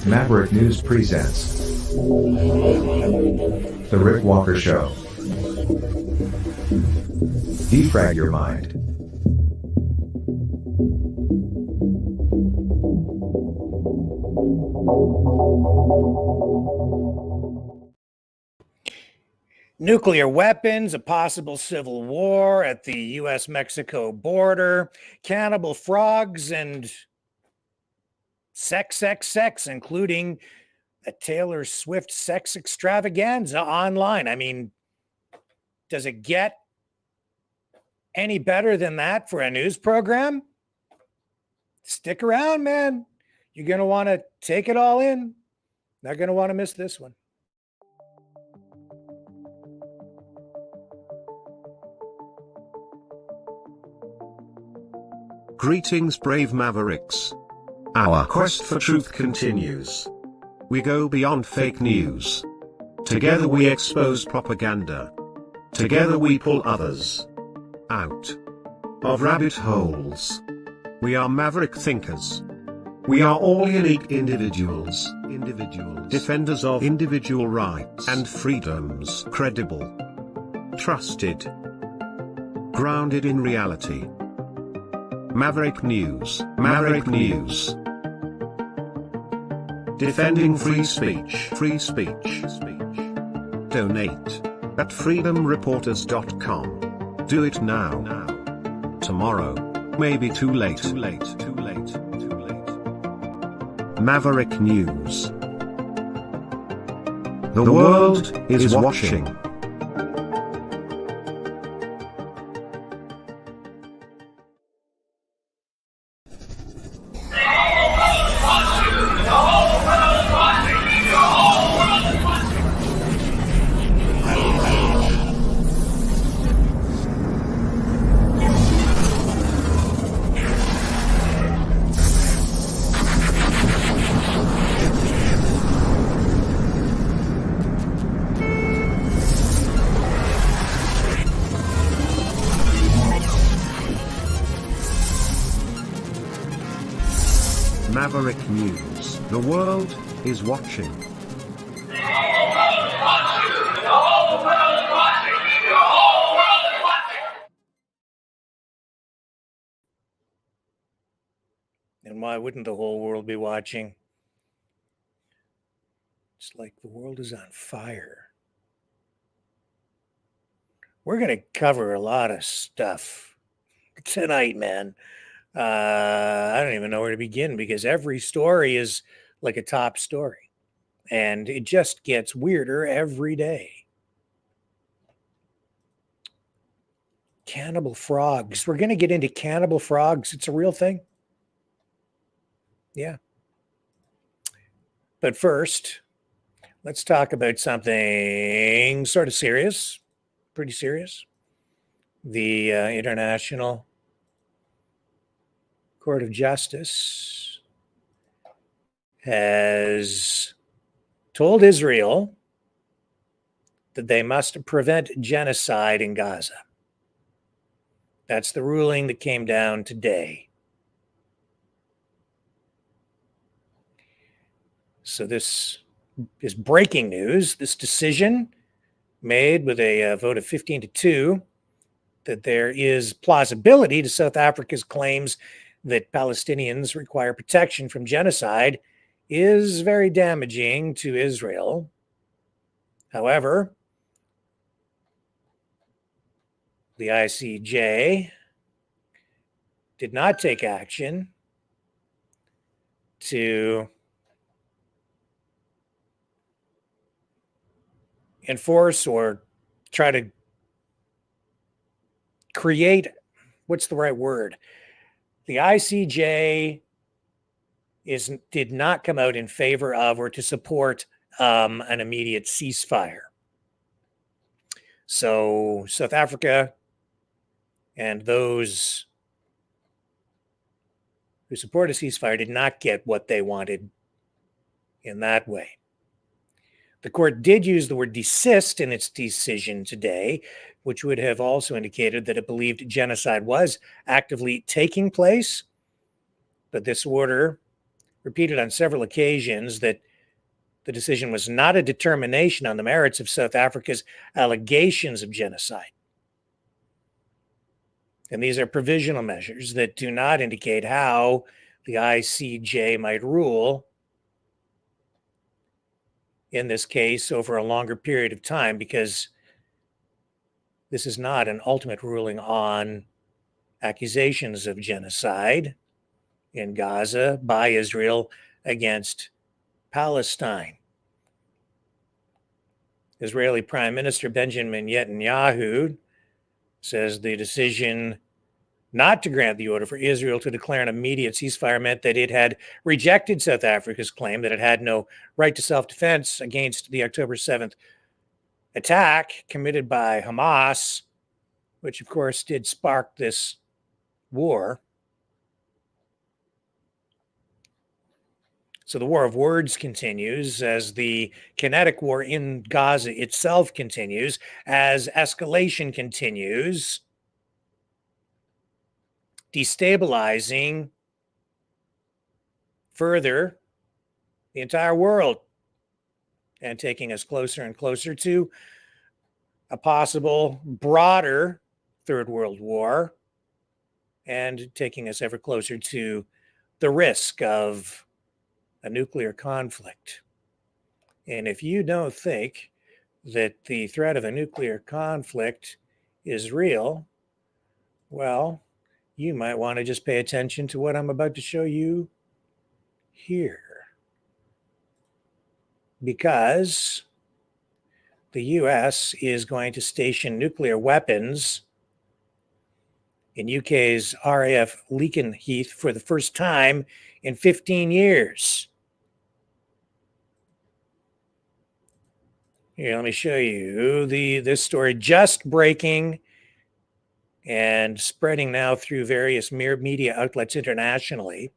Maverick News presents The Rick Walker Show. Defrag your mind. Nuclear weapons, a possible civil war at the U.S.-Mexico border, cannibal frogs, and sex, including a Taylor Swift sex extravaganza online. I mean, does it get any better than that for a news program? Stick around, man. You're going to want to take it all in. Not going to want to miss this one. Greetings, brave Mavericks. Our quest for truth continues. We go beyond fake news. Together we expose propaganda. Together we pull others out of rabbit holes. We are maverick thinkers. We are all unique individuals, defenders of individual rights and freedoms, credible, trusted, grounded in reality. Maverick News, defending free speech, Donate at freedomreporters.com. Do it now. Tomorrow may be too late. Maverick News. The world is watching. Maverick News. The world is watching. And why wouldn't the whole world be watching? It's like the world is on fire. We're going to cover a lot of stuff tonight, man. I don't even know where to begin because every story is like a top story and it just gets weirder every day. Cannibal frogs. We're going to get into cannibal frogs. It's a real thing. Yeah. But first, let's talk about something sort of serious, pretty serious. The International Court of Justice has told Israel that they must prevent genocide in Gaza. That's the ruling that came down today. So this is breaking news. This decision made with a vote of 15-2 that there is plausibility to South Africa's claims that Palestinians require protection from genocide is very damaging to Israel. However, the ICJ did not take action to enforce or try to create, what's the right word? The ICJ did not come out in favor of or to support an immediate ceasefire. So South Africa and those who support a ceasefire did not get what they wanted in that way. The court did use the word desist in its decision today, which would have also indicated that it believed genocide was actively taking place. But this order repeated on several occasions that the decision was not a determination on the merits of South Africa's allegations of genocide. And these are provisional measures that do not indicate how the ICJ might rule in this case over a longer period of time, because this is not an ultimate ruling on accusations of genocide in Gaza by Israel against Palestine. Israeli Prime Minister Benjamin Netanyahu says the decision not to grant the order for Israel to declare an immediate ceasefire meant that it had rejected South Africa's claim that it had no right to self-defense against the October 7th attack committed by Hamas, which of course did spark this war. So the war of words continues as the kinetic war in Gaza itself continues, as escalation continues, destabilizing further the entire world and taking us closer and closer to a possible broader Third World War, and taking us ever closer to the risk of a nuclear conflict. And if you don't think that the threat of a nuclear conflict is real, well, you might want to just pay attention to what I'm about to show you here. Because the US is going to station nuclear weapons in UK's RAF Lakenheath for the first time in 15 years. Here, let me show you this story just breaking and spreading now through various media outlets internationally.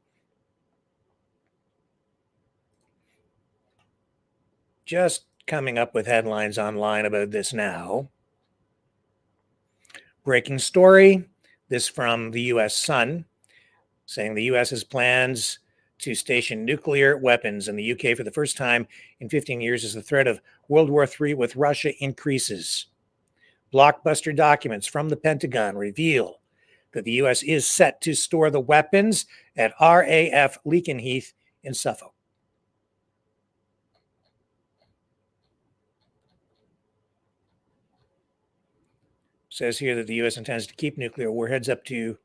Just coming up with headlines online about this now. Breaking story, this from the US Sun, saying the US has plans to station nuclear weapons in the UK for the first time in 15 years as the threat of World War III with Russia increases. Blockbuster documents from the Pentagon reveal that the US is set to store the weapons at RAF Lakenheath in Suffolk. Says here that the US intends to keep nuclear warheads up to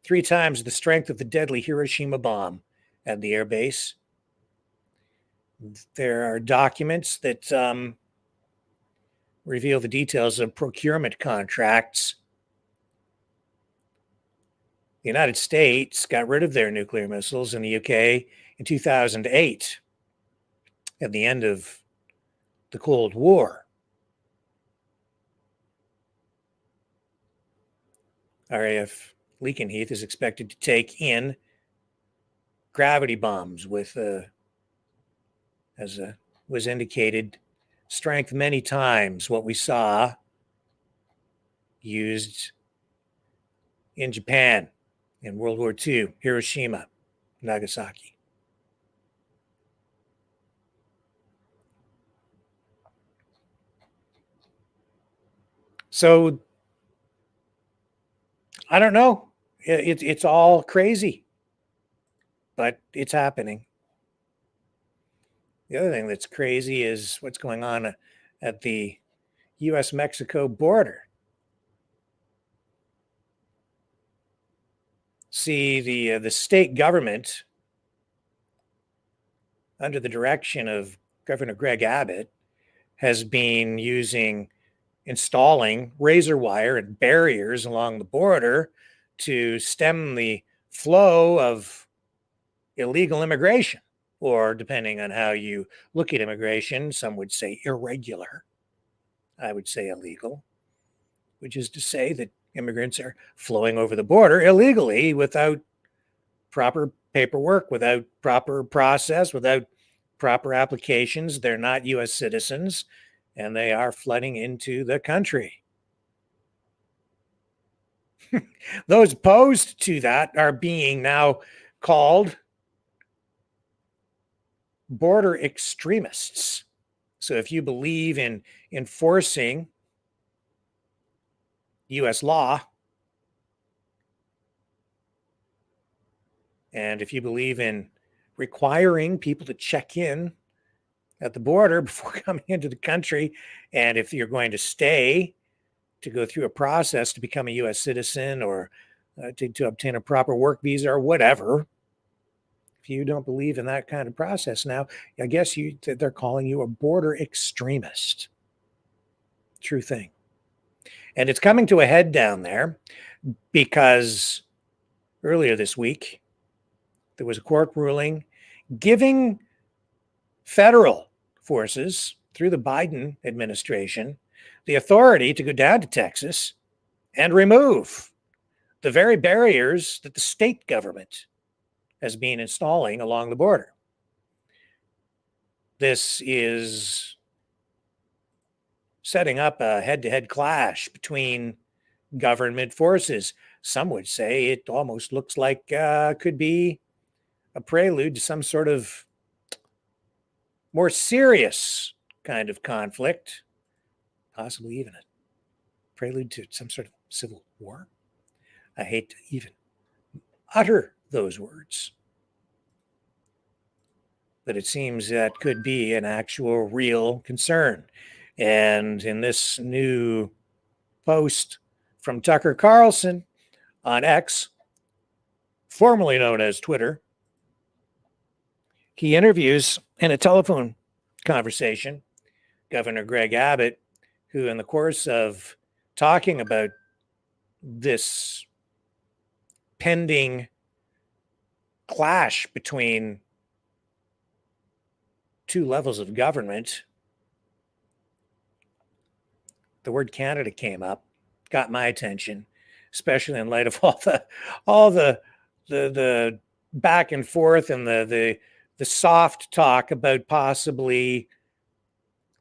3 times the strength of the deadly Hiroshima bomb at the air base. There are documents that reveal the details of procurement contracts. The United States got rid of their nuclear missiles in the UK in 2008 at the end of the Cold War. RAF Lakenheath is expected to take in gravity bombs with, as was indicated, strength many times what we saw used in Japan in World War II, Hiroshima, Nagasaki. So I don't know It's all crazy, but it's happening. The other thing that's crazy is what's going on at the U.S.-Mexico border. See, the state government, under the direction of Governor Greg Abbott, has been installing razor wire and barriers along the border to stem the flow of illegal immigration, or depending on how you look at immigration, some would say irregular. I would say illegal, which is to say that immigrants are flowing over the border illegally without proper paperwork, without proper process, without proper applications. They're not U.S. citizens, and they are flooding into the country. Those opposed to that are being now called border extremists. So if you believe in enforcing U.S. law, and if you believe in requiring people to check in at the border before coming into the country, and if you're going to stay to go through a process to become a U.S. citizen, or to obtain a proper work visa or whatever, if you don't believe in that kind of process now, I guess they're calling you a border extremist. True thing. And it's coming to a head down there because earlier this week, there was a court ruling giving federal forces through the Biden administration the authority to go down to Texas and remove the very barriers that the state government has been installing along the border. This is setting up a head-to-head clash between government forces. Some would say it almost looks like could be a prelude to some sort of more serious kind of conflict, possibly even a prelude to some sort of civil war. I hate to even utter those words, but it seems that could be an actual real concern. And in this new post from Tucker Carlson on X, formerly known as Twitter, he interviews in a telephone conversation Governor Greg Abbott, who in the course of talking about this pending clash between two levels of government, the word Canada came up, got my attention, especially in light of all the back and forth and the soft talk about possibly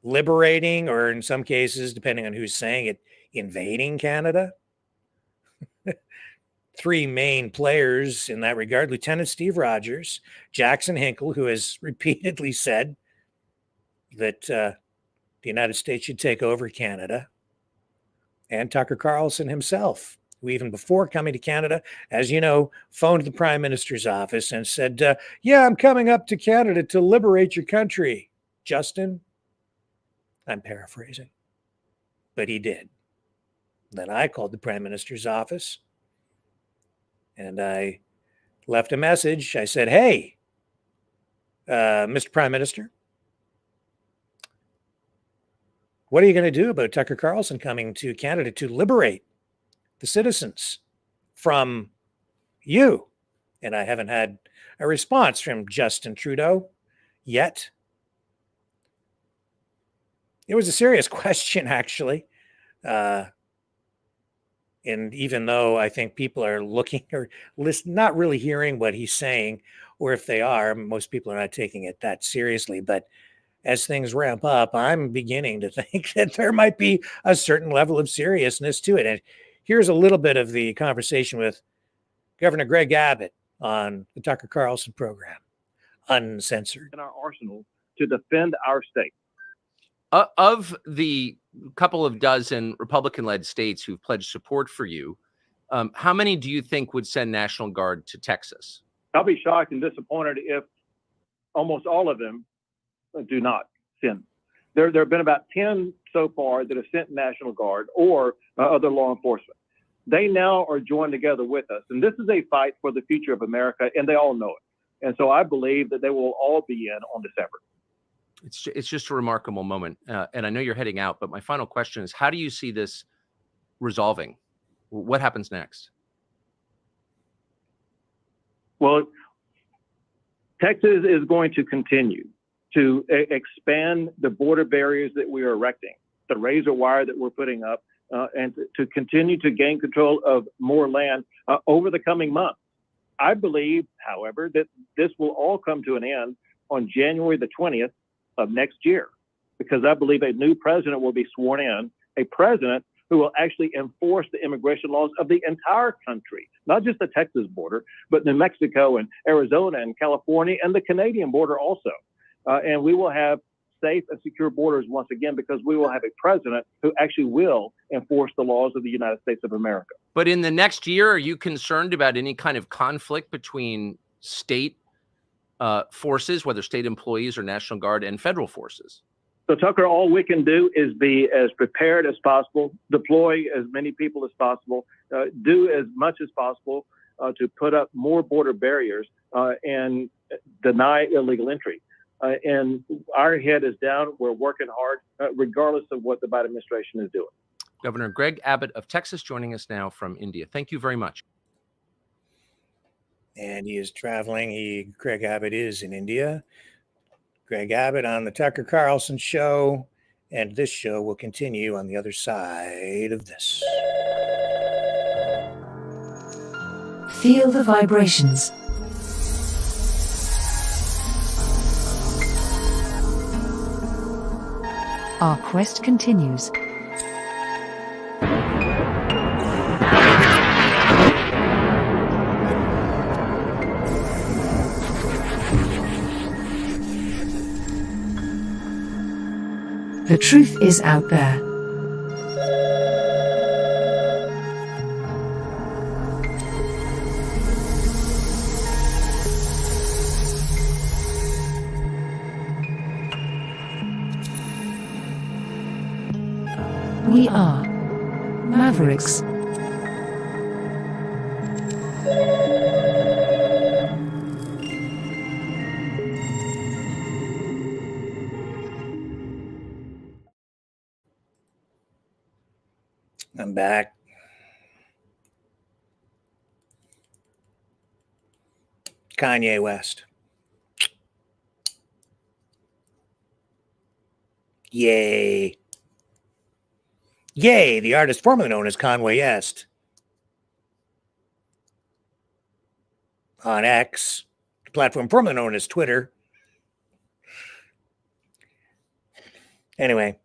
liberating, or in some cases, depending on who's saying it, invading Canada. Three main players in that regard: Lieutenant Steve Rogers, Jackson Hinkle, who has repeatedly said that the United States should take over Canada, and Tucker Carlson himself, who even before coming to Canada, as you know, phoned the Prime Minister's office and said, yeah, I'm coming up to Canada to liberate your country, Justin. I'm paraphrasing, but he did. Then I called the Prime Minister's office and I left a message. I said, hey, Mr. Prime Minister, what are you going to do about Tucker Carlson coming to Canada to liberate the citizens from you? And I haven't had a response from Justin Trudeau yet. It was a serious question, actually. And even though I think people are looking or not really hearing what he's saying, or if they are, most people are not taking it that seriously. But as things ramp up, I'm beginning to think that there might be a certain level of seriousness to it. And here's a little bit of the conversation with Governor Greg Abbott on the Tucker Carlson program, uncensored. In our arsenal to defend our state. Of the couple of dozen Republican-led states who've pledged support for you, How many do you think would send National Guard to Texas? I'll be shocked and disappointed if almost all of them do not send. There have been about 10 so far that have sent National Guard or other law enforcement. They now are joined together with us. And this is a fight for the future of America, and they all know it. And so I believe that they will all be in on December. It's just a remarkable moment. And I know you're heading out, but my final question is, how do you see this resolving? What happens next? Well, Texas is going to continue to expand the border barriers that we are erecting, the razor wire that we're putting up, and to continue to gain control of more land over the coming months. I believe, however, that this will all come to an end on January the 20th of next year, because I believe a new president will be sworn in, a president who will actually enforce the immigration laws of the entire country, not just the Texas border, but New Mexico and Arizona and California and the Canadian border also. And we will have safe and secure borders once again, because we will have a president who actually will enforce the laws of the United States of America. But in the next year, are you concerned about any kind of conflict between state forces, whether state employees or National Guard, and federal forces? So, Tucker, all we can do is be as prepared as possible, deploy as many people as possible, do as much as possible to put up more border barriers and deny illegal entry. And our head is down. We're working hard, regardless of what the Biden administration is doing. Governor Greg Abbott of Texas joining us now from India. Thank you very much. And he is traveling. Greg Abbott is in India. Greg Abbott on the Tucker Carlson Show. And this show will continue on the other side of this. Feel the vibrations. Our quest continues. The truth is out there. We are Mavericks. I'm back. Kanye West. Yay. Yay, the artist formerly known as Kanye West. On X, the platform formerly known as Twitter. Anyway.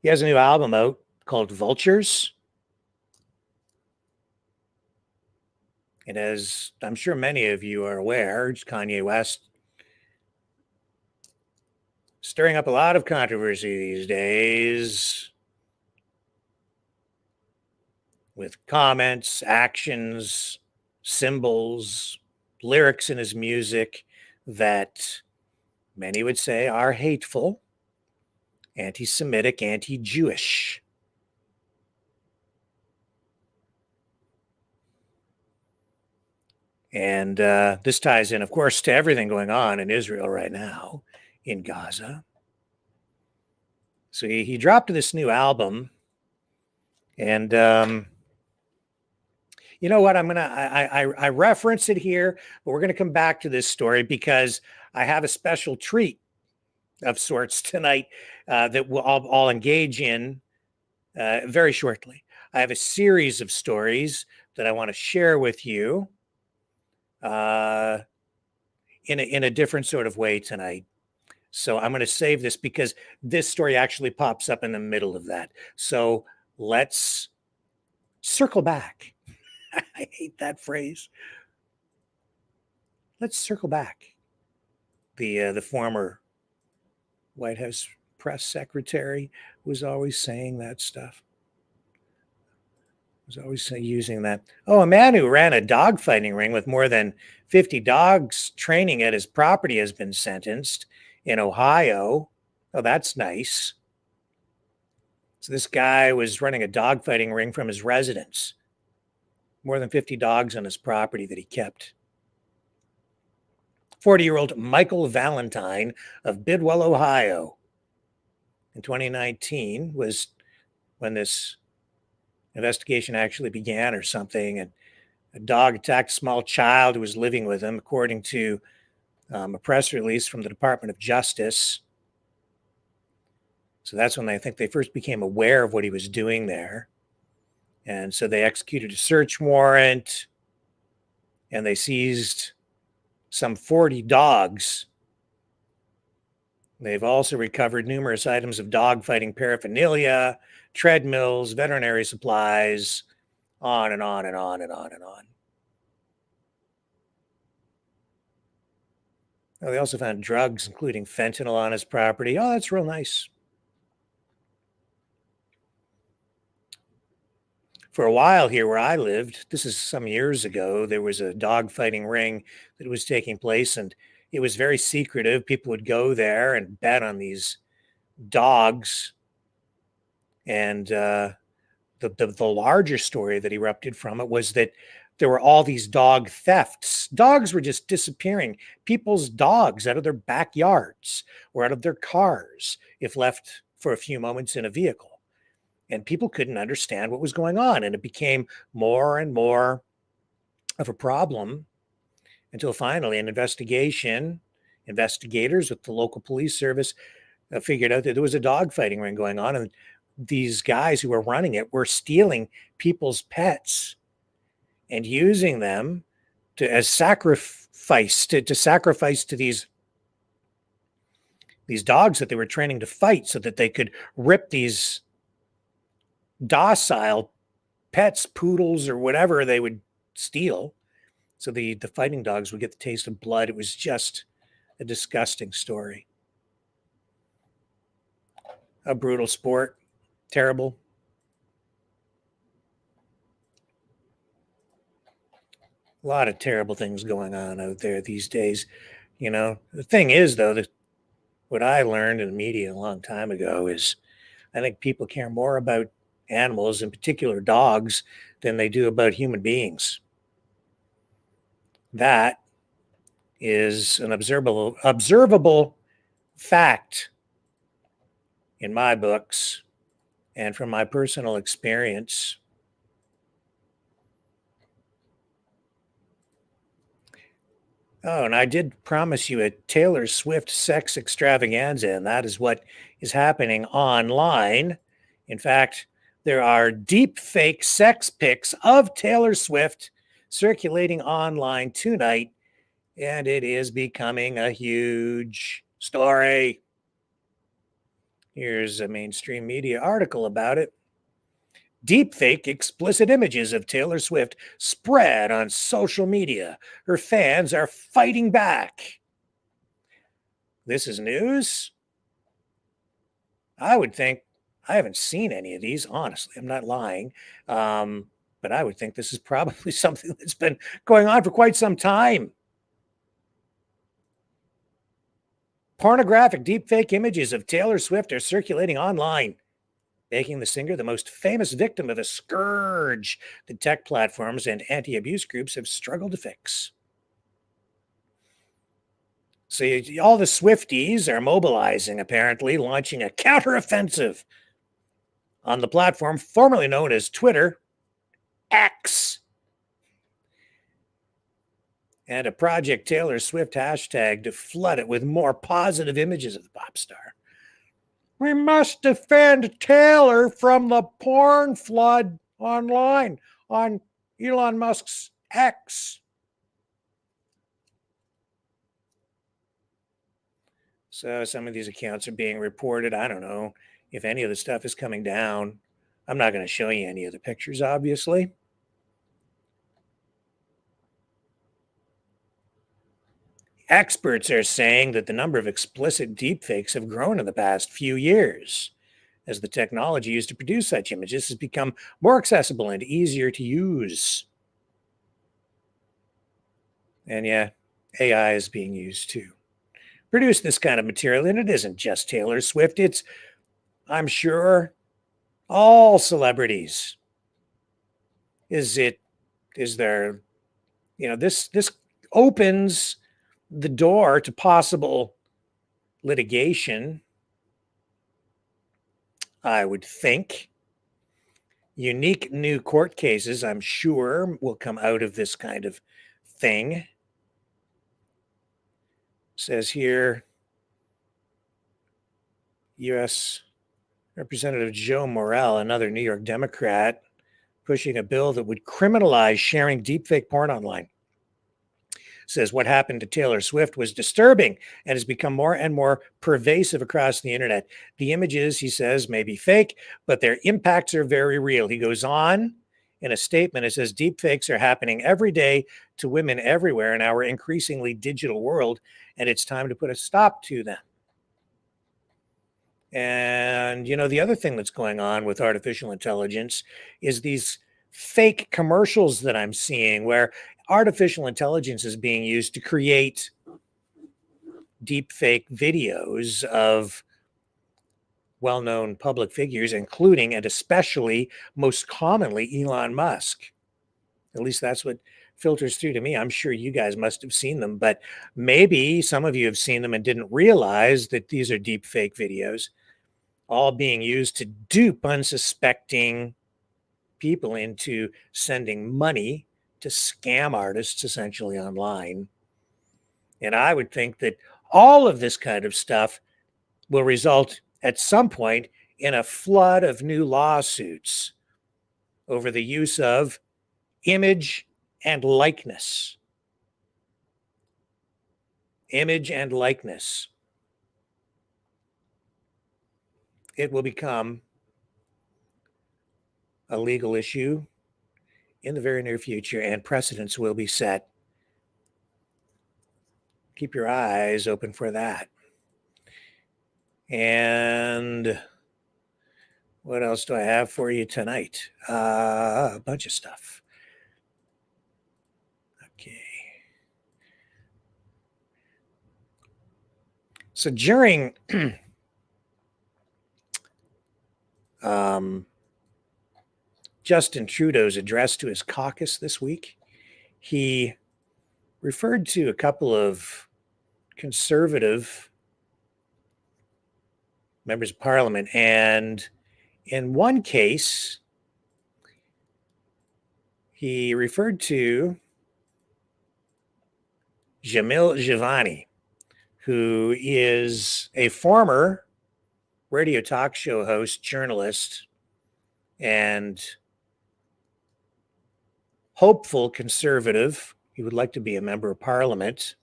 He has a new album out called Vultures. And as I'm sure many of you are aware, Kanye West stirring up a lot of controversy these days with comments, actions, symbols, lyrics in his music that many would say are hateful, anti-Semitic, anti-Jewish. And this ties in, of course, to everything going on in Israel right now, in Gaza. So he dropped this new album, and you know what? I reference it here, but we're gonna come back to this story because I have a special treat of sorts tonight that I'll engage in very shortly. I have a series of stories that I want to share with you in a different sort of way tonight. So I'm going to save this because this story actually pops up in the middle of that. So let's circle back. I hate that phrase. Let's circle back. The former White House press secretary was always saying that stuff. was always using that. Oh, a man who ran a dogfighting ring with more than 50 dogs training at his property has been sentenced in Ohio. Oh, that's nice. So this guy was running a dogfighting ring from his residence. More than 50 dogs on his property that he kept. 40-year-old Michael Valentine of Bidwell, Ohio, in 2019 was when this investigation actually began or something. And a dog attacked a small child who was living with him, according to a press release from the Department of Justice. So that's when I think they first became aware of what he was doing there. And so they executed a search warrant and they seized some 40 dogs. They've also recovered numerous items of dogfighting paraphernalia, treadmills, veterinary supplies, on and on and on and on and on. Oh, they also found drugs, including fentanyl, on his property. Oh, that's real nice. For a while here where I lived, this is some years ago, there was a dogfighting ring that was taking place, and it was very secretive. People would go there and bet on these dogs. And the larger story that erupted from it was that there were all these dog thefts. Dogs were just disappearing. People's dogs out of their backyards or out of their cars if left for a few moments in a vehicle. And people couldn't understand what was going on. And it became more and more of a problem until finally investigators with the local police service figured out that there was a dogfighting ring going on. And these guys who were running it were stealing people's pets and using them as sacrifice to sacrifice to these dogs that they were training to fight, so that they could rip these docile pets, poodles or whatever they would steal, so the fighting dogs would get the taste of blood. It was just a disgusting story. A brutal sport. Terrible. A lot of terrible things going on out there these days. You know, the thing is, though, that what I learned in the media a long time ago is I think people care more about animals, in particular dogs, than they do about human beings. That is an observable fact in my books and from my personal experience. Oh, and I did promise you a Taylor Swift sex extravaganza, and that is what is happening online. In fact, there are deep fake sex pics of Taylor Swift circulating online tonight, and it is becoming a huge story. Here's a mainstream media article about it. Deepfake explicit images of Taylor Swift spread on social media. Her fans are fighting back. This is news? I would think, I haven't seen any of these, honestly. I'm not lying. But I would think this is probably something that's been going on for quite some time. Pornographic deepfake images of Taylor Swift are circulating online, making the singer the most famous victim of a scourge that tech platforms and anti-abuse groups have struggled to fix. So all the Swifties are mobilizing, apparently, launching a counteroffensive on the platform formerly known as Twitter, X, and a Project Taylor Swift hashtag to flood it with more positive images of the pop star. We must defend Taylor from the porn flood online on Elon Musk's X. So some of these accounts are being reported. I don't know if any of the stuff is coming down. I'm not going to show you any of the pictures, obviously. Experts are saying that the number of explicit deepfakes have grown in the past few years. as the technology used to produce such images has become more accessible and easier to use. And yeah, AI is being used to produce this kind of material. And it isn't just Taylor Swift. It's, I'm sure, all celebrities. Is there, this opens the door to possible litigation, I would think. Unique new court cases, I'm sure, will come out of this kind of thing. Says here, U.S. Representative Joe Morell, another New York Democrat, pushing a bill that would criminalize sharing deepfake porn online. Says what happened to Taylor Swift was disturbing and has become more and more pervasive across the internet. The images, he says, may be fake, but their impacts are very real. He goes on in a statement. It says deepfakes are happening every day to women everywhere in our increasingly digital world, and it's time to put a stop to them. And, the other thing that's going on with artificial intelligence is these fake commercials that I'm seeing where artificial intelligence is being used to create deep fake videos of well-known public figures, including and especially most commonly Elon Musk. At least that's what filters through to me. I'm sure you guys must have seen them, but maybe some of you have seen them and didn't realize that these are deep fake videos, all being used to dupe unsuspecting people into sending money to scam artists essentially online. And I would think that all of this kind of stuff will result at some point in a flood of new lawsuits over the use of image and likeness. Image and likeness. It will become a legal issue in the very near future, and precedents will be set. Keep your eyes open for that. And what else do I have for you tonight? A bunch of stuff. Okay. So during Justin Trudeau's address to his caucus this week, he referred to a couple of conservative members of parliament. And in one case, he referred to Jamil Jivani, who is a former radio talk show host, journalist, and hopeful conservative. He would like to be a member of parliament.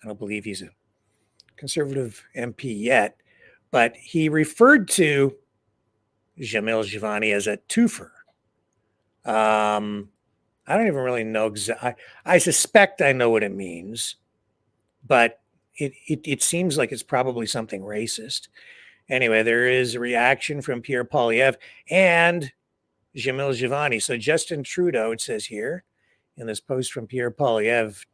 I don't believe he's a conservative MP yet, but he referred to Jamil Jivani as a twofer. I don't even really know exactly. I suspect I know what it means, but it seems like it's probably something racist. Anyway, there is a reaction from Pierre Poilievre and Jamil Jivani. So Justin Trudeau, it says here in this post from Pierre Poilievre,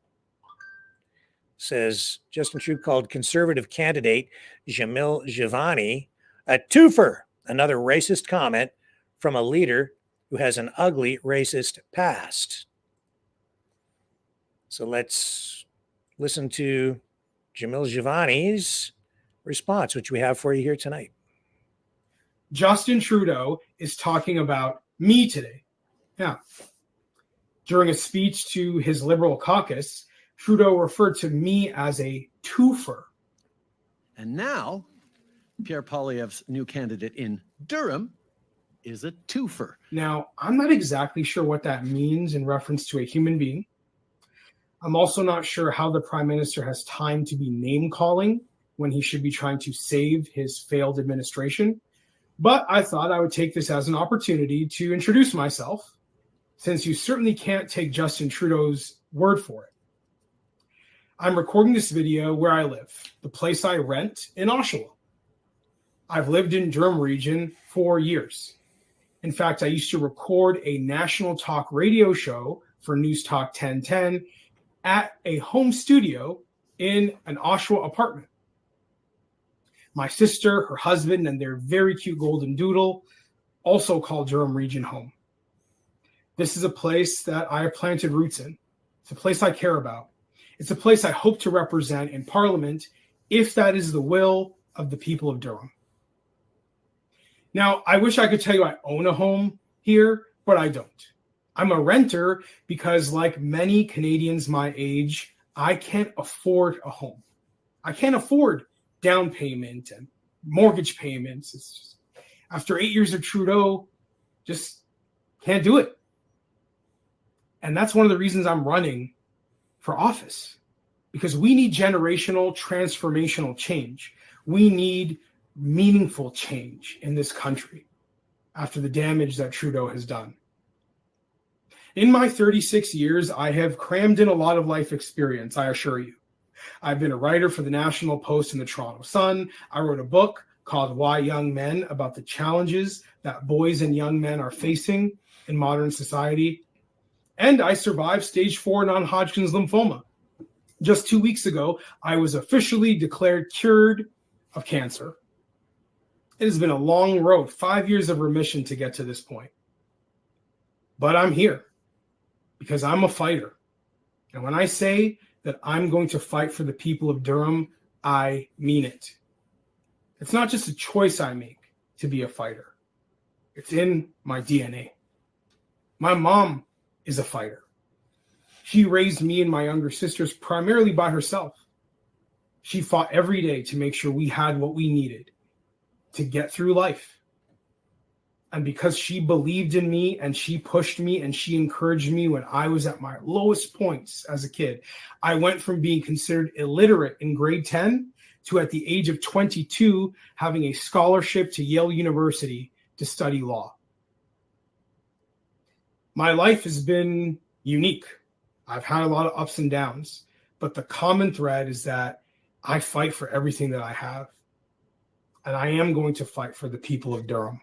says Justin Trudeau called conservative candidate Jamil Jivani a twofer, another racist comment from a leader who has an ugly racist past. So let's listen to Jamil Jivani's response, which we have for you here tonight. Justin Trudeau is talking about me today. Now, during a speech to his Liberal caucus, Trudeau referred to me as a twofer. And now, Pierre Poilievre's new candidate in Durham is a twofer. Now, I'm not exactly sure what that means in reference to a human being. I'm also not sure how the Prime Minister has time to be name-calling when he should be trying to save his failed administration. But I thought I would take this as an opportunity to introduce myself, since you certainly can't take Justin Trudeau's word for it. I'm recording this video where I live, the place I rent in Oshawa. I've lived in Durham region for years. In fact, I used to record a national talk radio show for News Talk 1010 at a home studio in an Oshawa apartment. My sister, her husband, and their very cute golden doodle also call Durham region home. This is a place that I have planted roots in. It's a place I care about. It's a place I hope to represent in Parliament if that is the will of the people of Durham. Now, I wish I could tell you I own a home here, but I don't. I'm a renter because, like many Canadians my age, I can't afford a home. I can't afford down payment and mortgage payments. It's just, after 8 years of Trudeau, just can't do it. And that's one of the reasons I'm running for office, because we need generational, transformational change. We need meaningful change in this country after the damage that Trudeau has done. In my 36 years, I have crammed in a lot of life experience, I assure you. I've been a writer for the National Post and the Toronto Sun. I wrote a book called Why Young Men, about the challenges that boys and young men are facing in modern society. And I survived stage 4 non-Hodgkin's lymphoma. Just 2 weeks ago, I was officially declared cured of cancer. It has been a long road, 5 years of remission to get to this point. But I'm here because I'm a fighter. And when I say that I'm going to fight for the people of Durham, I mean it. It's not just a choice I make to be a fighter. It's in my DNA. My mom is a fighter. She raised me and my younger sisters primarily by herself. She fought every day to make sure we had what we needed to get through life. And because she believed in me and she pushed me and she encouraged me when I was at my lowest points as a kid, I went from being considered illiterate in grade 10 to, at the age of 22, having a scholarship to Yale University to study law. My life has been unique. I've had a lot of ups and downs, but the common thread is that I fight for everything that I have. And I am going to fight for the people of Durham.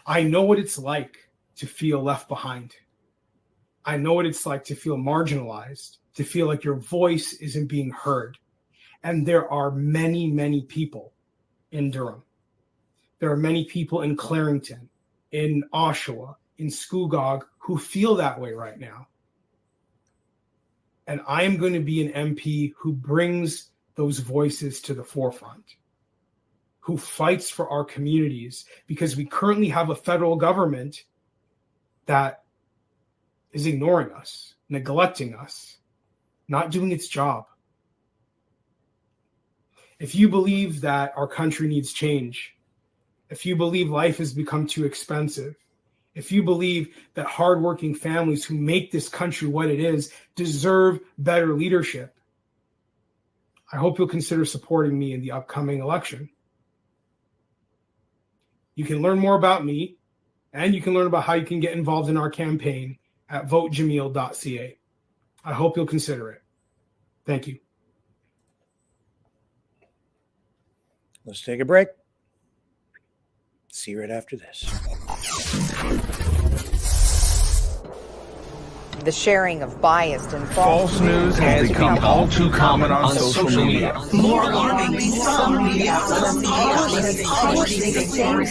I know what it's like to feel left behind. I know what it's like to feel marginalized, to feel like your voice isn't being heard. And there are many, many people in Durham. There are many people in Clarington, in Oshawa, in Scugog who feel that way right now. And I am going to be an MP who brings those voices to the forefront, who fights for our communities, because we currently have a federal government that is ignoring us, neglecting us, not doing its job. If you believe that our country needs change, if you believe life has become too expensive, if you believe that hardworking families who make this country what it is deserve better leadership, I hope you'll consider supporting me in the upcoming election. You can learn more about me, and you can learn about how you can get involved in our campaign at votejamil.ca. I hope you'll consider it. Thank you. Let's take a break. See you right after this. The sharing of biased and false news has become all too common on social media. More alarmingly, some media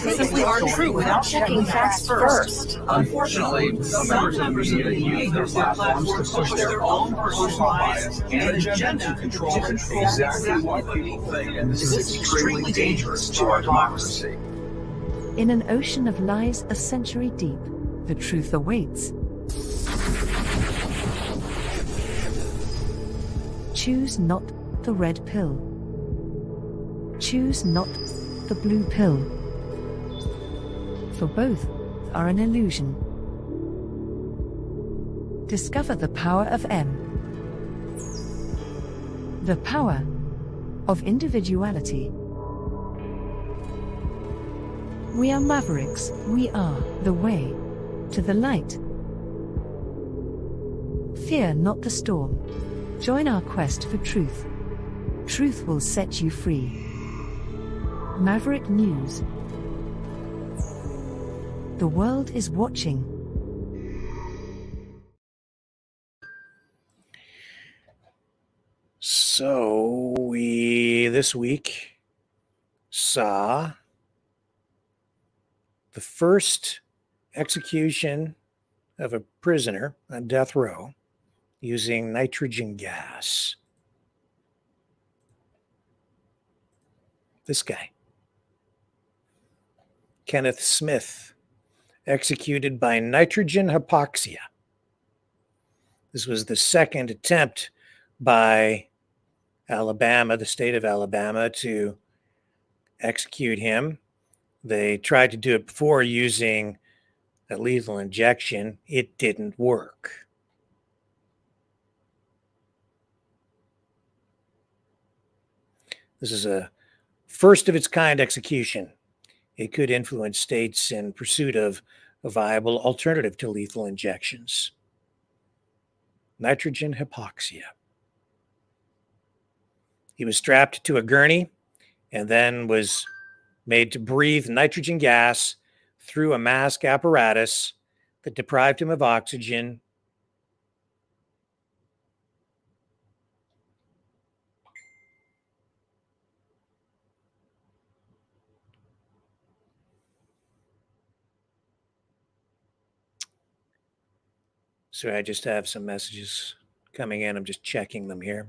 simply aren't true without checking facts first. Unfortunately, some members of the media use their platforms to push their own personal bias and agenda to control exactly what people think, and this is extremely dangerous to our democracy. In an ocean of lies a century deep, the truth awaits. Choose not the red pill. Choose not the blue pill. For both are an illusion. Discover the power of M. The power of individuality. We are Mavericks. We are the way to the light. Fear not the storm. Join our quest for truth. Truth will set you free. Maverick News. The world is watching. So we this week saw the first execution of a prisoner on death row using nitrogen gas. This guy, Kenneth Smith, executed by nitrogen hypoxia. This was the second attempt by Alabama, the state of Alabama, to execute him. They tried to do it before using a lethal injection. It didn't work. This is a first of its kind execution. It could influence states in pursuit of a viable alternative to lethal injections. Nitrogen hypoxia. He was strapped to a gurney and then was made to breathe nitrogen gas through a mask apparatus that deprived him of oxygen. So I just have some messages coming in. I'm just checking them here.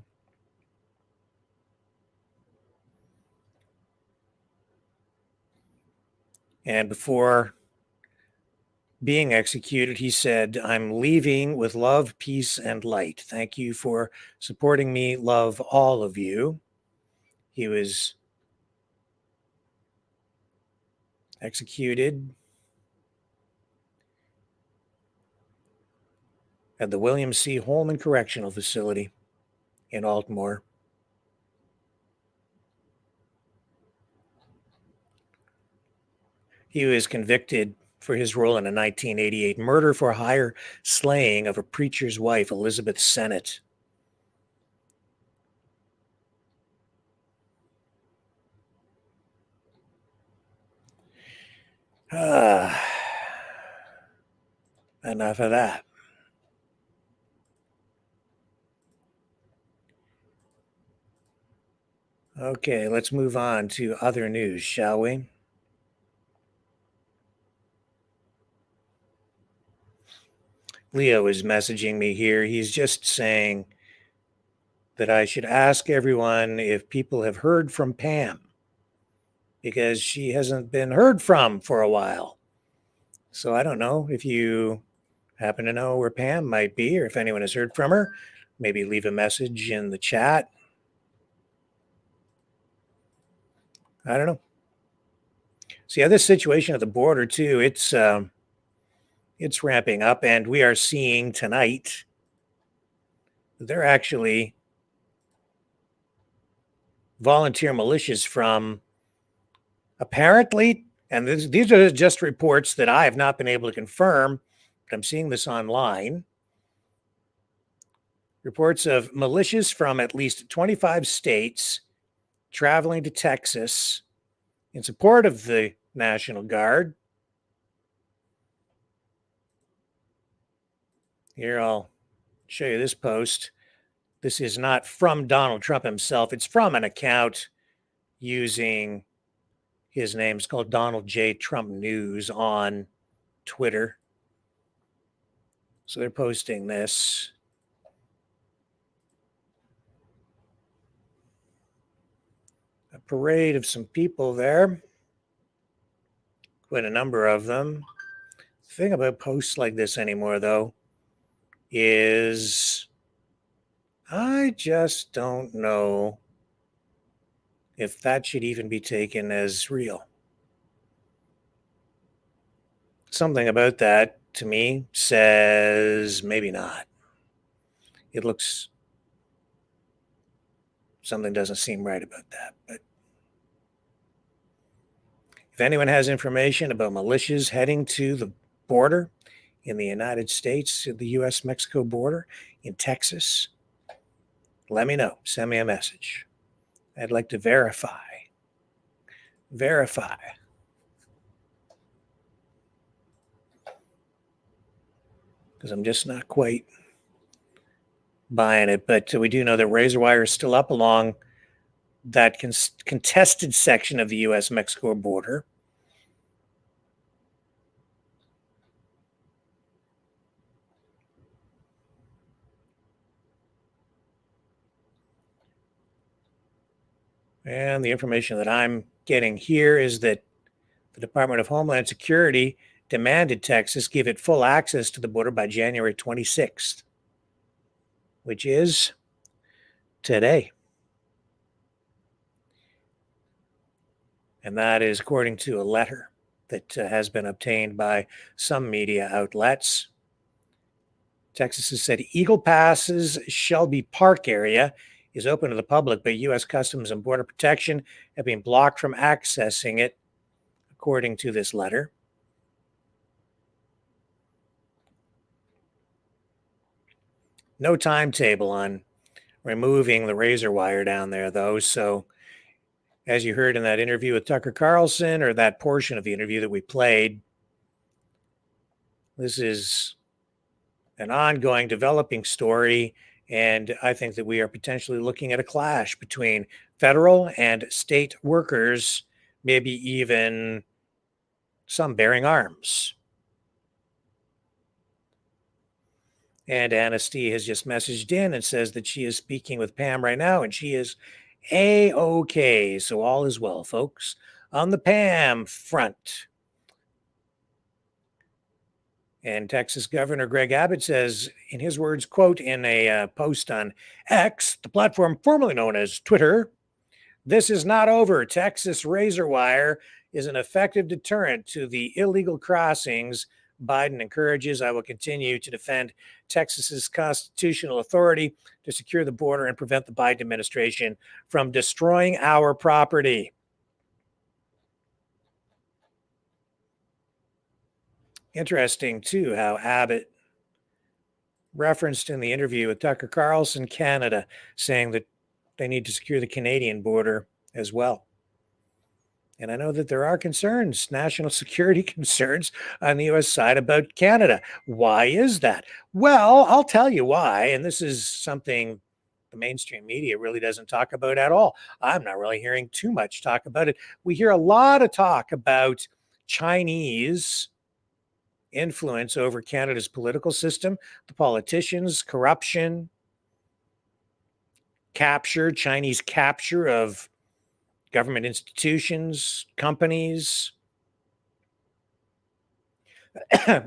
And before being executed, he said, "I'm leaving with love, peace, and light. Thank you for supporting me. Love all of you." He was executed at the William C. Holman Correctional Facility in Altmore. He was convicted for his role in a 1988 murder for hire slaying of a preacher's wife, Elizabeth Sennett. Enough of that. Okay, let's move on to other news, shall we? Leo is messaging me here. He's just saying that I should ask everyone if people have heard from Pam, because she hasn't been heard from for a while. So I don't know if you happen to know where Pam might be, or if anyone has heard from her. Maybe leave a message in the chat. I don't know. So yeah, this situation at the border too, it's ramping up, and we are seeing tonight they're actually volunteer militias from, apparently, and these are just reports that I have not been able to confirm, but I'm seeing this online. Reports of militias from at least 25 states traveling to Texas in support of the National Guard. Here, I'll show you this post. This is not from Donald Trump himself. It's from an account using his name. It's called Donald J. Trump News on Twitter. So they're posting this. A parade of some people there. Quite a number of them. The thing about posts like this anymore, though, is I just don't know if that should even be taken as real. Something about that, to me, says maybe not. It looks, something doesn't seem right about that. But if anyone has information about militias heading to the border in the United States, the U.S.-Mexico border in Texas, let me know. Send me a message. I'd like to verify verify. Because I'm just not quite buying it. But we do know that razor wire is still up along that contested section of the U.S.-Mexico border. And the information that I'm getting here is that the Department of Homeland Security demanded Texas give it full access to the border by January 26th, which is today. And that is according to a letter that has been obtained by some media outlets. Texas has said Eagle Pass's Shelby Park area is open to the public, but U.S. Customs and Border Protection have been blocked from accessing it, according to this letter. No timetable on removing the razor wire down there, though. So, as you heard in that interview with Tucker Carlson, or that portion of the interview that we played, this is an ongoing developing story. And I think that we are potentially looking at a clash between federal and state workers, maybe even some bearing arms. And Anastie has just messaged in and says that she is speaking with Pam right now, and she is A-OK. So all is well, folks, on the Pam front. And Texas Governor Greg Abbott says, in his words, quote, in a post on X, the platform formerly known as Twitter, "This is not over. Texas razor wire is an effective deterrent to the illegal crossings Biden encourages. I will continue to defend Texas's constitutional authority to secure the border and prevent the Biden administration from destroying our property." Interesting, too, how Abbott referenced in the interview with Tucker Carlson, Canada, saying that they need to secure the Canadian border as well. And I know that there are concerns, national security concerns on the U.S. side about Canada. Why is that? Well, I'll tell you why. And this is something the mainstream media really doesn't talk about at all. I'm not really hearing too much talk about it. We hear a lot of talk about Chinese influence over Canada's political system, the politicians, corruption, capture, Chinese capture of government institutions, companies,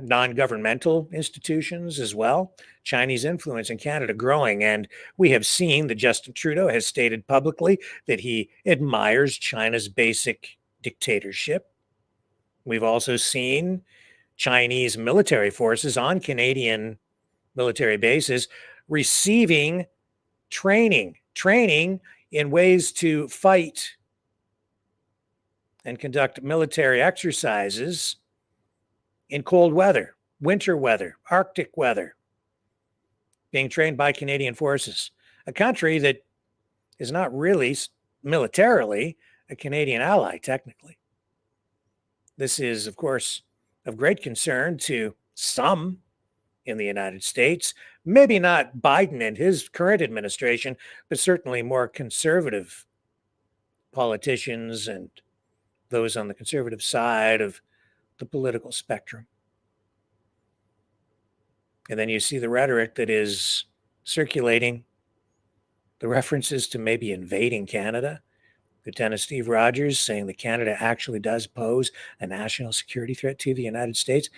non-governmental institutions as well. Chinese influence in Canada growing. And we have seen that Justin Trudeau has stated publicly that he admires China's basic dictatorship. We've also seen Chinese military forces on Canadian military bases receiving training in ways to fight and conduct military exercises in cold weather, winter weather, Arctic weather, being trained by Canadian forces, a country that is not really militarily a Canadian ally, technically. This is, of course, of great concern to some in the United States, maybe not Biden and his current administration, but certainly more conservative politicians and those on the conservative side of the political spectrum. And then you see the rhetoric that is circulating, the references to maybe invading Canada. Lieutenant Steve Rogers saying that Canada actually does pose a national security threat to the United States.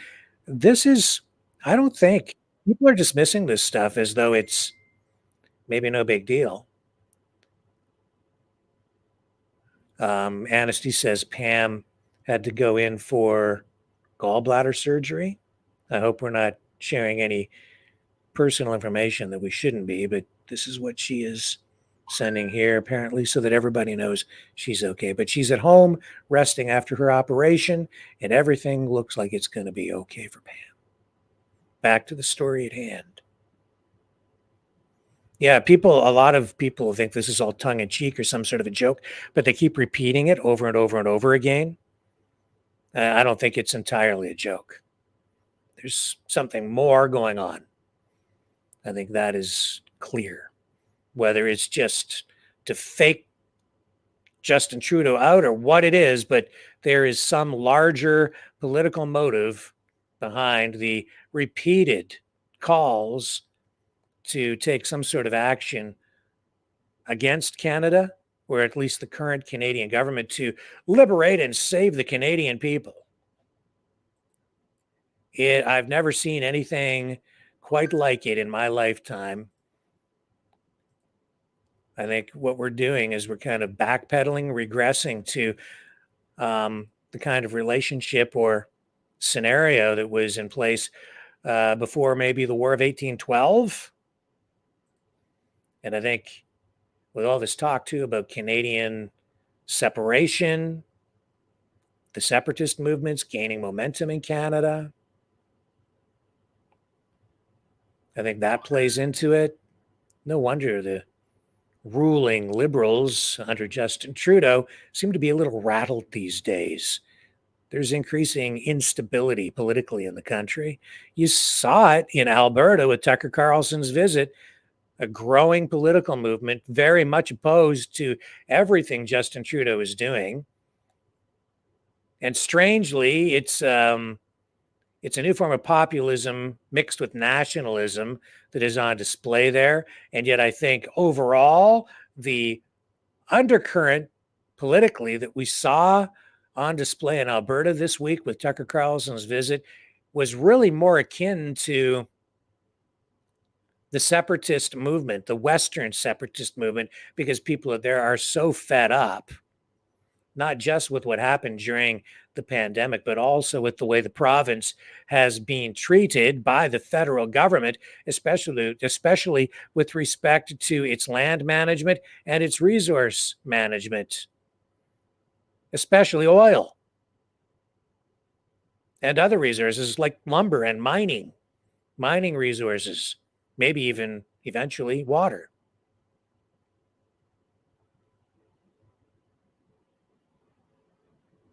This is, I don't think, people are dismissing this stuff as though it's maybe no big deal. Anastie says Pam had to go in for gallbladder surgery. I hope we're not sharing any personal information that we shouldn't be, but this is what she is sending here, apparently, so that everybody knows she's okay. But she's at home resting after her operation, and everything looks like it's going to be okay for Pam. Back to the story at hand. Yeah, a lot of people think this is all tongue in cheek or some sort of a joke, but they keep repeating it over and over and over again. I don't think it's entirely a joke. There's something more going on. I think that is clear. Whether it's just to fake Justin Trudeau out or what it is, but there is some larger political motive behind the repeated calls to take some sort of action against Canada, or at least the current Canadian government, to liberate and save the Canadian people. I've never seen anything quite like it in my lifetime. I think what we're doing is we're kind of backpedaling, regressing to the kind of relationship or scenario that was in place before maybe the War of 1812. And I think with all this talk too about Canadian separation, the separatist movements gaining momentum in Canada, I think that plays into it. No wonder the ruling Liberals under Justin Trudeau seem to be a little rattled these days. There's increasing instability politically in the country. You saw it in Alberta with Tucker Carlson's visit, a growing political movement very much opposed to everything Justin Trudeau is doing. And strangely, it's a new form of populism mixed with nationalism that is on display there. And yet I think overall, the undercurrent politically that we saw on display in Alberta this week with Tucker Carlson's visit was really more akin to the separatist movement, the Western separatist movement, because people there are so fed up, not just with what happened during the pandemic, but also with the way the province has been treated by the federal government, especially with respect to its land management and its resource management, especially oil and other resources like lumber and mining resources, maybe even eventually water.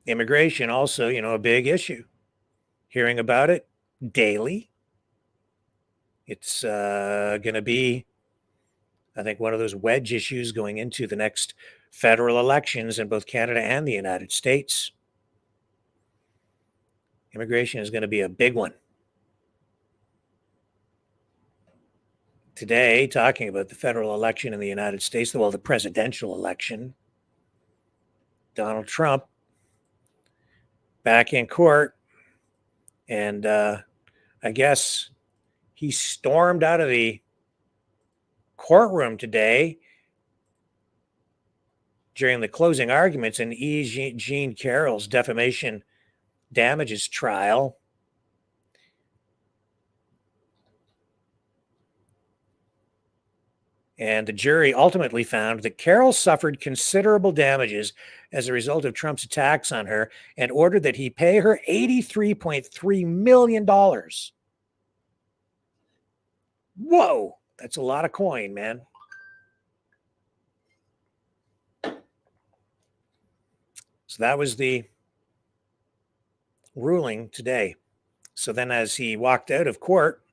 Immigration also, a big issue. Hearing about it daily. It's going to be, I think, one of those wedge issues going into the next federal elections in both Canada and the United States. Immigration is going to be a big one. Today, talking about the federal election in the United States, the presidential election, Donald Trump back in court, and I guess he stormed out of the courtroom today during the closing arguments in E. Jean Carroll's defamation damages trial. And the jury ultimately found that Carroll suffered considerable damages as a result of Trump's attacks on her and ordered that he pay her $83.3 million. Whoa, that's a lot of coin, man. So that was the ruling today. So then as he walked out of court,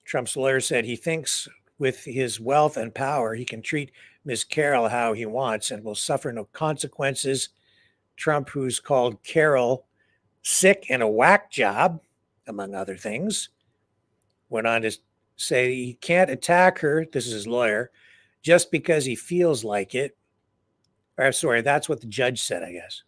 Trump's lawyer said he thinks with his wealth and power, he can treat Ms. Carroll how he wants and will suffer no consequences. Trump, who's called Carroll sick and a whack job, among other things, went on to say he can't attack her, this is his lawyer, just because he feels like it. Or, sorry, that's what the judge said, I guess.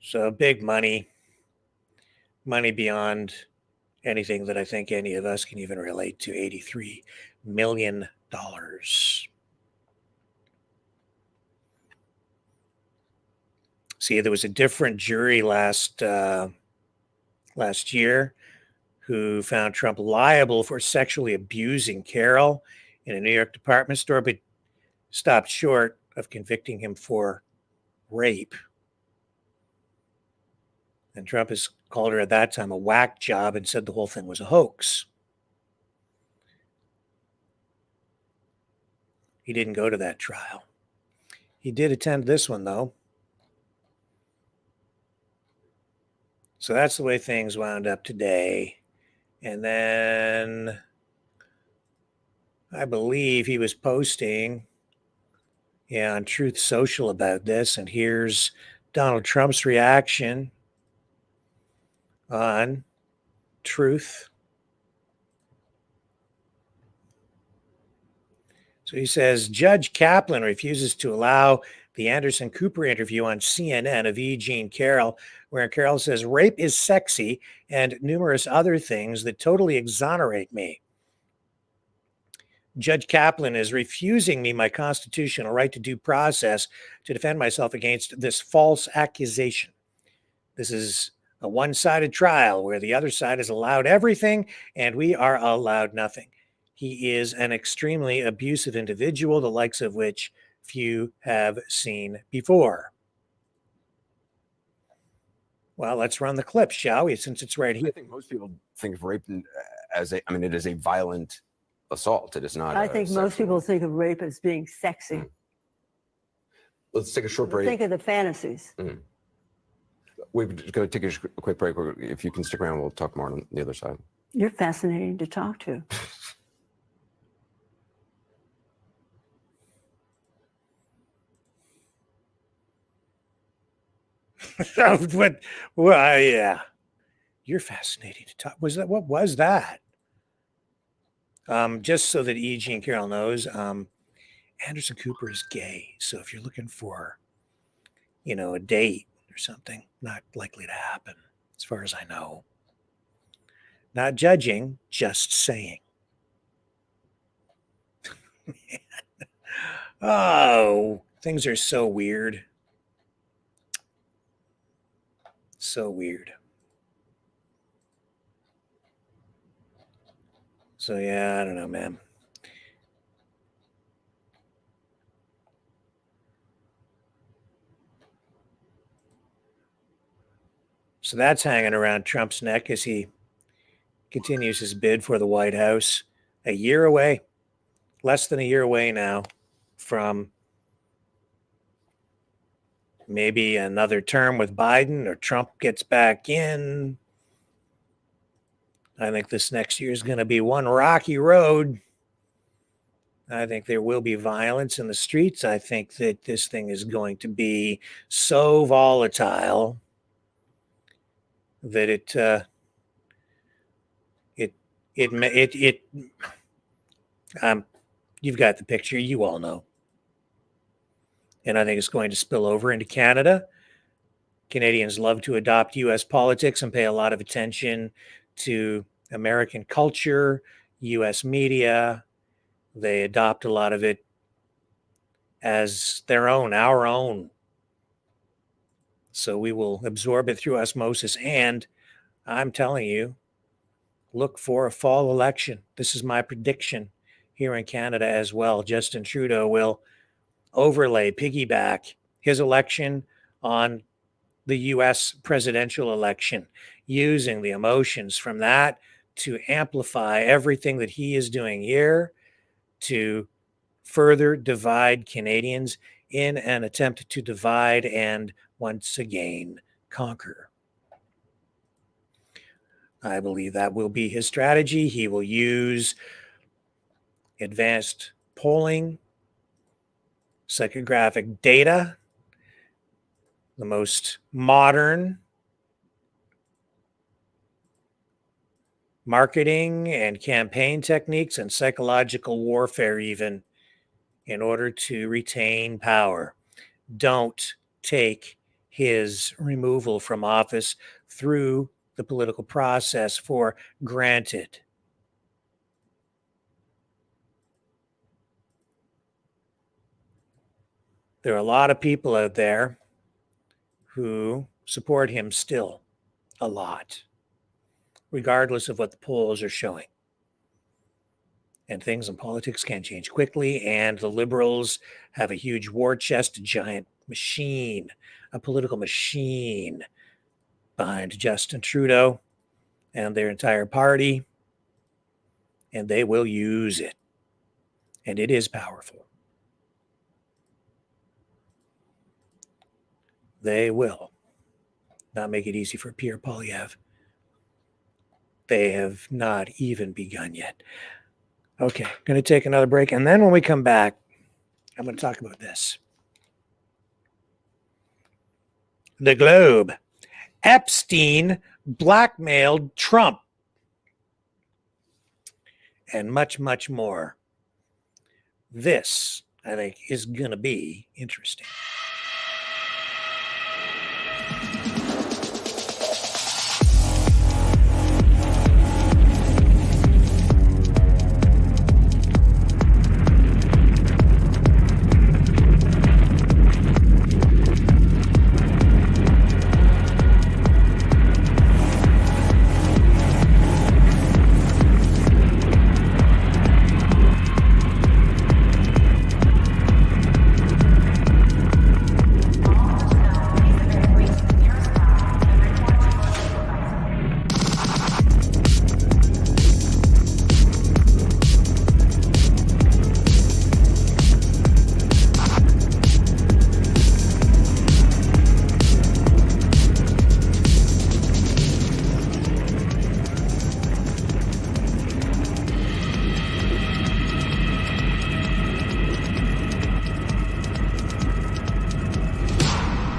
So big money beyond anything that I think any of us can even relate to. $83 million. See, there was a different jury last year who found Trump liable for sexually abusing Carol in a New York department store, but stopped short of convicting him for rape. And Trump has called her at that time a whack job and said the whole thing was a hoax. He didn't go to that trial. He did attend this one, though. So that's the way things wound up today. And then I believe he was posting on Truth Social about this. And here's Donald Trump's reaction on Truth. So he says, Judge Kaplan refuses to allow the Anderson Cooper interview on CNN of E. Jean Carroll, where Carroll says rape is sexy and numerous other things that totally exonerate me. Judge Kaplan is refusing me my constitutional right to due process to defend myself against this false accusation. This is a one-sided trial where the other side is allowed everything and we are allowed nothing. He is an extremely abusive individual, the likes of which few have seen before. Well, let's run the clip, shall we, since it's right here. I think most people think of rape as it is a violent assault. It is not. I think most people think of rape as being sexy. Let's take a short break. Think of the fantasies. We're going to take a quick break. If you can stick around, we'll talk more on the other side. You're fascinating to talk to. Well, yeah. You're fascinating to talk. What was that? Just so that E. Jean Carroll knows, Anderson Cooper is gay. So if you're looking for, a date or something, not likely to happen, as far as I know. Not judging, just saying. Oh, things are so weird. So weird. So yeah, I don't know, man. So that's hanging around Trump's neck as he continues his bid for the White House. A year away, less than a year away now from maybe another term with Biden or Trump gets back in. I think this next year is going to be one rocky road. I think there will be violence in the streets. I think that this thing is going to be so volatile that you've got the picture. You all know. And I think it's going to spill over into Canada. Canadians love to adopt U.S. politics and pay a lot of attention to American culture, U.S. media. They adopt a lot of it as their own, our own. So we will absorb it through osmosis. And I'm telling you, look for a fall election. This is my prediction here in Canada as well. Justin Trudeau will piggyback his election on the U.S. presidential election, using the emotions from that to amplify everything that he is doing here to further divide Canadians in an attempt to divide and once again conquer. I believe that will be his strategy. He will use advanced polling, psychographic data, the most modern marketing and campaign techniques and psychological warfare even in order to retain power. Don't take his removal from office through the political process for granted. There are a lot of people out there who support him still, a lot. regardless of what the polls are showing. And things in politics can change quickly, and the Liberals have a huge war chest, a giant machine, a political machine behind Justin Trudeau and their entire party, and they will use it. And it is powerful. They will not make it easy for Pierre Poilievre. They have not even begun yet. Okay, going to take another break. And then when we come back, I'm going to talk about this. The Globe. Epstein blackmailed Trump. And much, much more. This, I think, is going to be interesting.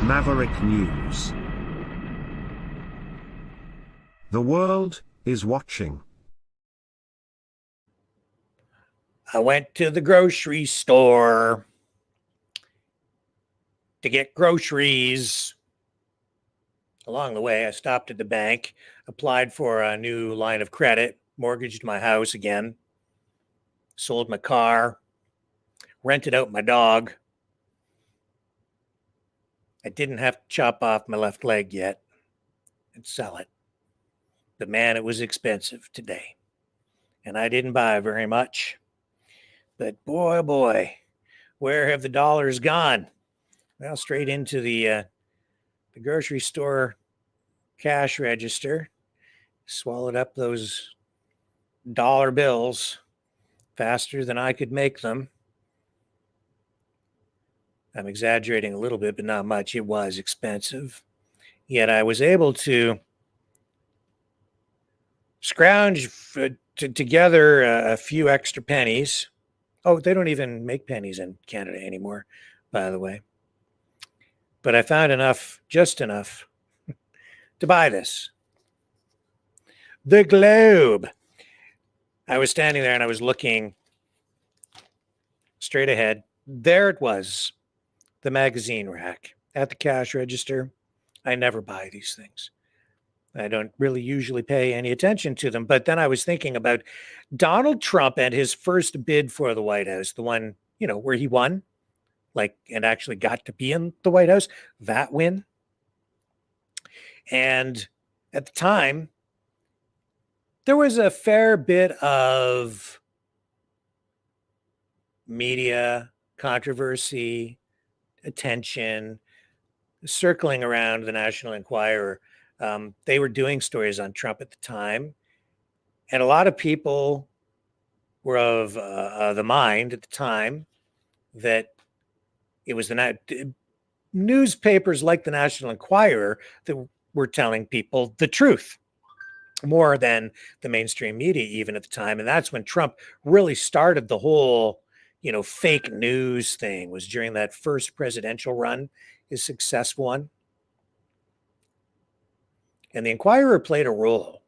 Maverick News. The world is watching. I went to the grocery store to get groceries. Along the way, I stopped at the bank, applied for a new line of credit, mortgaged my house again, sold my car, rented out my dog. I didn't have to chop off my left leg yet and sell it. But man, it was expensive today. And I didn't buy very much. But boy, oh boy, where have the dollars gone? Well, straight into the grocery store cash register. Swallowed up those dollar bills faster than I could make them. I'm exaggerating a little bit, but not much. It was expensive. Yet I was able to scrounge together a few extra pennies. Oh, they don't even make pennies in Canada anymore, by the way. But I found enough, just enough, to buy this. The Globe. I was standing there and I was looking straight ahead. There it was. The magazine rack at the cash register. I never buy these things. I don't really usually pay any attention to them. But then I was thinking about Donald Trump and his first bid for the White House, the one, where he won, and actually got to be in the White House, that win. And at the time, there was a fair bit of media controversy, attention, circling around the National Enquirer. They were doing stories on Trump at the time. And a lot of people were of the mind at the time that it was the newspapers like the National Enquirer that were telling people the truth more than the mainstream media even at the time. And that's when Trump really started the whole fake news thing, was during that first presidential run, his successful one. And the Enquirer played a role.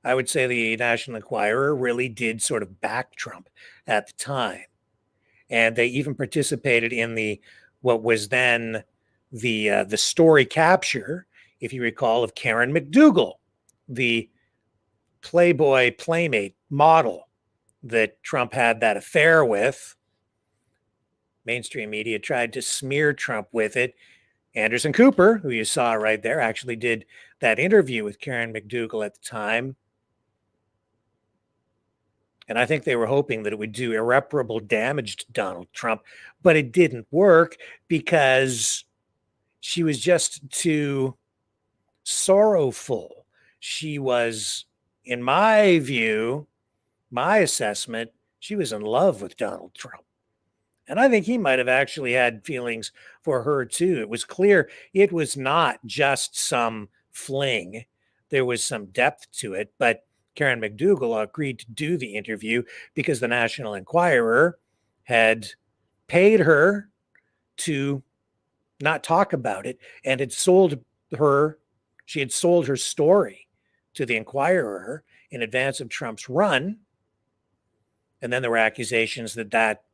I would say the National Enquirer really did sort of back Trump at the time. And they even participated in what was then the story capture, if you recall, of Karen McDougal, the Playboy Playmate model that Trump had that affair with. Mainstream media tried to smear Trump with it. Anderson Cooper, who you saw right there, actually did that interview with Karen McDougal at the time. And I think they were hoping that it would do irreparable damage to Donald Trump, but it didn't work because she was just too sorrowful. She was, in my view, my assessment, she was in love with Donald Trump. And I think he might have actually had feelings for her too. It was clear it was not just some fling. There was some depth to it, but Karen McDougal agreed to do the interview because the National Enquirer had paid her to not talk about it and had sold her, she had sold her story to the Enquirer in advance of Trump's run. And then there were accusations that that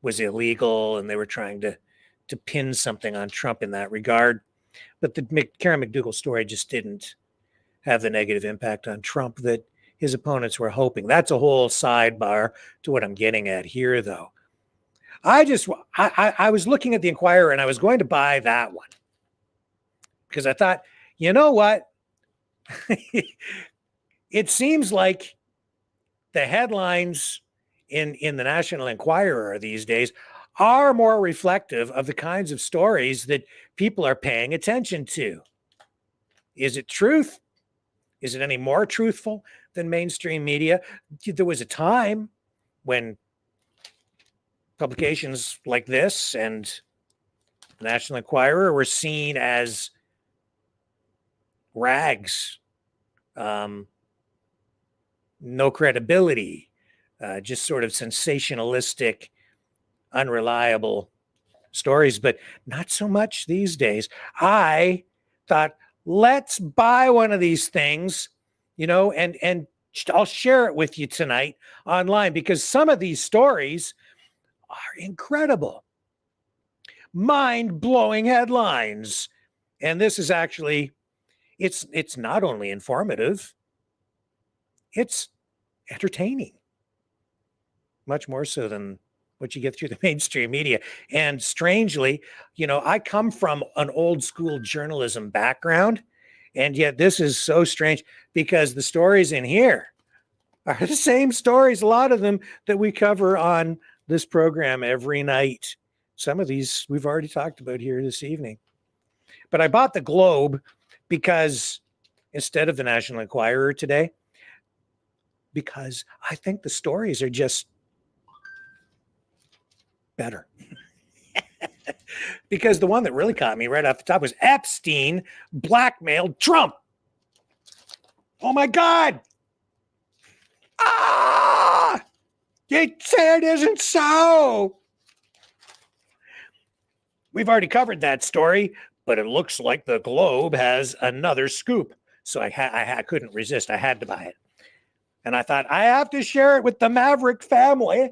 was illegal and they were trying to pin something on Trump in that regard. But the Karen McDougal story just didn't have the negative impact on Trump that his opponents were hoping. That's a whole sidebar to what I'm getting at here, though. I was looking at the Enquirer and I was going to buy that one because I thought, you know what? It seems like the headlines in the National Enquirer these days are more reflective of the kinds of stories that people are paying attention to. Is it truth? Is it any more truthful than mainstream media? There was a time when publications like this and the National Enquirer were seen as rags, no credibility, just sort of sensationalistic, unreliable stories, but not so much these days. I thought, let's buy one of these things, and I'll share it with you tonight online because some of these stories are incredible, mind-blowing headlines. And this is actually, it's not only informative, it's entertaining, much more so than what you get through the mainstream media. And strangely, I come from an old school journalism background, and yet this is so strange because the stories in here are the same stories, a lot of them that we cover on this program every night. Some of these we've already talked about here this evening. But I bought the Globe because instead of the National Enquirer today, because I think the stories are just better. Because the one that really caught me right off the top was Epstein blackmailed Trump. Oh my God. It isn't so. We've already covered that story, but it looks like the Globe has another scoop. So I couldn't resist. I had to buy it. And I thought, I have to share it with the Maverick family.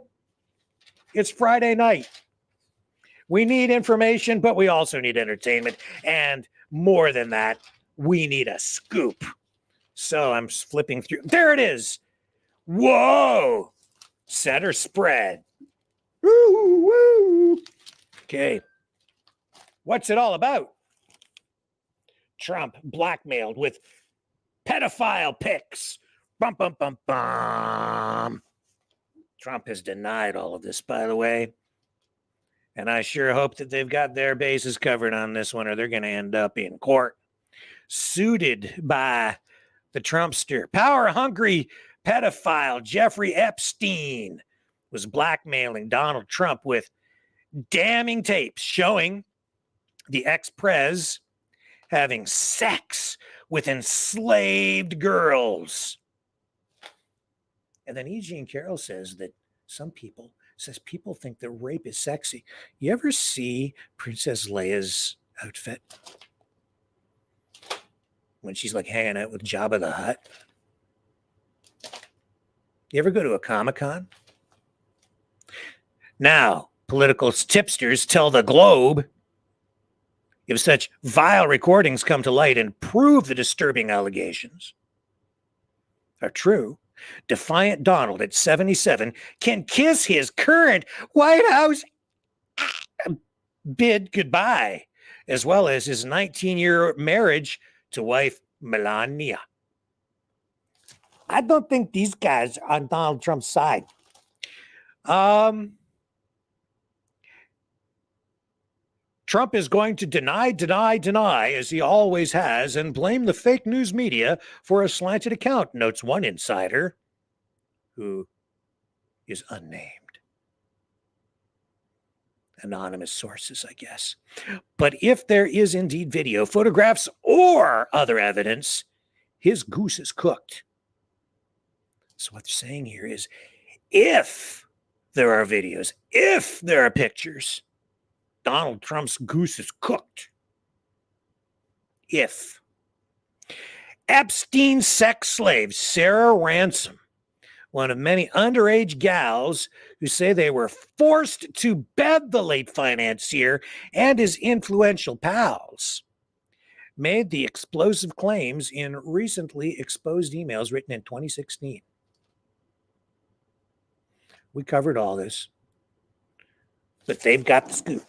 It's Friday night. We need information, but we also need entertainment. And more than that, we need a scoop. So I'm flipping through. There it is. Whoa. Center spread. Woo, woo. Okay. What's it all about? Trump blackmailed with pedophile pics. Bum, bum, bum, bum. Trump has denied all of this, by the way. And I sure hope that they've got their bases covered on this one or they're going to end up in court. Suited by the Trumpster. Power-hungry pedophile Jeffrey Epstein was blackmailing Donald Trump with damning tapes showing the ex-pres having sex with enslaved girls. And then E. Jean Carroll says that people think that rape is sexy. You ever see Princess Leia's outfit when she's like hanging out with Jabba the Hutt? You ever go to a Comic-Con? Now, political tipsters tell the Globe if such vile recordings come to light and prove the disturbing allegations are true, defiant Donald at 77 can kiss his current White House bid goodbye as well as his 19-year marriage to wife Melania. I don't think these guys are on Donald Trump's side. Trump is going to deny, as he always has, and blame the fake news media for a slanted account, notes one insider who is unnamed. Anonymous sources, I guess. But if there is indeed video, photographs, or other evidence, his goose is cooked. So what they're saying here is, if there are videos, if there are pictures, Donald Trump's goose is cooked. If Epstein's sex slave, Sarah Ransom, one of many underage gals who say they were forced to bed the late financier and his influential pals, made the explosive claims in recently exposed emails written in 2016. We covered all this, but they've got the scoop.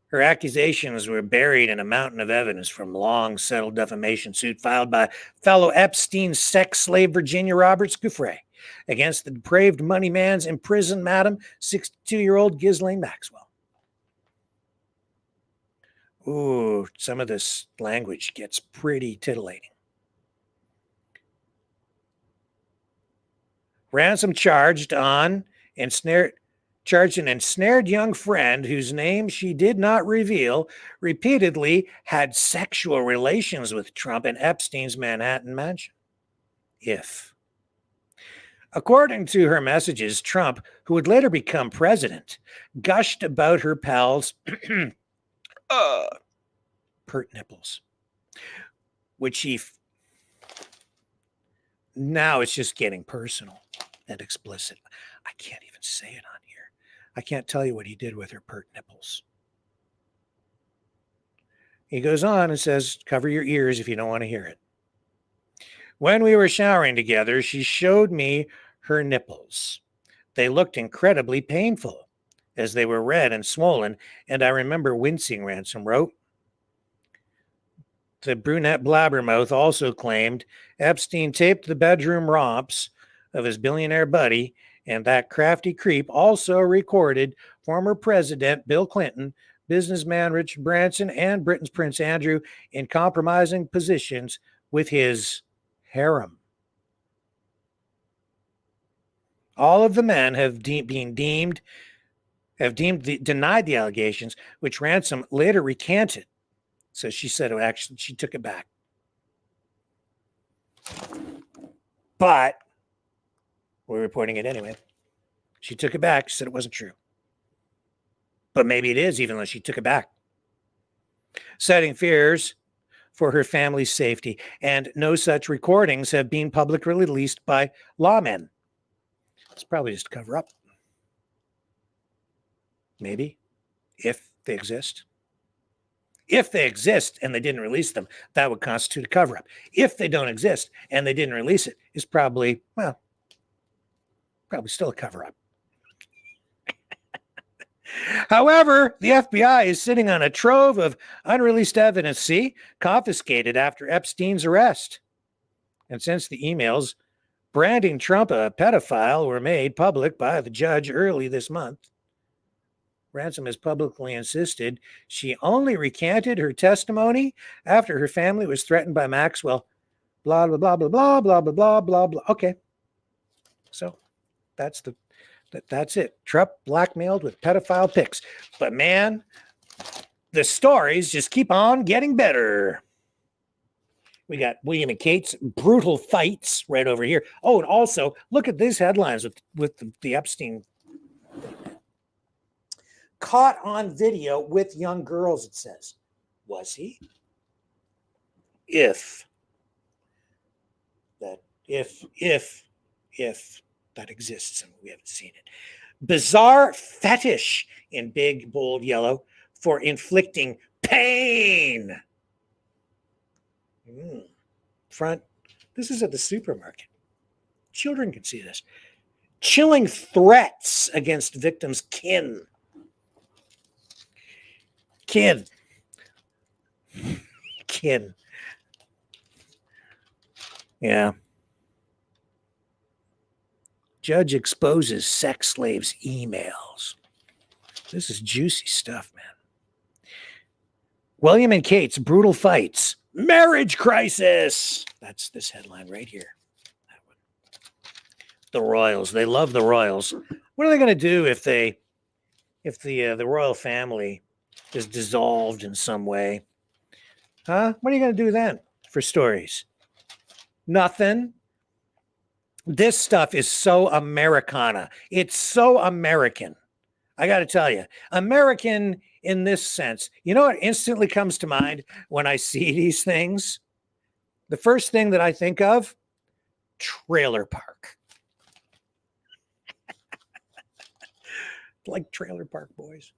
Her accusations were buried in a mountain of evidence from long settled defamation suit filed by fellow Epstein sex slave Virginia Roberts Giuffre against the depraved money man's imprisoned madam, 62-year-old Ghislaine Maxwell. Ooh, some of this language gets pretty titillating. Ransom charged an ensnared young friend whose name she did not reveal, repeatedly had sexual relations with Trump in Epstein's Manhattan mansion. According to her messages, Trump, who would later become president, gushed about her pal's pert nipples, which now it's just getting personal and explicit. I can't even say it on here. I can't tell you what he did with her pert nipples. He goes on and says, cover your ears if you don't want to hear it. When we were showering together, she showed me her nipples. They looked incredibly painful as they were red and swollen, and I remember wincing, Ransom wrote. The brunette blabbermouth also claimed Epstein taped the bedroom romps of his billionaire buddy, and that crafty creep also recorded former President Bill Clinton, businessman Richard Branson, and Britain's Prince Andrew in compromising positions with his harem. All of the men have denied the allegations, which Ransom later recanted. So she said, actually, she took it back. But we're reporting it anyway. She took it back. She said it wasn't true. But maybe it is, even though she took it back. Citing fears for her family's safety, and no such recordings have been publicly released by lawmen. It's probably just a cover up. Maybe, if they exist. If they exist and they didn't release them, that would constitute a cover up. If they don't exist and they didn't release it, it's probably, well, probably still a cover up. However, the FBI is sitting on a trove of unreleased evidence, confiscated after Epstein's arrest. And since the emails branding Trump a pedophile were made public by the judge early this month, Ransom has publicly insisted she only recanted her testimony after her family was threatened by Maxwell. Blah, blah, blah, blah, blah, blah, blah, blah, blah, blah. Okay. So that's it. Trump blackmailed with pedophile pics. But man, the stories just keep on getting better. We got William and Kate's brutal fights right over here. Oh, and also look at these headlines with the Epstein. Caught on video with young girls, it says. Was he? If that exists and we haven't seen it. Bizarre fetish in big, bold yellow for inflicting pain. Front. This is at the supermarket. Children can see this. Chilling threats against victims' kin. Kid. Yeah. Judge exposes sex slaves' emails. This is juicy stuff, man. William and Kate's brutal fights. Marriage crisis. That's this headline right here. That one. The Royals. They love the Royals. What are they going to do if the royal family is dissolved in some way? Huh? What are you going to do then for stories? Nothing. This stuff is so Americana. It's so American. I got to tell you, American in this sense. You know what instantly comes to mind when I see these things? The first thing that I think of, trailer park. Like Trailer Park Boys.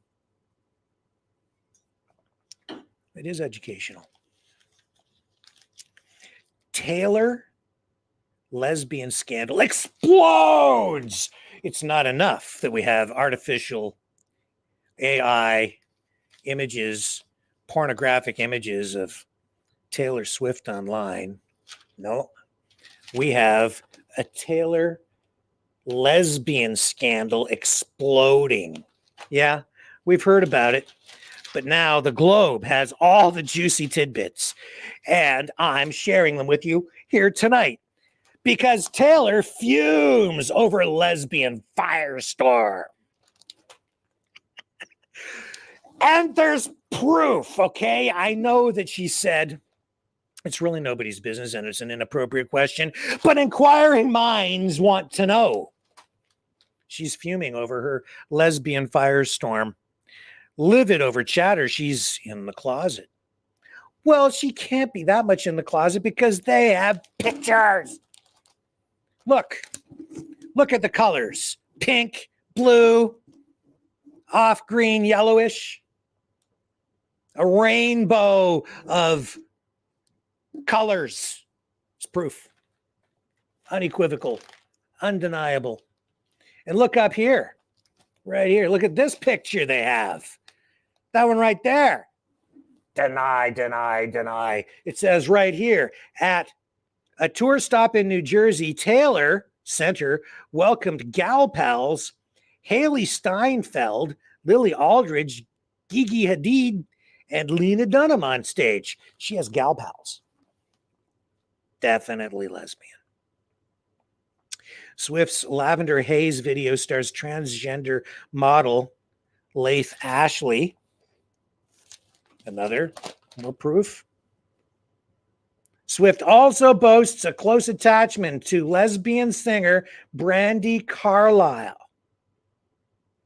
It is educational. Taylor lesbian scandal explodes. It's not enough that we have artificial AI images, pornographic images of Taylor Swift online. No, we have a Taylor lesbian scandal exploding. Yeah, we've heard about it. But now the Globe has all the juicy tidbits, and I'm sharing them with you here tonight because Taylor fumes over lesbian firestorm. And there's proof, okay? I know that she said it's really nobody's business and it's an inappropriate question, but inquiring minds want to know. She's fuming over her lesbian firestorm. Livid over chatter, she's in the closet. Well, she can't be that much in the closet because they have pictures. Look at the colors. Pink, blue, off green, yellowish. A rainbow of colors. It's proof. Unequivocal, undeniable. And look up here, right here. Look at this picture they have. That one right there. Deny, deny, deny. It says right here, at a tour stop in New Jersey, Taylor Center welcomed gal pals Haley Steinfeld, Lily Aldridge, Gigi Hadid, and Lena Dunham on stage. She has gal pals. Definitely lesbian. Swift's Lavender Haze video stars transgender model Laith Ashley. Another more proof. Swift also boasts a close attachment to lesbian singer Brandi Carlile.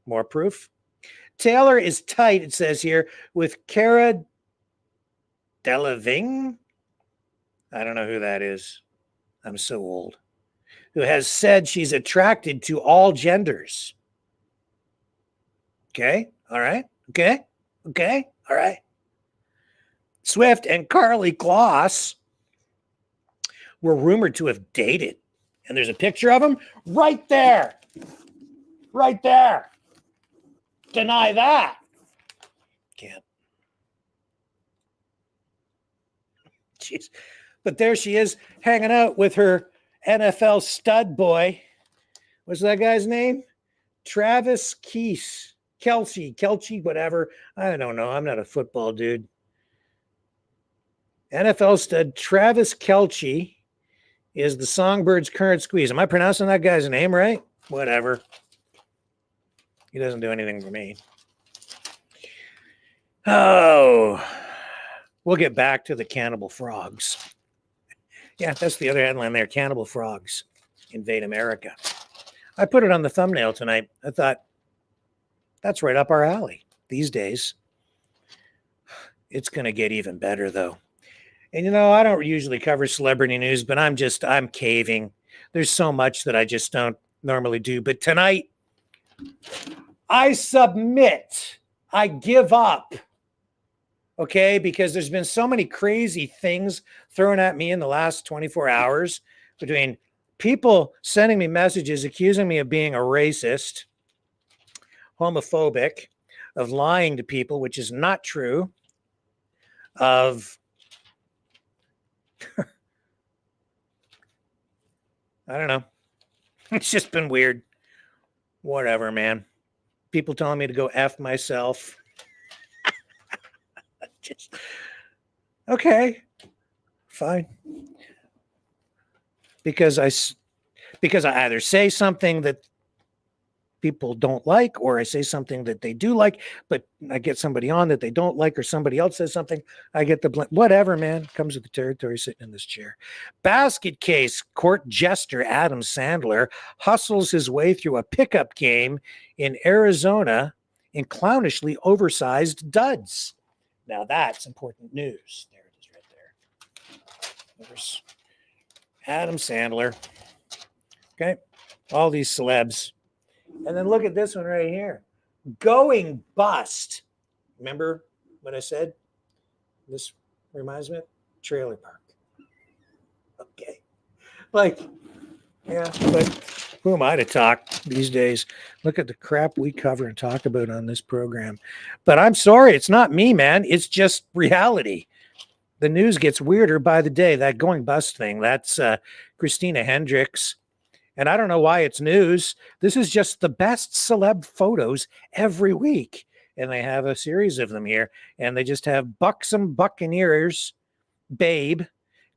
More proof. Taylor is tight, it says here, with Cara Delevingne. I don't know who that is. I'm so old. Who has said she's attracted to all genders. Okay, all right, okay, all right. Swift and Carly Kloss were rumored to have dated. And there's a picture of them right there. Right there. Deny that. Can't. Jeez. But there she is hanging out with her NFL stud boy. What's that guy's name? Travis Kelce, whatever. I don't know. I'm not a football dude. NFL stud Travis Kelce is the Songbirds' current squeeze. Am I pronouncing that guy's name right? Whatever. He doesn't do anything for me. Oh, we'll get back to the cannibal frogs. Yeah, that's the other headline there. Cannibal frogs invade America. I put it on the thumbnail tonight. I thought, that's right up our alley these days. It's going to get even better, though. And, you know, I don't usually cover celebrity news, but I'm caving. There's so much that I just don't normally do. But tonight, I submit. I give up. Okay? Because there's been so many crazy things thrown at me in the last 24 hours between people sending me messages accusing me of being a racist, homophobic, of lying to people, which is not true, of I don't know. It's just been weird. Whatever, man. People telling me to go F myself. Just okay, fine. Because I either say something that people don't like, or I say something that they do like, but I get somebody on that they don't like, or somebody else says something, I get the blame. Whatever, man. Comes with the territory sitting in this chair. Basket case court jester Adam Sandler hustles his way through a pickup game in Arizona in clownishly oversized duds. Now that's important news. There it is right there. There's Adam Sandler. Okay. All these celebs. And then look at this one right here. Going bust. Remember what I said? This reminds me of trailer park. Okay. Like, yeah, but who am I to talk these days? Look at the crap we cover and talk about on this program. But I'm sorry, it's not me, man. It's just reality. The news gets weirder by the day. That going bust thing, that's Christina Hendricks. And I don't know why it's news. This is just the best celeb photos every week. And they have a series of them here. And they just have buxom Buccaneers, babe.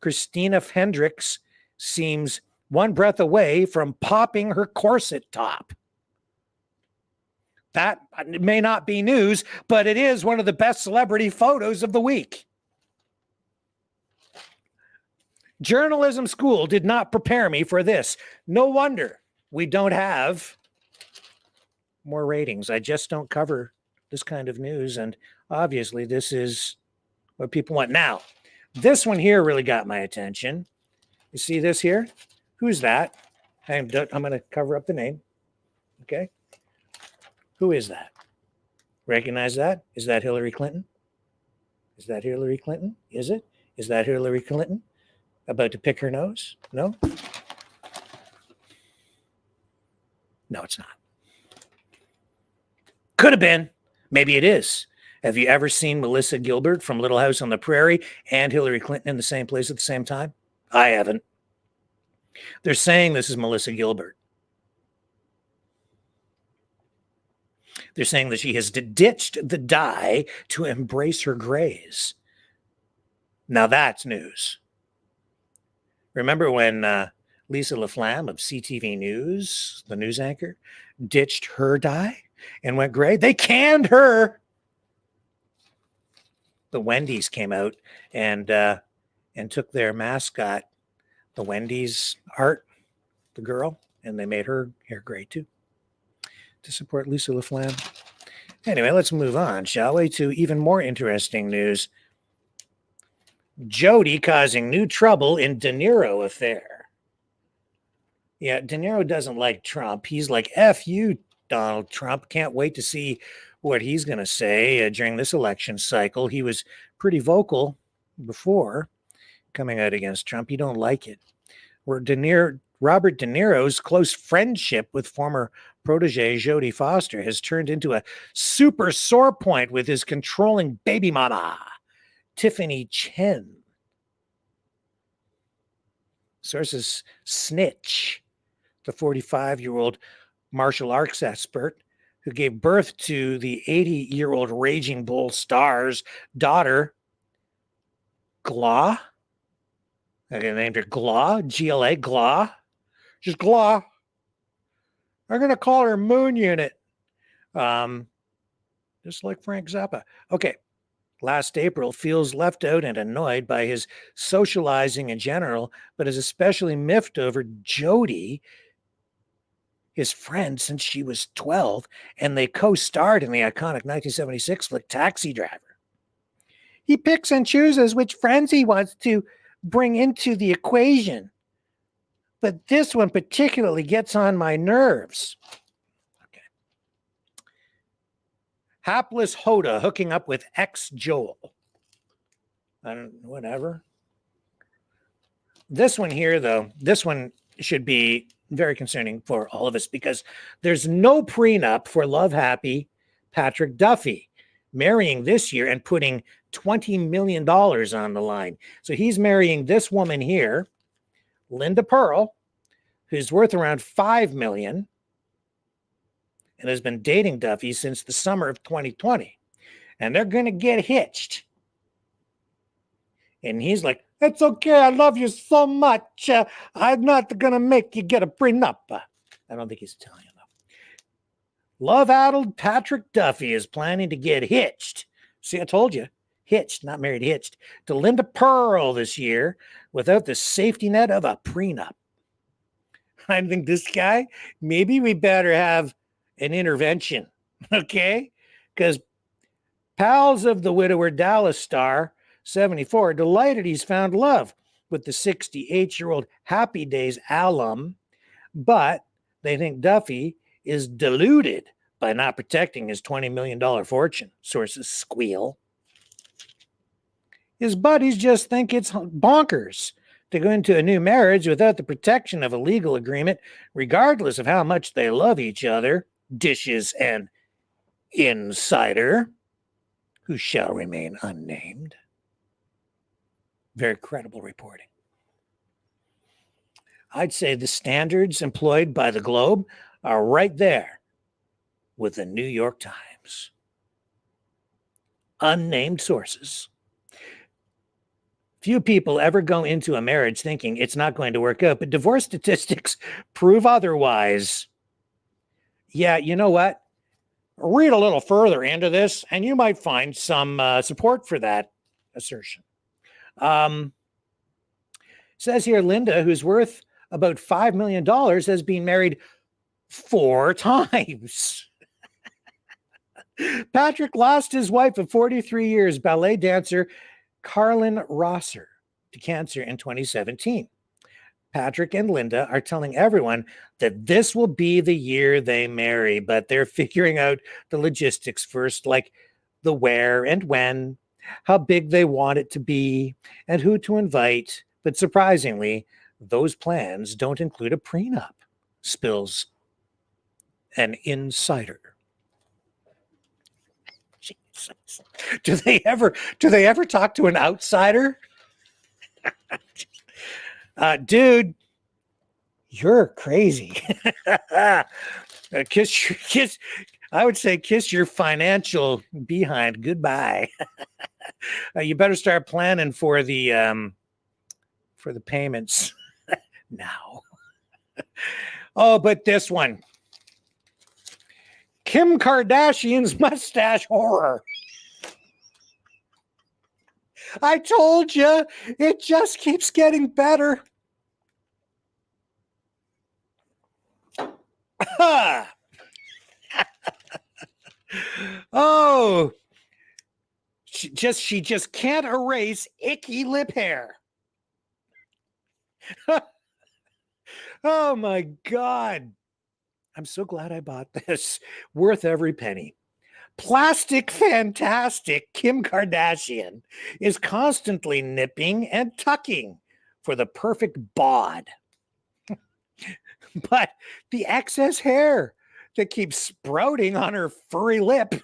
Christina Hendricks seems one breath away from popping her corset top. That may not be news, but it is one of the best celebrity photos of the week. Journalism school did not prepare me for this. No wonder we don't have more ratings. I just don't cover this kind of news. And obviously, this is what people want. Now, this one here really got my attention. You see this here? Who's that? I'm going to cover up the name. Okay. Who is that? Recognize that? Is that Hillary Clinton? Is that Hillary Clinton? Is it? Is that Hillary Clinton? About to pick her nose? No? No, it's not. Could have been. Maybe it is. Have you ever seen Melissa Gilbert from Little House on the Prairie and Hillary Clinton in the same place at the same time? I haven't. They're saying this is Melissa Gilbert. They're saying that she has ditched the dye to embrace her grays. Now that's news. Remember when Lisa LaFlamme of CTV News, the news anchor, ditched her dye and went gray? They canned her. The Wendy's came out and took their mascot, the Wendy's art, the girl, and they made her hair gray too to support Lisa LaFlamme. Anyway, let's move on, shall we, to even more interesting news. Jody causing new trouble in De Niro affair. Yeah, De Niro doesn't like Trump. He's like, F you, Donald Trump. Can't wait to see what he's going to say during this election cycle. He was pretty vocal before coming out against Trump. You don't like it. Where Robert De Niro's close friendship with former protege Jodie Foster has turned into a super sore point with his controlling baby mama, Tiffany Chen. Sources snitch the 45-year-old martial arts expert who gave birth to the 80-year-old Raging Bull star's daughter, Gla. I named her Gla, G-L-A, Gla. Just Gla. I'm going to call her Moon Unit. Just like Frank Zappa. Okay. Last April feels left out and annoyed by his socializing in general, but is especially miffed over Jodie, his friend since she was 12, and they co-starred in the iconic 1976 flick Taxi Driver. He picks and chooses which friends he wants to bring into the equation, but this one particularly gets on my nerves. Okay. Hapless Hoda hooking up with ex-Joel. Whatever. This one here, though, this one should be very concerning for all of us because there's no prenup for Love Happy, Patrick Duffy, marrying this year and putting $20 million on the line. So he's marrying this woman here, Linda Pearl, who's worth around $5 million and has been dating Duffy since the summer of 2020. And they're going to get hitched. And he's like, it's okay. I love you so much. I'm not going to make you get a prenup. I don't think he's Italian enough. Love-addled Patrick Duffy is planning to get hitched. See, I told you. Hitched, not married, hitched. To Linda Pearl this year without the safety net of a prenup. I think this guy, maybe we better have an intervention. Okay? Because pals of the widower Dallas star, 74, delighted he's found love with the 68-year-old Happy Days alum, but they think Duffy is deluded by not protecting his $20 million fortune, sources squeal. His buddies just think it's bonkers to go into a new marriage without the protection of a legal agreement, regardless of how much they love each other, dishes an insider, who shall remain unnamed. Very credible reporting. I'd say the standards employed by the Globe are right there with the New York Times. Unnamed sources. Few people ever go into a marriage thinking it's not going to work out, but divorce statistics prove otherwise. Yeah, you know what? Read a little further into this, and you might find some support for that assertion. Says here, Linda, who's worth about $5 million, has been married 4 times. Patrick lost his wife of 43 years, ballet dancer Carlson Rosser, to cancer in 2017. Patrick and Linda are telling everyone that this will be the year they marry, but they're figuring out the logistics first, like the where and when, how big they want it to be, and who to invite. But surprisingly, those plans don't include a prenup, spills an insider. Jesus. Do they ever talk to an outsider? Dude, you're crazy. I would say kiss your financial behind goodbye. You better start planning for the payments now. Oh, but this one. Kim Kardashian's mustache horror. I told you, it just keeps getting better. Oh, she just can't erase icky lip hair. Oh my God. I'm so glad I bought this. Worth every penny. Plastic fantastic Kim Kardashian is constantly nipping and tucking for the perfect bod. But the excess hair that keeps sprouting on her furry lip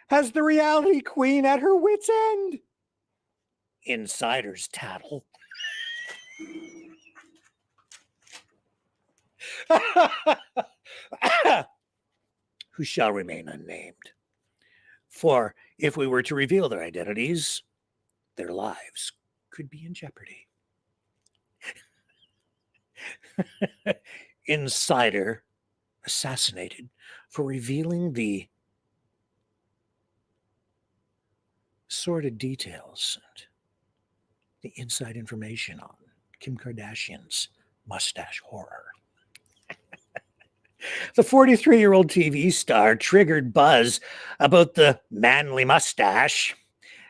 has the reality queen at her wit's end. Insiders tattle. Who shall remain unnamed. For if we were to reveal their identities, their lives could be in jeopardy. Insider assassinated for revealing the sordid details and the inside information on Kim Kardashian's mustache horror. The 43-year-old TV star triggered buzz about the manly mustache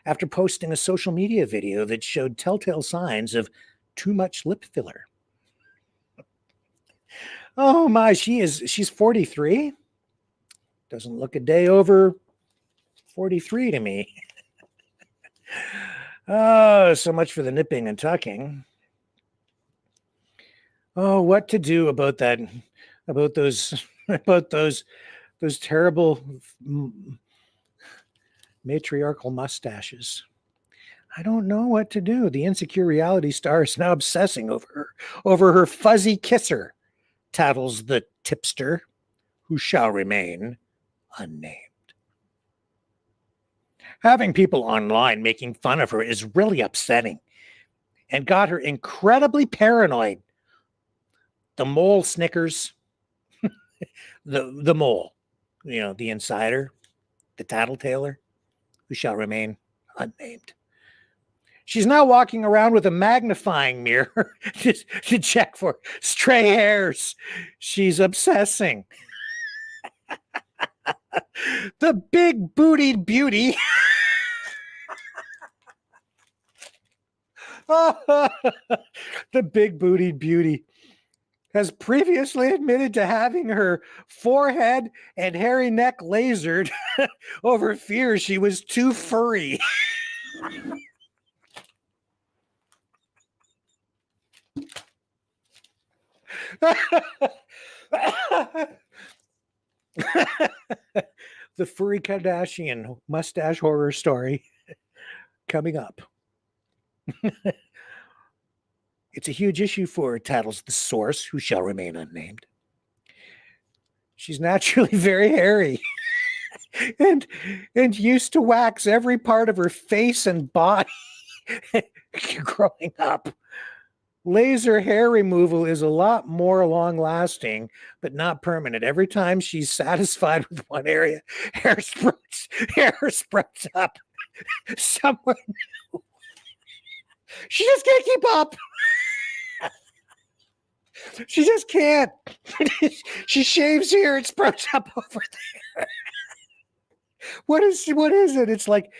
after posting a social media video that showed telltale signs of too much lip filler. Oh my, she's 43? Doesn't look a day over 43 to me. Oh, so much for the nipping and tucking. Oh, what to do about that? About those those terrible matriarchal mustaches. I don't know what to do. The insecure reality star is now obsessing over her fuzzy kisser, tattles the tipster, who shall remain unnamed. Having people online making fun of her is really upsetting and got her incredibly paranoid. The mole snickers, the mole, the insider, the tattletailer, who shall remain unnamed. She's now walking around with a magnifying mirror to check for stray hairs. She's obsessing. The big bootied beauty. The big bootied beauty has previously admitted to having her forehead and hairy neck lasered over fear she was too furry. The furry Kardashian mustache horror story coming up. It's a huge issue for her, tattles the source, who shall remain unnamed. She's naturally very hairy and used to wax every part of her face and body growing up. Laser hair removal is a lot more long-lasting, but not permanent. Every time she's satisfied with one area, hair sprouts up somewhere new. She just can't keep up. She just can't. She shaves here, it sprouts up over there. What is it? It's like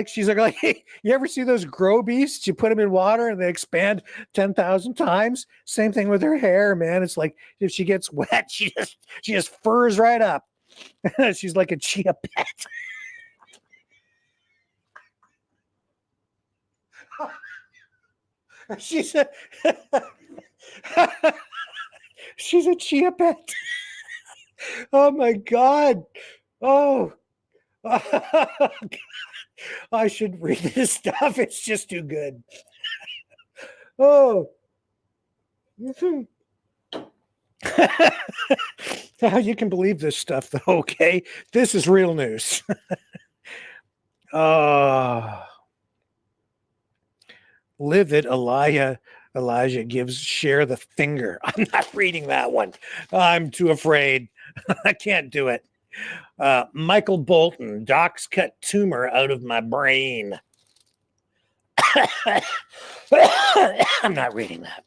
she's like, hey, you ever see those grow beasts? You put them in water and they expand 10,000 times. Same thing with her hair, man. It's like if she gets wet, she just furs right up. She's like a chia pet. She's a chia pet. Oh my God. Oh. I should read this stuff. It's just too good. Oh. How you can believe this stuff, though, okay? This is real news. Livid Elijah gives Cher the finger. I'm not reading that one. I'm too afraid. I can't do it. Michael Bolton, docs cut tumor out of my brain. I'm not reading that.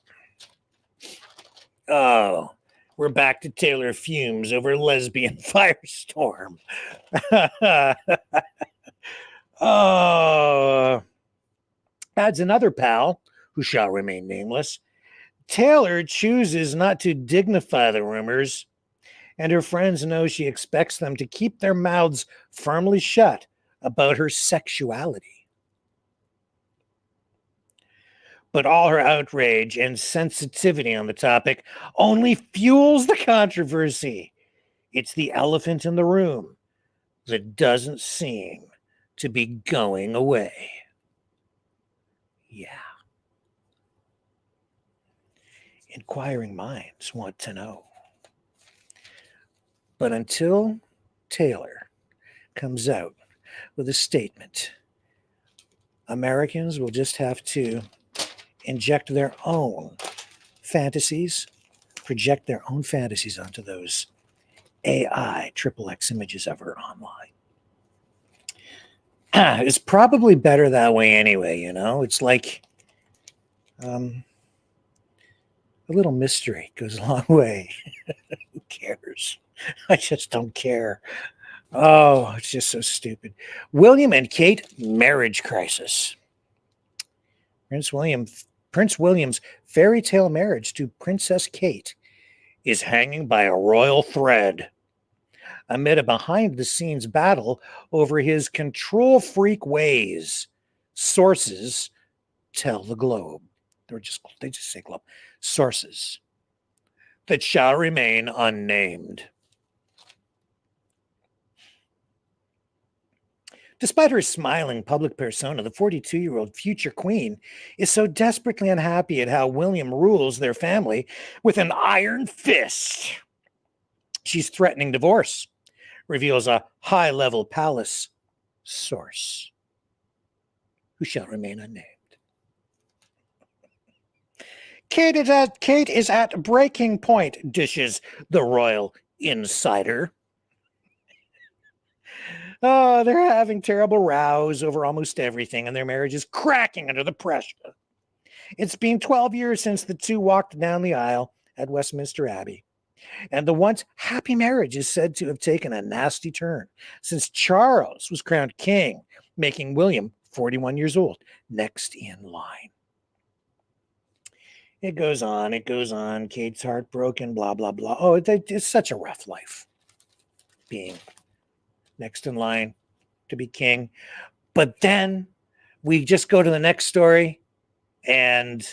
Oh, we're back to Taylor fumes over lesbian firestorm. Oh, adds another pal, who shall remain nameless. Taylor chooses not to dignify the rumors, and her friends know she expects them to keep their mouths firmly shut about her sexuality. But all her outrage and sensitivity on the topic only fuels the controversy. It's the elephant in the room that doesn't seem to be going away. Yeah. Inquiring minds want to know. But until Taylor comes out with a statement, Americans will just have to inject their own fantasies, project their own fantasies onto those AI XXX images of her online. It's probably better that way anyway, you know? It's like a little mystery goes a long way. Who cares? I just don't care. Oh, it's just so stupid. William and Kate marriage crisis. Prince William's fairy tale marriage to Princess Kate is hanging by a royal thread amid a behind-the-scenes battle over his control freak ways. Sources tell the Globe. They just say Globe. Sources that shall remain unnamed. Despite her smiling public persona, the 42-year-old future queen is so desperately unhappy at how William rules their family with an iron fist. She's threatening divorce, reveals a high-level palace source, who shall remain unnamed. Kate is at breaking point, dishes the royal insider. Oh, they're having terrible rows over almost everything, and their marriage is cracking under the pressure. It's been 12 years since the two walked down the aisle at Westminster Abbey, and the once happy marriage is said to have taken a nasty turn since Charles was crowned king, making William 41 years old, next in line. It goes on, Kate's heartbroken, blah, blah, blah. Oh, it's such a rough life, being next in line to be king. But then we just go to the next story, and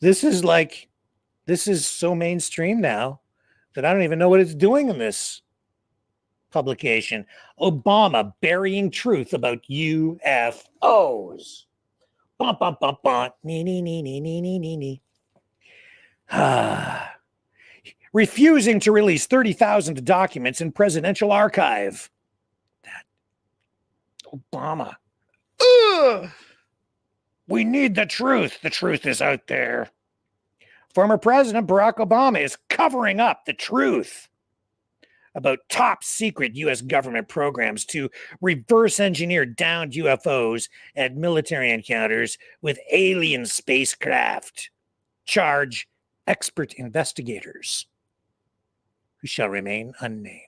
this is so mainstream now that I don't even know what it's doing in this publication. Obama burying truth about UFOs. Bum, bum, bum, bum. Nee, nee, nee, nee, nee, nee, nee, nee. Refusing to release 30,000 documents in presidential archive. That Obama. Ugh. We need the truth. The truth is out there. Former President Barack Obama is covering up the truth about top secret U.S. government programs to reverse engineer downed UFOs at military encounters with alien spacecraft. Charge expert investigators, who shall remain unnamed.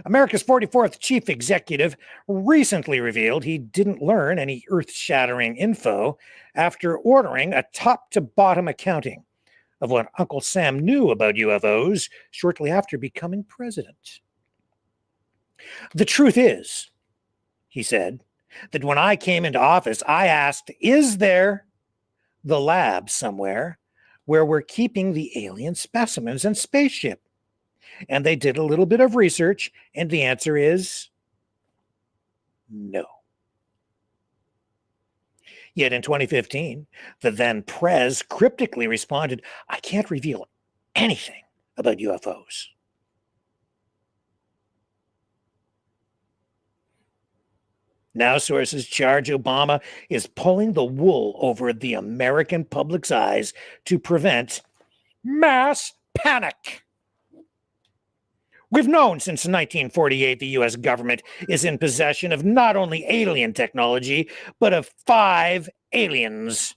America's 44th chief executive recently revealed he didn't learn any earth-shattering info after ordering a top-to-bottom accounting of what Uncle Sam knew about UFOs shortly after becoming president. The truth is, he said, that when I came into office, I asked, is there the lab somewhere where we're keeping the alien specimens and spaceship? And they did a little bit of research, and the answer is no. Yet in 2015, the then Prez cryptically responded, I can't reveal anything about UFOs. Now sources charge Obama is pulling the wool over the American public's eyes to prevent mass panic. We've known since 1948 the U.S. government is in possession of not only alien technology, but of 5 aliens,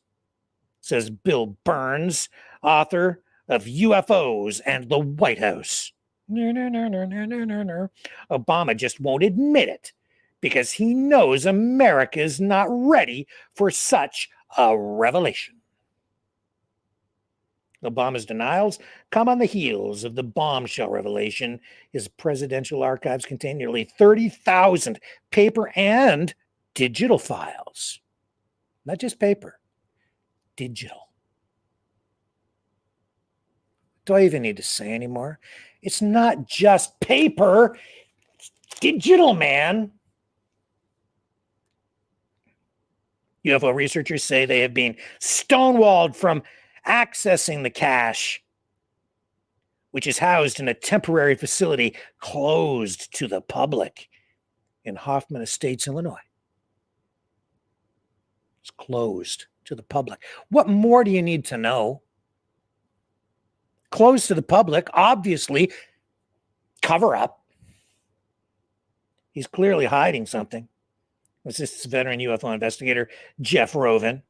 says Bill Burns, author of UFOs and the White House. Obama just won't admit it because he knows America is not ready for such a revelation. Obama's denials come on the heels of the bombshell revelation. His presidential archives contain nearly 30,000 paper and digital files. Not just paper, digital. Do I even need to say anymore? It's not just paper, it's digital, man. UFO researchers say they have been stonewalled from accessing the cache, which is housed in a temporary facility closed to the public in Hoffman Estates, Illinois. It's closed to the public. What more do you need to know? Closed to the public, obviously, cover up. He's clearly hiding something. This is veteran UFO investigator Jeff Rovin.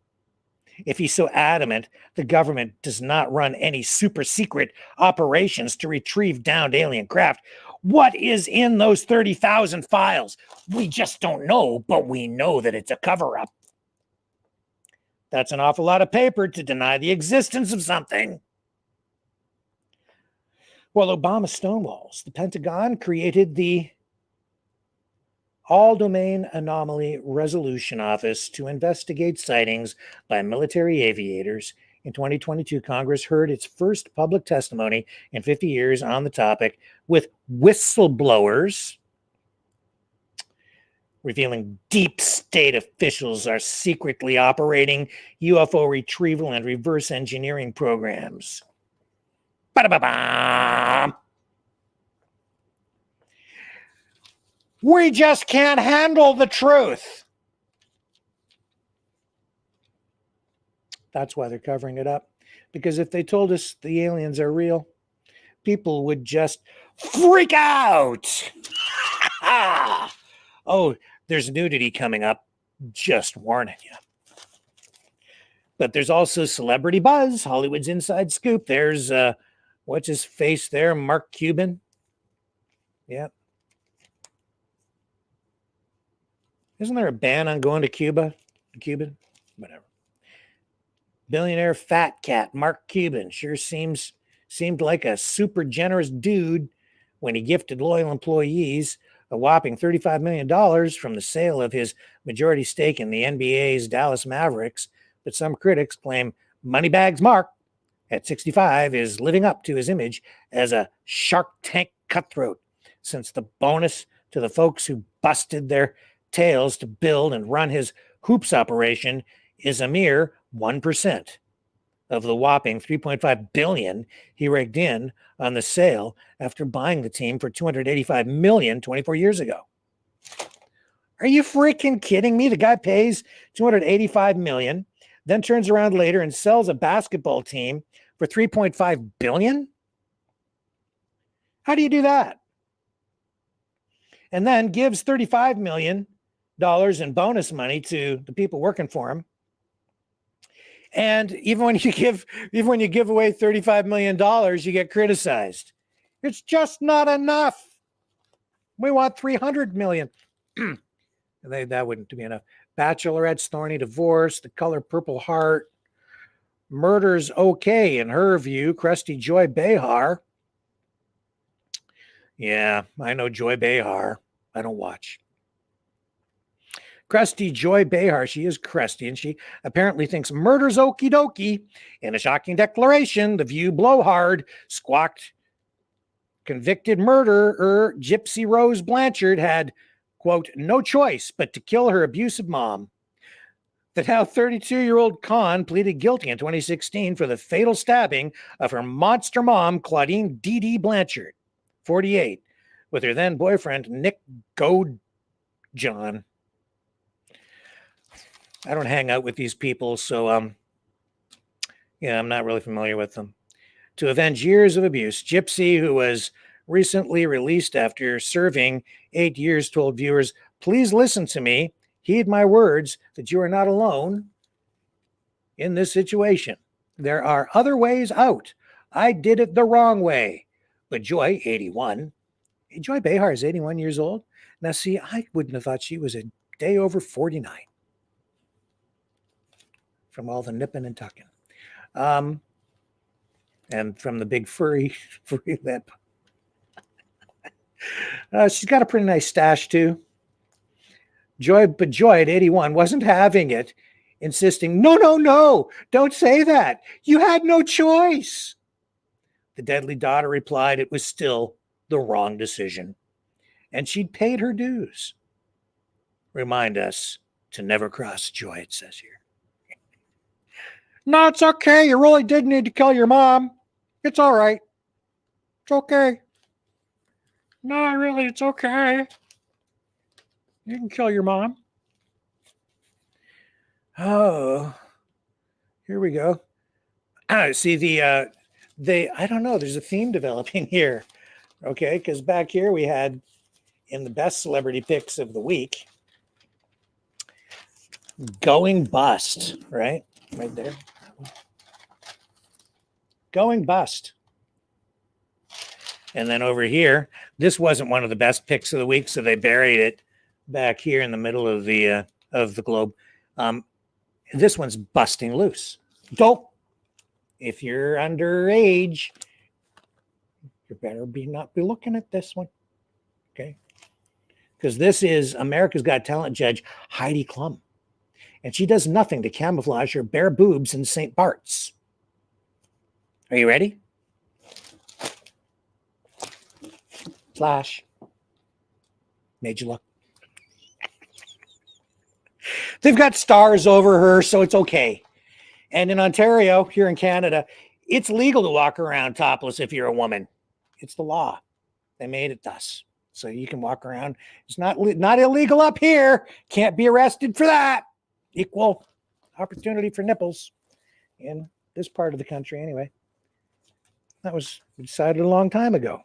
If he's so adamant the government does not run any super secret operations to retrieve downed alien craft, what is in those 30,000 files? We just don't know, but we know that it's a cover-up. That's an awful lot of paper to deny the existence of something. Well, Obama stonewalls. The Pentagon created the All-Domain Anomaly Resolution Office to investigate sightings by military aviators. In 2022, Congress heard its first public testimony in 50 years on the topic, with whistleblowers revealing deep state officials are secretly operating UFO retrieval and reverse engineering programs. Ba-da-ba-bam. We just can't handle the truth. That's why they're covering it up. Because if they told us the aliens are real, people would just freak out. Oh, there's nudity coming up. Just warning you. But there's also celebrity buzz, Hollywood's inside scoop. There's, what's his face there? Mark Cuban. Yeah. Isn't there a ban on going to Cuba? Cuban? Whatever. Billionaire fat cat Mark Cuban sure seemed like a super generous dude when he gifted loyal employees a whopping $35 million from the sale of his majority stake in the NBA's Dallas Mavericks. But some critics claim Moneybags Mark at 65 is living up to his image as a Shark Tank cutthroat, since the bonus to the folks who busted their tails to build and run his hoops operation is a mere 1% of the whopping $3.5 billion he raked in on the sale after buying the team for $285 million 24 years ago. Are you freaking kidding me? The guy pays $285 million, then turns around later and sells a basketball team for $3.5 billion? How do you do that? And then gives $35 million in bonus money to the people working for him. And even when you give away $35 million, you get criticized. It's just not enough. We want $300 million. That wouldn't be enough. Bachelorette's thorny divorce, The Color Purple Heart, Murder's okay in her view, Krusty Joy Behar. Yeah, I know Joy Behar. I don't watch. Krusty Joy Behar, she is crusty, and she apparently thinks murder's okie dokie. In a shocking declaration, The View blowhard squawked convicted murderer Gypsy Rose Blanchard had, quote, no choice but to kill her abusive mom. The now 32-year-old Khan pleaded guilty in 2016 for the fatal stabbing of her monster mom, Claudine D.D. Blanchard, 48, with her then boyfriend, Nick Godejohn. I don't hang out with these people, so I'm not really familiar with them. To avenge years of abuse, Gypsy, who was recently released after serving 8 years, told viewers, please listen to me, heed my words, that you are not alone in this situation. There are other ways out. I did it the wrong way. But Joy, 81, Joy Behar is 81 years old. Now, see, I wouldn't have thought she was a day over 49. From all the nipping and tucking. And from the big furry lip. She's got a pretty nice stash too. Joy at 81 wasn't having it, insisting, no, don't say that. You had no choice. The deadly daughter replied it was still the wrong decision, and she'd paid her dues. Remind us to never cross Joy, it says here. No, it's okay. You really did need to kill your mom. It's all right. It's okay. No, really, it's okay. You can kill your mom. Oh, here we go. See I don't know. There's a theme developing here. Okay, because back here we had in the best celebrity picks of the week, going bust, right? Right there. Going bust. And then over here, this wasn't one of the best picks of the week, so they buried it back here in the middle of the globe. This one's busting loose. Don't. If you're underage, you better not be looking at this one. Okay? Because this is America's Got Talent judge Heidi Klum. And she does nothing to camouflage her bare boobs in St. Bart's. Are you ready? Flash. Made you look. They've got stars over her, so it's okay. And in Ontario, here in Canada, it's legal to walk around topless if you're a woman. It's the law. They made it thus. So you can walk around. It's not illegal up here. Can't be arrested for that. Equal opportunity for nipples in this part of the country anyway. That was decided a long time ago.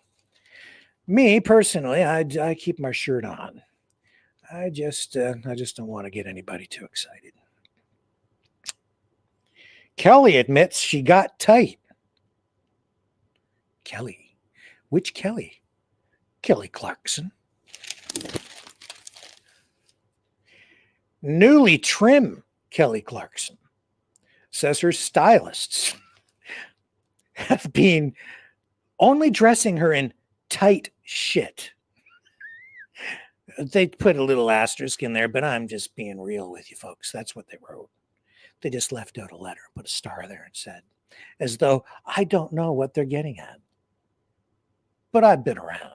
Me personally, I keep my shirt on. I just don't want to get anybody too excited. Kelly admits she got tight. Kelly? Which Kelly? Kelly Clarkson. Newly trim Kelly Clarkson says her stylists have been only dressing her in tight shit. They put a little asterisk in there, but I'm just being real with you folks. That's what they wrote. They just left out a letter, put a star there and said, as though I don't know what they're getting at. But I've been around.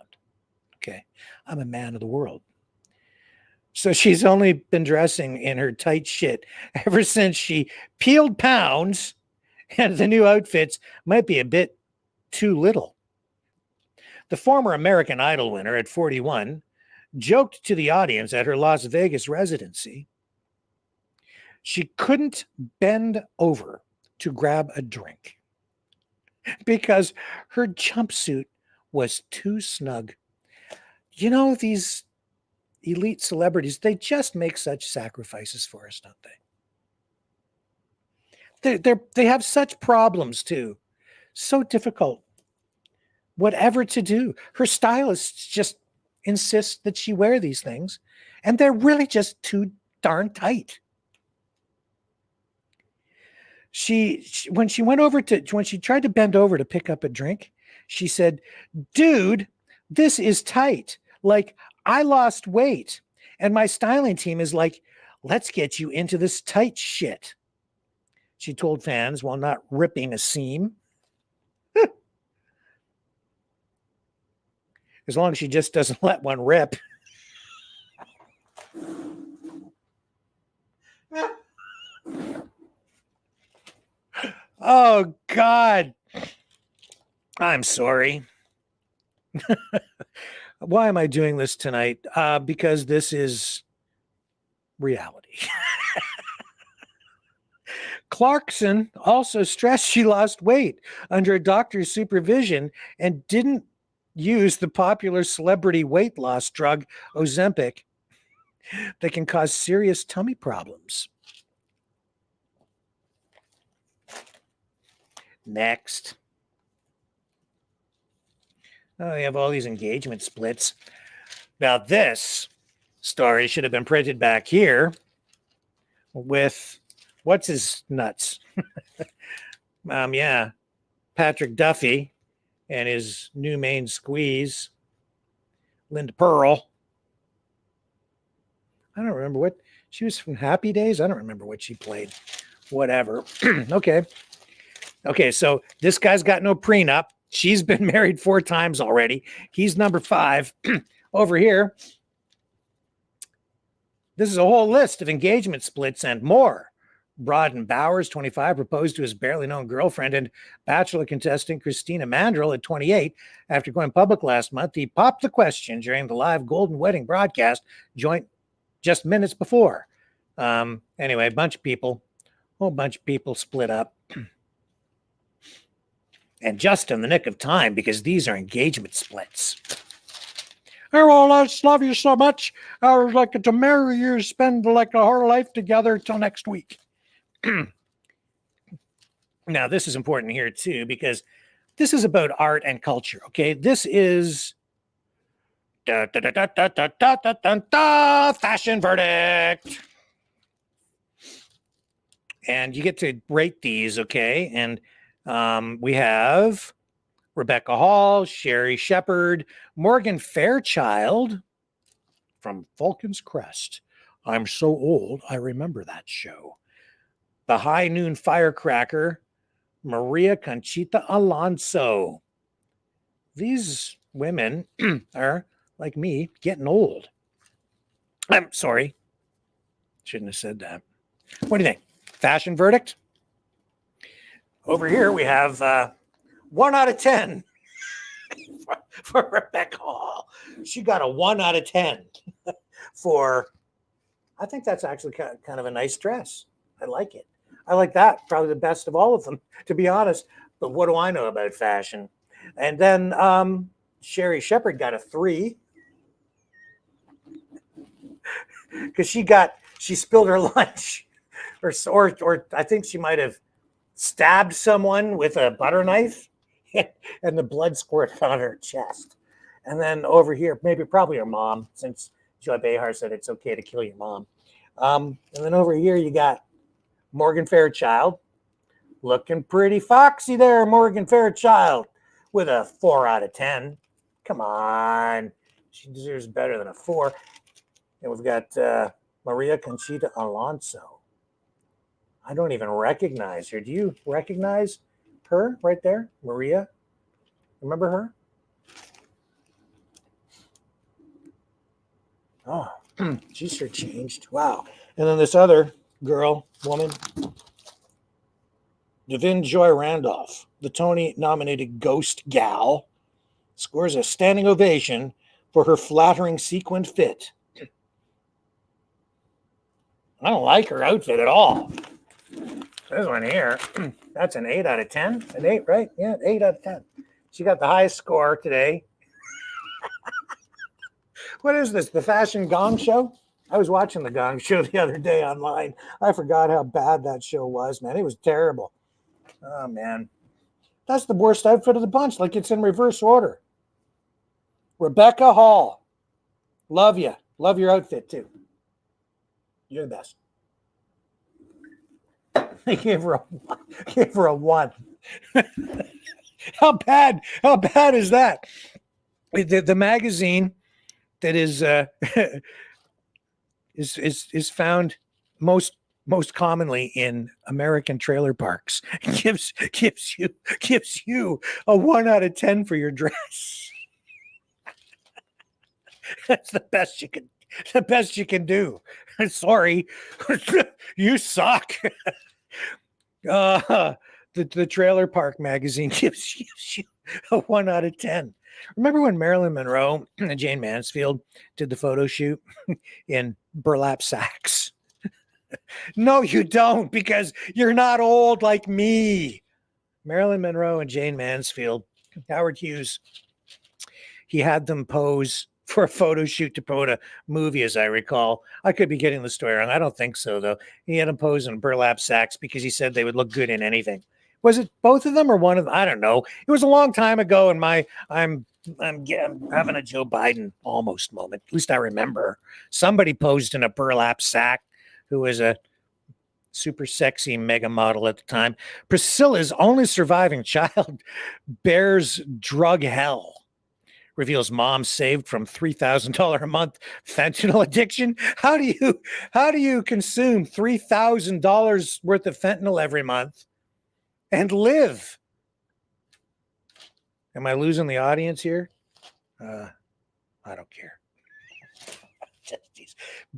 Okay. I'm a man of the world. So she's only been dressing in her tight shit ever since she peeled pounds, and the new outfits might be a bit too little. The former American Idol winner at 41 joked to the audience at her Las Vegas residency she couldn't bend over to grab a drink because her jumpsuit was too snug. You know, these elite celebrities, they just make such sacrifices for us, don't they? They have such problems too. So difficult. Whatever to do. Her stylists just insist that she wear these things, and they're really just too darn tight. When she tried to bend over to pick up a drink, she said, "Dude, this is tight. Like, I lost weight." And my styling team is like, "Let's get you into this tight shit," she told fans while not ripping a seam. As long as she just doesn't let one rip. Oh, God. I'm sorry. Why am I doing this tonight? Because this is reality. Clarkson also stressed she lost weight under a doctor's supervision and didn't use the popular celebrity weight loss drug Ozempic that can cause serious tummy problems. Next. Oh, they have all these engagement splits. Now, this story should have been printed back here with what's his nuts? Yeah, Patrick Duffy and his new main squeeze, Linda Pearl. I don't remember what she was from. Happy Days. I don't remember what she played. Whatever. Okay, so this guy's got no prenup. She's been married 4 times already. He's number 5. Over here, this is a whole list of engagement splits and more. Broden Bowers, 25, proposed to his barely known girlfriend and Bachelor contestant Christina Mandrell at 28. After going public last month, he popped the question during the live Golden Wedding broadcast joint just minutes before. Anyway, a whole bunch of people split up. And just in the nick of time, because these are engagement splits. Oh, well, I just love you so much. I would like to marry you, spend like a whole life together till next week. Now, this is important here too, because this is about art and culture. Okay, this is fashion verdict. And you get to rate these, okay? And we have Rebecca Hall, Sherry Shepard, Morgan Fairchild from Falcon's Crest. I'm so old, I remember that show. The High Noon Firecracker, Maria Conchita Alonso. These women are, like me, getting old. I'm sorry. Shouldn't have said that. What do you think? Fashion verdict? Over here we have 1 out of 10 for Rebecca Hall. She got a 1 out of 10 for, I think that's actually kind of a nice dress. I like it. I like that. Probably the best of all of them, to be honest. But what do I know about fashion? And then Sherry Shepherd got a 3 because she spilled her lunch, or I think she might have stabbed someone with a butter knife, and the blood squirted on her chest. And then over here, probably her mom, since Joy Behar said it's okay to kill your mom. And then over here, you got Morgan Fairchild, looking pretty foxy there, Morgan Fairchild, with a 4 out of 10. Come on, she deserves better than a 4. And we've got Maria Conchita Alonso. I don't even recognize her. Do you recognize her right there, Maria? Remember her? Oh, she sure changed. Wow. And then this other woman, Devin Joy Randolph, the Tony-nominated Ghost Gal, scores a standing ovation for her flattering sequined fit. I don't like her outfit at all. This one here, that's an 8 out of 10. An 8, right? Yeah, 8 out of 10. She got the highest score today. What is this, the Fashion Gong Show? I was watching the Gong Show the other day online. I forgot how bad that show was, man. It was terrible. Oh, man. That's the worst outfit of the bunch, like it's in reverse order. Rebecca Hall. Love you. Love your outfit, too. You're the best. I gave her a 1. How bad is that? The magazine that is found most commonly in American trailer parks gives you a 1 out of 10 for your dress. That's the best you can do. Sorry, you suck. The Trailer Park magazine gives you a 1 out of 10. Remember when Marilyn Monroe and Jane Mansfield did the photo shoot in burlap sacks? No, you don't, because you're not old like me. Marilyn Monroe and Jane Mansfield, Howard Hughes, he had them pose for a photo shoot to promote a movie, as I recall. I could be getting the story wrong. I don't think so, though. He had them pose in burlap sacks because he said they would look good in anything. Was it both of them or one of them? I don't know. It was a long time ago, and I'm having a Joe Biden almost moment. At least I remember. Somebody posed in a burlap sack who was a super sexy mega model at the time. Priscilla's only surviving child bears drug hell. Reveals mom saved from $3,000 a month fentanyl addiction. How do you consume $3,000 worth of fentanyl every month and live? Am I losing the audience here? I don't care.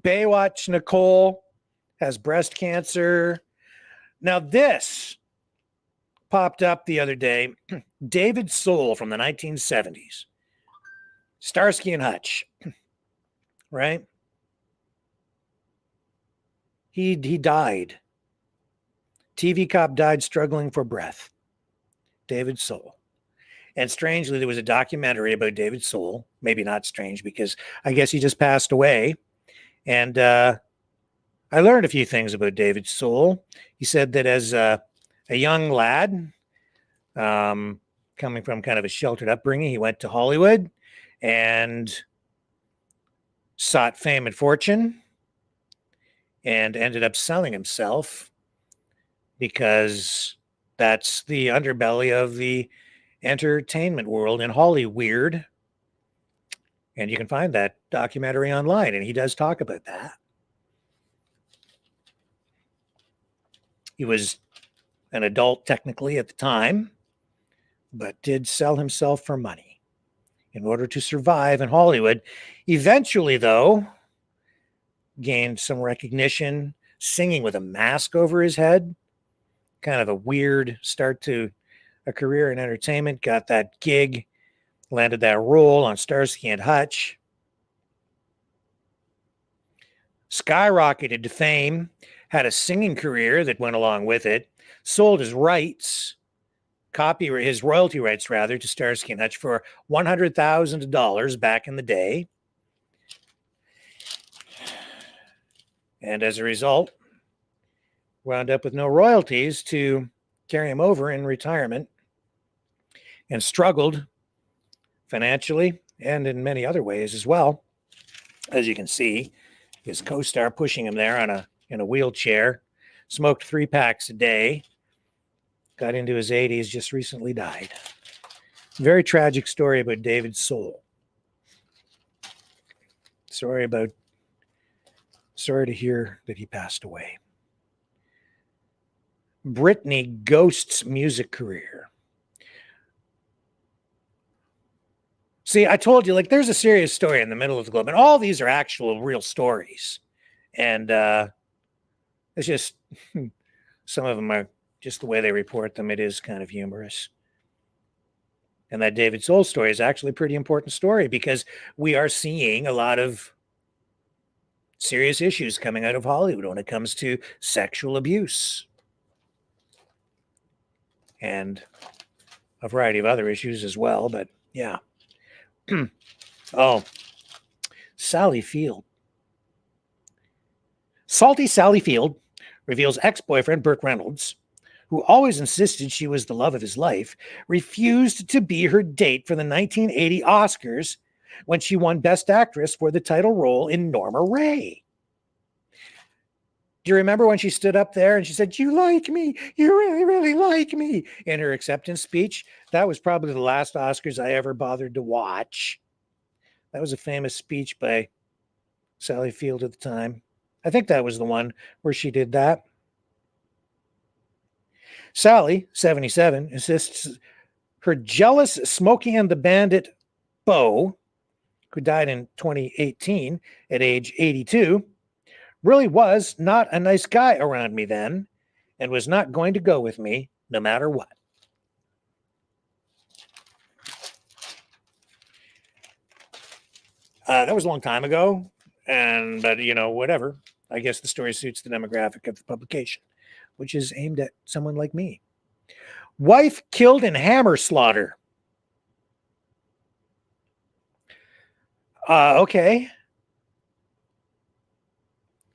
Baywatch Nicole has breast cancer. Now this popped up the other day. David Soul from the 1970s. Starsky and Hutch, right? He died. TV cop died struggling for breath. David Soul. And strangely, there was a documentary about David Soul. Maybe not strange, because I guess he just passed away. And I learned a few things about David Soul. He said that as a young lad, coming from kind of a sheltered upbringing, he went to Hollywood and sought fame and fortune and ended up selling himself because that's the underbelly of the entertainment world in Hollyweird. And you can find that documentary online, and he does talk about that. He was an adult technically at the time, but did sell himself for money in order to survive in Hollywood. Eventually, though, gained some recognition, singing with a mask over his head. Kind of a weird start to a career in entertainment. Got that gig, landed that role on Starsky and Hutch. Skyrocketed to fame, had a singing career that went along with it, sold his rights, his royalty rights rather, to Starsky and Hutch for $100,000 back in the day. And as a result, wound up with no royalties to carry him over in retirement, and struggled financially and in many other ways as well. As you can see, his co-star pushing him there in a wheelchair, smoked 3 packs a day, got into his 80s, just recently died. Very tragic story about David Soul. Sorry to hear that he passed away. Britney ghosts music career. See, I told you, like, there's a serious story in the middle of the globe, and all these are actual real stories. And it's just, some of them are just the way they report them. It is kind of humorous. And that David Soul story is actually a pretty important story, because we are seeing a lot of serious issues coming out of Hollywood when it comes to sexual abuse and a variety of other issues as well. But yeah. Oh, Sally Field. Salty Sally Field reveals ex-boyfriend Burt Reynolds, who always insisted she was the love of his life, refused to be her date for the 1980 Oscars when she won Best Actress for the title role in Norma Ray. Do you remember when she stood up there and she said, "You like me, you really, really like me," in her acceptance speech? That was probably the last Oscars I ever bothered to watch. That was a famous speech by Sally Field at the time. I think that was the one where she did that. Sally, 77, insists her jealous Smokey and the Bandit beau, who died in 2018 at age 82, really was not a nice guy around me then, and was not going to go with me no matter what. That was a long time ago, but whatever. I guess the story suits the demographic of the publication, which is aimed at someone like me. Wife killed in hammer slaughter. Okay.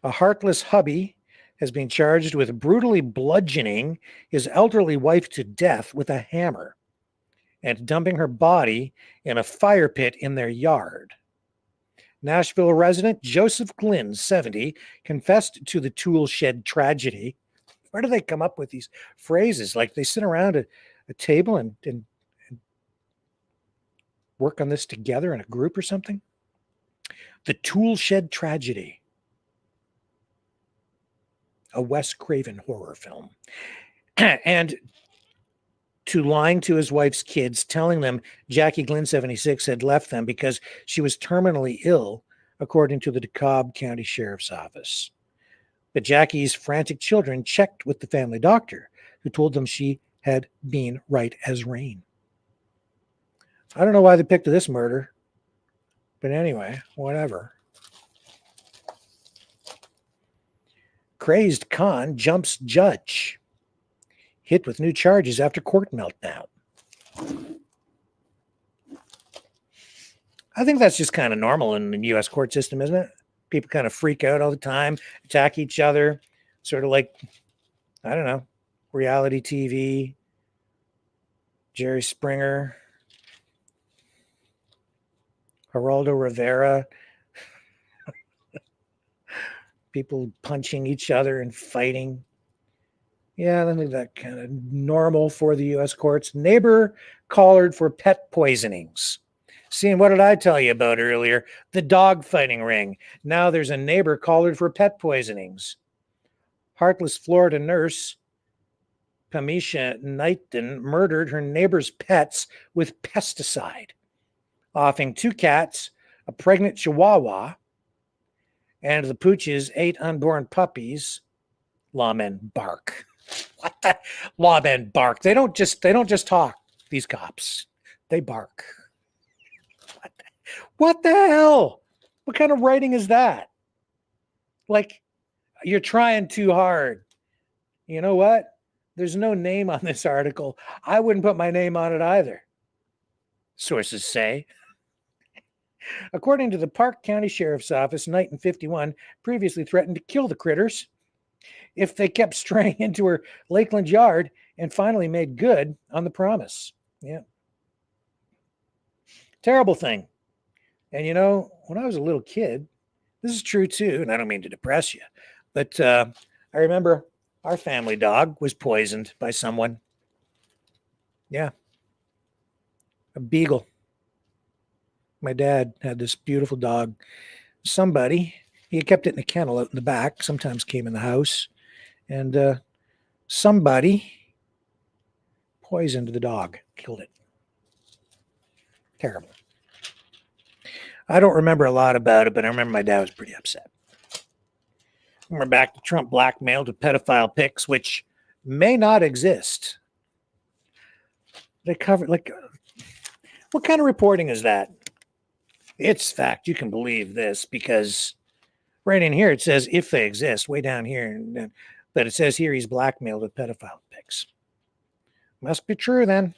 A heartless hubby has been charged with brutally bludgeoning his elderly wife to death with a hammer and dumping her body in a fire pit in their yard. Nashville resident Joseph Glynn, 70, confessed to the tool shed tragedy. Where do they come up with these phrases? Like they sit around a table and work on this together in a group or something? The tool shed tragedy. A Wes Craven horror film. And to lying to his wife's kids, telling them Jackie Glynn, 76, had left them because she was terminally ill, according to the DeKalb County Sheriff's Office. But Jackie's frantic children checked with the family doctor, who told them she had been right as rain. I don't know why they picked this murder, but anyway, whatever. Crazed con jumps judge. Hit with new charges after court meltdown. I think that's just kind of normal in the U.S. court system, isn't it? People kind of freak out all the time, attack each other, sort of like, I don't know, reality TV, Jerry Springer, Geraldo Rivera, people punching each other and fighting. Yeah, I think that kind of normal for the U.S. courts. Neighbor collared for pet poisonings. See, and what did I tell you about earlier? The dog fighting ring. Now there's a neighbor collared for pet poisonings. Heartless Florida nurse Pamisha Knighton murdered her neighbor's pets with pesticide, offing 2 cats, a pregnant chihuahua, and the pooches ate unborn puppies, lawmen bark. What the lawmen bark? They don't just talk, these cops. They bark. What the hell? What kind of writing is that? Like, you're trying too hard. You know what? There's no name on this article. I wouldn't put my name on it either, sources say. According to the Park County Sheriff's Office, Knight and 51 previously threatened to kill the critters if they kept straying into her Lakeland yard and finally made good on the promise. Yeah. Terrible thing. And you know, when I was a little kid, this is true too, and I don't mean to depress you, but I remember our family dog was poisoned by someone. Yeah. A beagle. My dad had this beautiful dog. Somebody, he kept it in a kennel out in the back, sometimes came in the house, and somebody poisoned the dog, killed it. Terrible. I don't remember a lot about it, but I remember my dad was pretty upset. We're back to Trump blackmail to pedophile pics, which may not exist. They cover, like, what kind of reporting is that? It's fact. You can believe this because right in here it says if they exist, way down here, but it says here he's blackmailed with pedophile pics. Must be true then.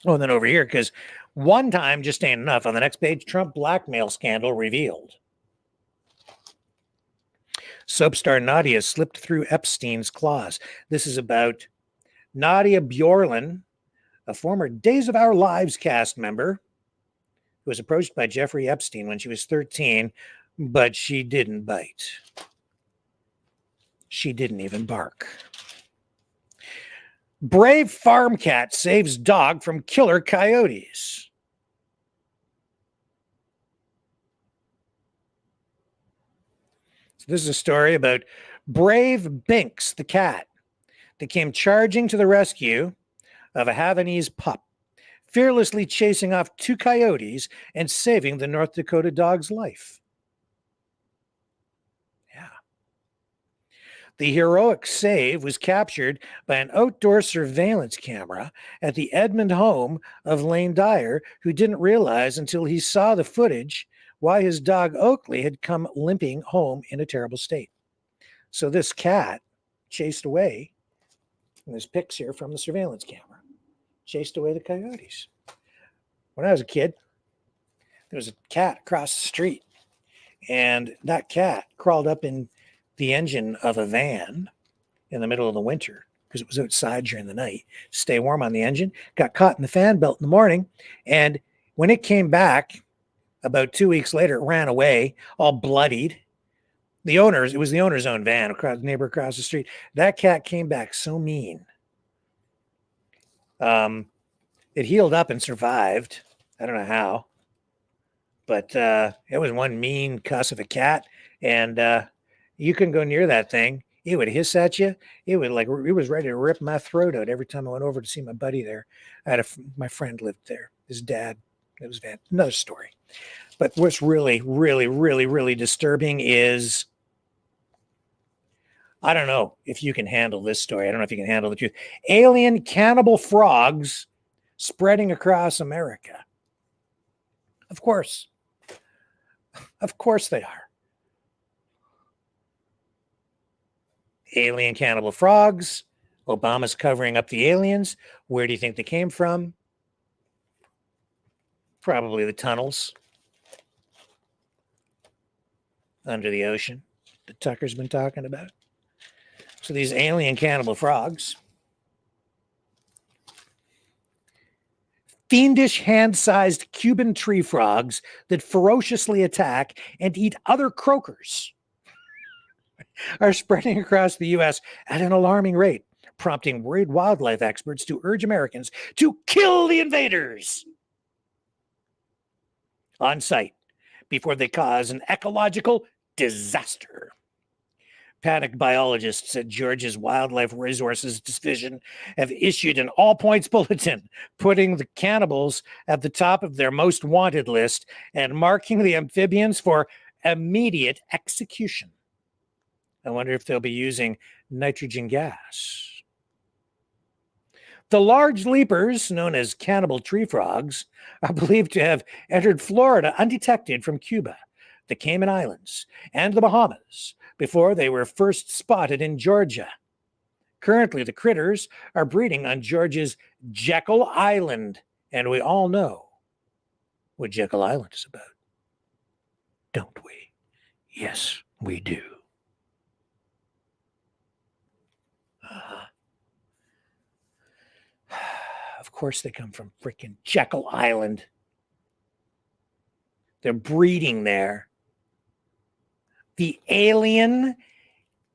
Oh, and then over here, because one time just ain't enough. On the next page, Trump blackmail scandal revealed. Soap star Nadia slipped through Epstein's claws. This is about Nadia Bjorlin, a former Days of Our Lives cast member who was approached by Jeffrey Epstein when she was 13, but she didn't bite. She didn't even bark. Brave farm cat saves dog from killer coyotes. So this is a story about brave Binks, the cat, that came charging to the rescue of a Havanese pup, fearlessly chasing off 2 coyotes and saving the North Dakota dog's life. Yeah. The heroic save was captured by an outdoor surveillance camera at the Edmond home of Lane Dyer, who didn't realize until he saw the footage why his dog Oakley had come limping home in a terrible state. So this cat chased away, and there's pics here from the surveillance camera, chased away the coyotes. When I was a kid, there was a cat across the street, and that cat crawled up in the engine of a van in the middle of the winter because it was outside during the night, stay warm on the engine, got caught in the fan belt in the morning, and when it came back about 2 weeks later, it ran away, all bloodied. It was the owner's own van, neighbor across the street. That cat came back so mean. It healed up and survived. I don't know how, but it was one mean cuss of a cat, and you couldn't go near that thing. It would hiss at you. It was ready to rip my throat out every time I went over to see my buddy there. My friend lived there. His dad. It was another story. But what's really, really, really, really disturbing is, I don't know if you can handle this story. I don't know if you can handle the truth. Alien cannibal frogs spreading across America. Of course. Of course they are. Alien cannibal frogs. Obama's covering up the aliens. Where do you think they came from? Probably the tunnels under the ocean that Tucker's been talking about. So these alien cannibal frogs, fiendish hand-sized Cuban tree frogs that ferociously attack and eat other croakers, are spreading across the U.S. at an alarming rate, prompting worried wildlife experts to urge Americans to kill the invaders on sight before they cause an ecological disaster. Panicked biologists at Georgia's Wildlife Resources Division have issued an all-points bulletin, putting the cannibals at the top of their most wanted list and marking the amphibians for immediate execution. I wonder if they'll be using nitrogen gas. The large leapers, known as cannibal tree frogs, are believed to have entered Florida undetected from Cuba, the Cayman Islands, and the Bahamas before they were first spotted in Georgia. Currently, the critters are breeding on Georgia's Jekyll Island, and we all know what Jekyll Island is about, don't we? Yes, we do. Of course they come from freaking Jekyll Island. They're breeding there. The alien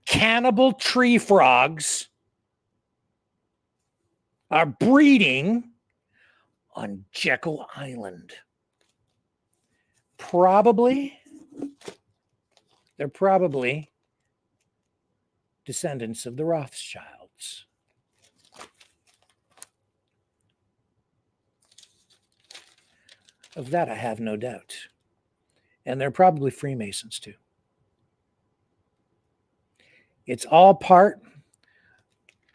cannibal tree frogs are breeding on Jekyll Island. They're probably descendants of the Rothschilds. Of that, I have no doubt. And they're probably Freemasons, too. It's all part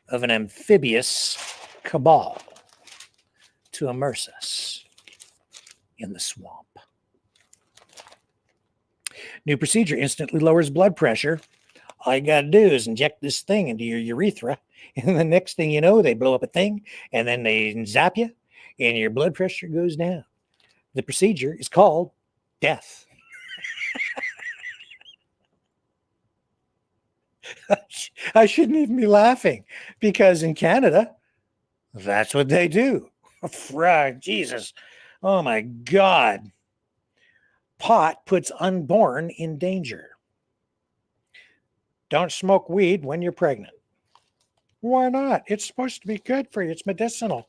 of an amphibious cabal to immerse us in the swamp. New procedure instantly lowers blood pressure. All you got to do is inject this thing into your urethra, and the next thing you know, they blow up a thing, and then they zap you, and your blood pressure goes down. The procedure is called death. I shouldn't even be laughing, because in Canada, that's what they do. Jesus. Oh my God. Pot puts unborn in danger. Don't smoke weed when you're pregnant. Why not? It's supposed to be good for you. It's medicinal.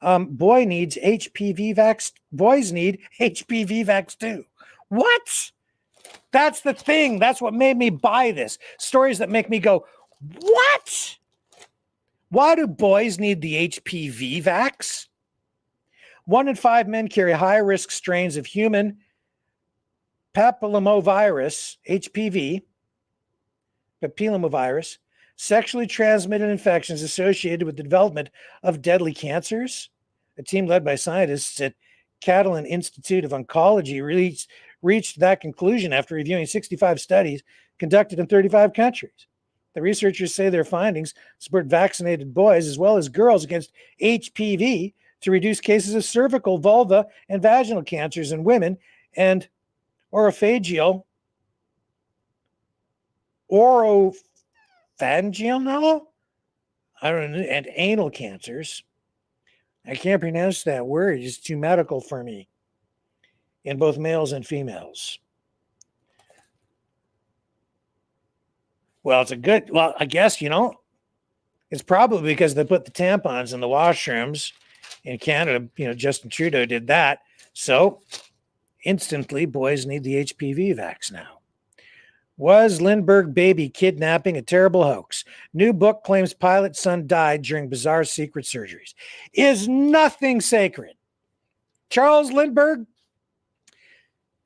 Boys need HPV vax too. What? That's the thing. That's what made me buy this. Stories that make me go, what? Why do boys need the HPV vax? 1 in 5 men carry higher risk strains of human papillomavirus, HPV, papillomavirus, sexually transmitted infections associated with the development of deadly cancers. A team led by scientists at Catalan Institute of Oncology reached that conclusion after reviewing 65 studies conducted in 35 countries. The researchers say their findings support vaccinated boys as well as girls against HPV to reduce cases of cervical, vulva, and vaginal cancers in women and oropharyngeal and anal cancers. I can't pronounce that word. It's too medical for me. In both males and females. Well, I guess, it's probably because they put the tampons in the washrooms in Canada. Justin Trudeau did that. So instantly, boys need the HPV vax now. Was Lindbergh baby kidnapping a terrible hoax? New book claims pilot's son died during bizarre secret surgeries. Is nothing sacred? Charles Lindbergh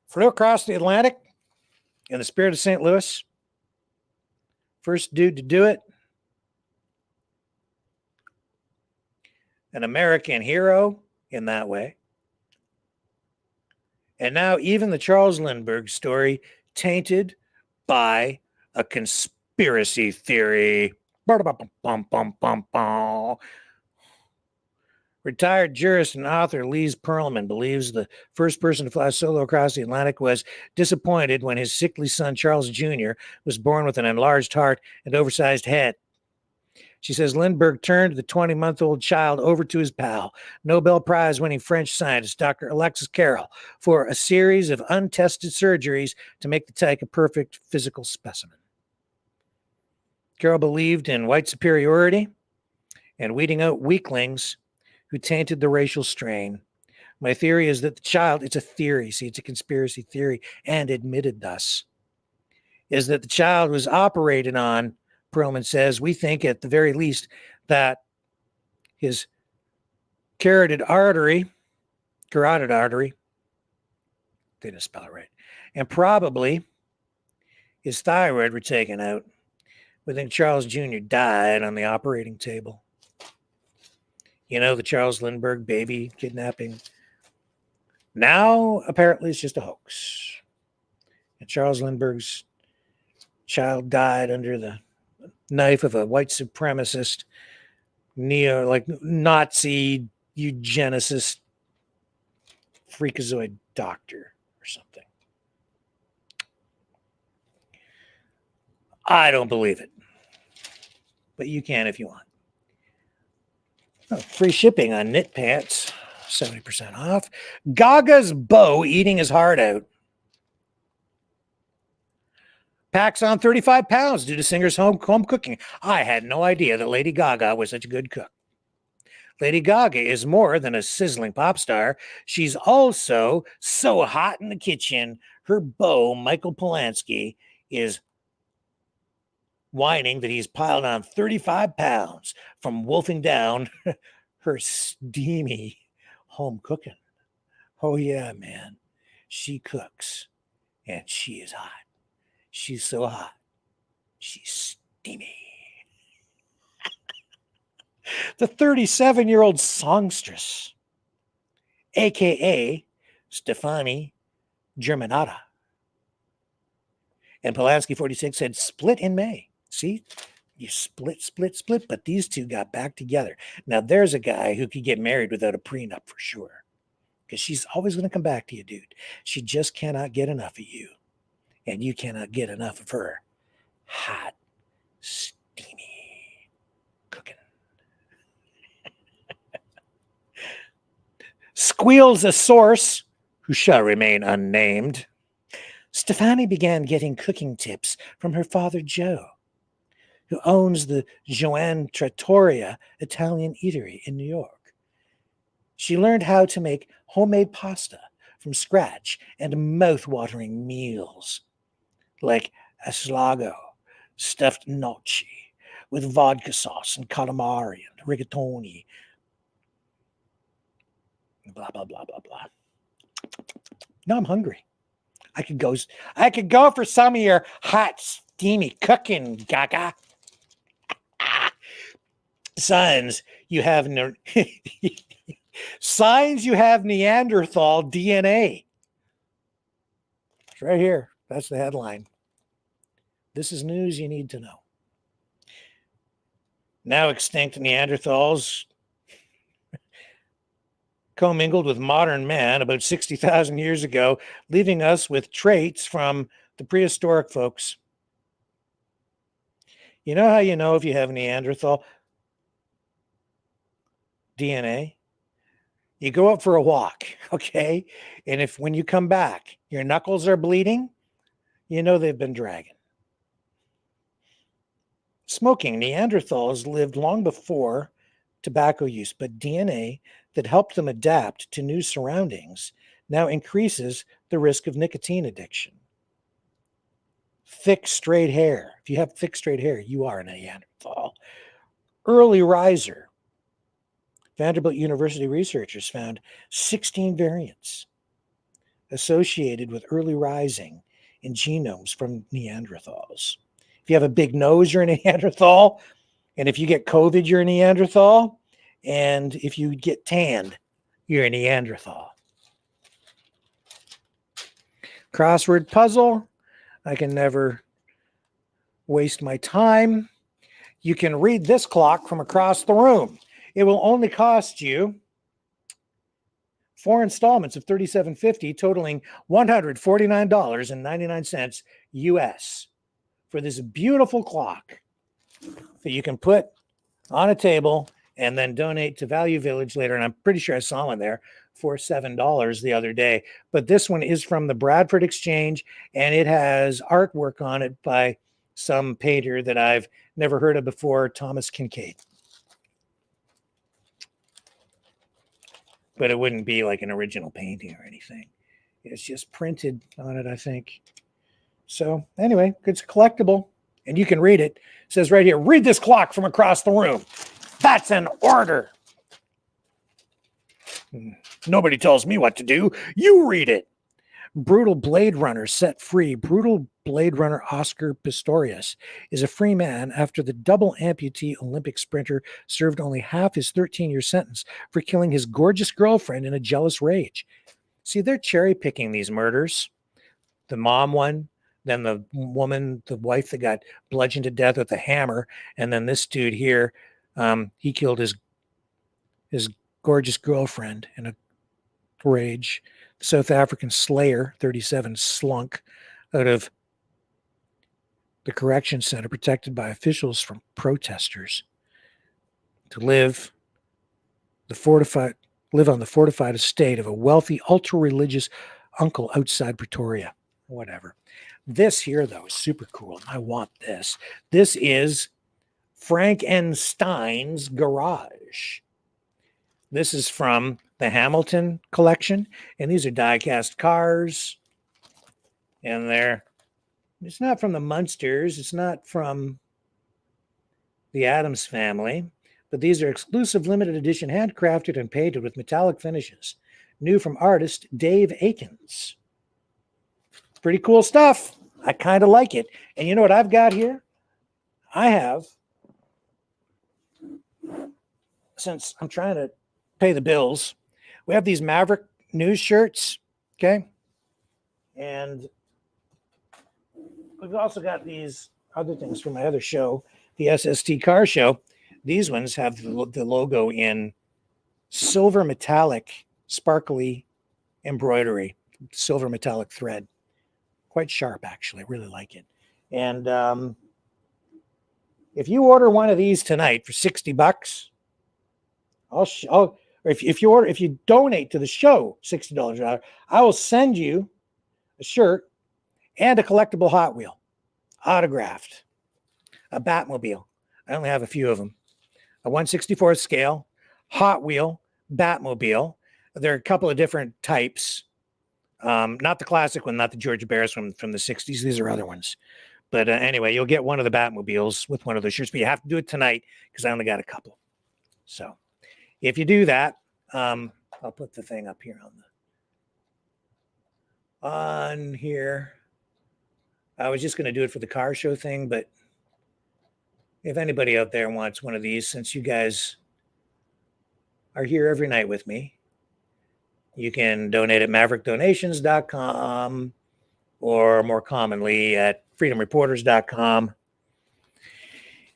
flew across the Atlantic in the spirit of St. Louis. First dude to do it. An American hero in that way. And now even the Charles Lindbergh story tainted by a conspiracy theory. Retired jurist and author Lise Perlman believes the first person to fly solo across the Atlantic was disappointed when his sickly son, Charles Jr., was born with an enlarged heart and oversized head. She says Lindbergh turned the 20-month-old child over to his pal, Nobel Prize-winning French scientist Dr. Alexis Carrel, for a series of untested surgeries to make the tyke a perfect physical specimen. Carrel believed in white superiority and weeding out weaklings who tainted the racial strain. My theory is that the child, it's a theory, see, it's a conspiracy theory, and admitted thus, is that the child was operated on. Perlman says, we think at the very least that his carotid artery, didn't spell it right, and probably his thyroid were taken out. We think Charles Jr. died on the operating table. You know, the Charles Lindbergh baby kidnapping. Now, apparently, it's just a hoax. And Charles Lindbergh's child died under the knife of a white supremacist, Nazi eugenicist freakazoid doctor or something. I don't believe it. But you can if you want. Oh, free shipping on knit pants, 70% off. Gaga's beau eating his heart out. Packs on 35 pounds due to singer's home cooking. I had no idea that Lady Gaga was such a good cook. Lady Gaga is more than a sizzling pop star. She's also so hot in the kitchen, her beau, Michael Polanski, is whining that he's piled on 35 pounds from wolfing down her steamy home cooking. Oh, yeah, man. She cooks, and she is hot. She's so hot. She's steamy. The 37-year-old songstress, a.k.a. Stefani Germanata, and Polanski 46 had split in May. See, you split, but these two got back together. Now, there's a guy who could get married without a prenup for sure, because she's always going to come back to you, dude. She just cannot get enough of you, and you cannot get enough of her. Hot, steamy cooking. Squeals a source who shall remain unnamed. Stefani began getting cooking tips from her father, Joe, who owns the Joanne Trattoria Italian eatery in New York. She learned how to make homemade pasta from scratch and mouth-watering meals like aslago, stuffed gnocchi with vodka sauce and calamari and rigatoni. Blah, blah, blah, blah, blah. Now I'm hungry. I could go for some of your hot, steamy cooking, Gaga. Signs you have signs you have Neanderthal DNA. It's right here. That's the headline. This is news you need to know. Now extinct Neanderthals commingled with modern man about 60,000 years ago, leaving us with traits from the prehistoric folks. You know how you know if you have Neanderthal DNA? You go out for a walk, okay? And if when you come back, your knuckles are bleeding, you know they've been dragging. Smoking. Neanderthals lived long before tobacco use, but DNA that helped them adapt to new surroundings now increases the risk of nicotine addiction. Thick, straight hair. If you have thick, straight hair, you are a Neanderthal. Early riser. Vanderbilt University researchers found 16 variants associated with early rising in genomes from Neanderthals. If you have a big nose, you're a Neanderthal. And if you get COVID, you're a Neanderthal. And if you get tanned, you're a Neanderthal. Crossword puzzle. I can never waste my time. You can read this clock from across the room. It will only cost you 4 installments of $37.50, totaling $149.99 US for this beautiful clock that you can put on a table and then donate to Value Village later. And I'm pretty sure I saw one there for $7 the other day. But this one is from the Bradford Exchange, and it has artwork on it by some painter that I've never heard of before, Thomas Kincaid. But it wouldn't be like an original painting or anything. It's just printed on it, I think. So anyway, it's collectible, and you can read it. It says right here, read this clock from across the room. That's an order. Nobody tells me what to do. You read it. Brutal Blade Runner set free. Brutal Blade Runner Oscar Pistorius is a free man after the double amputee Olympic sprinter served only half his 13-year sentence for killing his gorgeous girlfriend in a jealous rage. See, they're cherry picking these murders. The mom one, then the woman, the wife that got bludgeoned to death with a hammer, and then this dude here, he killed his gorgeous girlfriend in a rage. South African slayer, 37, slunk out of the correction center protected by officials from protesters to live on the fortified estate of a wealthy, ultra-religious uncle outside Pretoria. Whatever. This here, though, is super cool. I want this. This is Frankenstein's Garage. This is from the Hamilton collection, and these are die-cast cars. And it's not from the Munsters. It's not from the Addams Family, but these are exclusive limited edition, handcrafted and painted with metallic finishes. New from artist Dave Akins. Pretty cool stuff. I kind of like it. And you know what I've got here? I have, since I'm trying to pay the bills, we have these Maverick news shirts, okay? And we've also got these other things from my other show, the SST Car Show. These ones have the logo in silver metallic, sparkly embroidery, silver metallic thread. Quite sharp, actually. I really like it. And if you order one of these tonight for $60, if you donate to the show $60, I will send you a shirt and a collectible Hot Wheel, autographed, a Batmobile. I only have a few of them. A 1/64th scale, Hot Wheel, Batmobile. There are a couple of different types. Not the classic one, not the George Barris from the 60s. These are other ones. But anyway, you'll get one of the Batmobiles with one of those shirts, but you have to do it tonight because I only got a couple. So if you do that, I'll put the thing up here on here. I was just going to do it for the car show thing, but if anybody out there wants one of these, since you guys are here every night with me, you can donate at maverickdonations.com or more commonly at freedomreporters.com.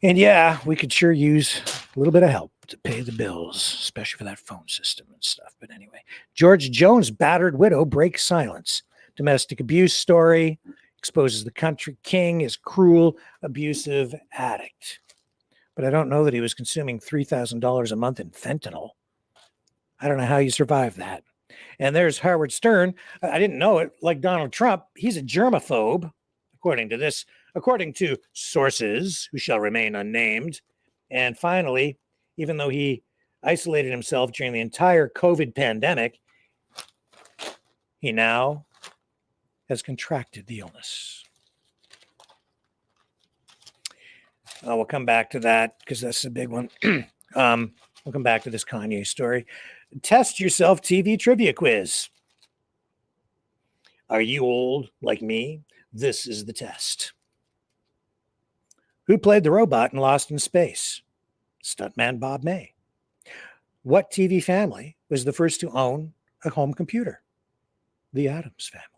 And yeah, we could sure use a little bit of help to pay the bills, especially for that phone system and stuff. But anyway, George Jones' battered widow breaks silence. Domestic abuse story exposes the country king as cruel, abusive addict. But I don't know that he was consuming $3,000 a month in fentanyl. I don't know how you survive that. And there's Howard Stern. I didn't know it. Like Donald Trump, he's a germaphobe, according to sources who shall remain unnamed. And finally, even though he isolated himself during the entire COVID pandemic, he now has contracted the illness. We'll come back to that because that's a big one. We'll come back to this Kanye story. Test yourself TV trivia quiz. Are you old like me? This is the test. Who played the robot in Lost in Space? Stuntman Bob May. What TV family was the first to own a home computer? The Addams Family.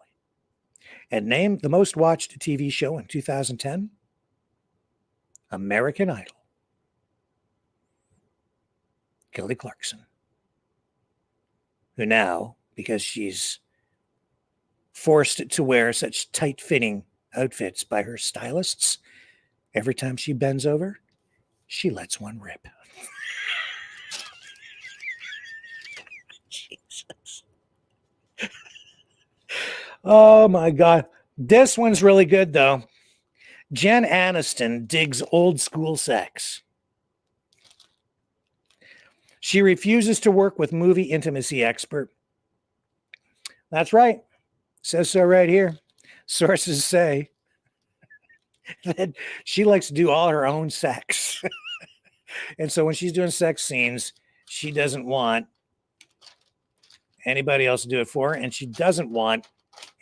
And name the most watched TV show in 2010? American Idol. Kelly Clarkson, who now, because she's forced to wear such tight-fitting outfits by her stylists, every time she bends over, she lets one rip. Jesus. Oh, my God. This one's really good, though. Jen Aniston digs old school sex. She refuses to work with movie intimacy expert. That's right. Says so right here. Sources say that she likes to do all her own sex. And so when she's doing sex scenes, she doesn't want anybody else to do it for her. And she doesn't want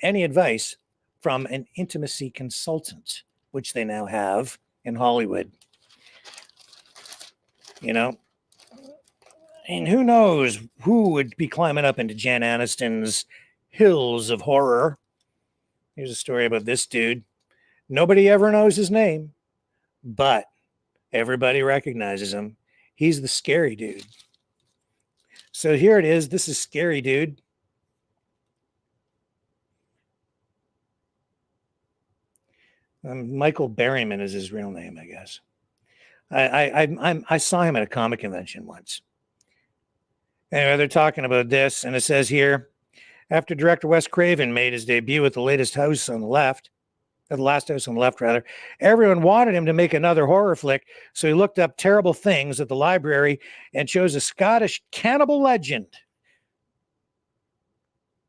any advice from an intimacy consultant, which they now have in Hollywood. You know, and who knows who would be climbing up into Jen Aniston's hills of horror. Here's a story about this dude. Nobody ever knows his name, but everybody recognizes him. He's the scary dude. So here it is. This is Scary Dude. Michael Berryman is his real name, I guess. I saw him at a comic convention once. Anyway, they're talking about this, and it says here, after director Wes Craven made his debut with the latest house on the left, the last house on the left, rather, everyone wanted him to make another horror flick, so he looked up terrible things at the library and chose a Scottish cannibal legend,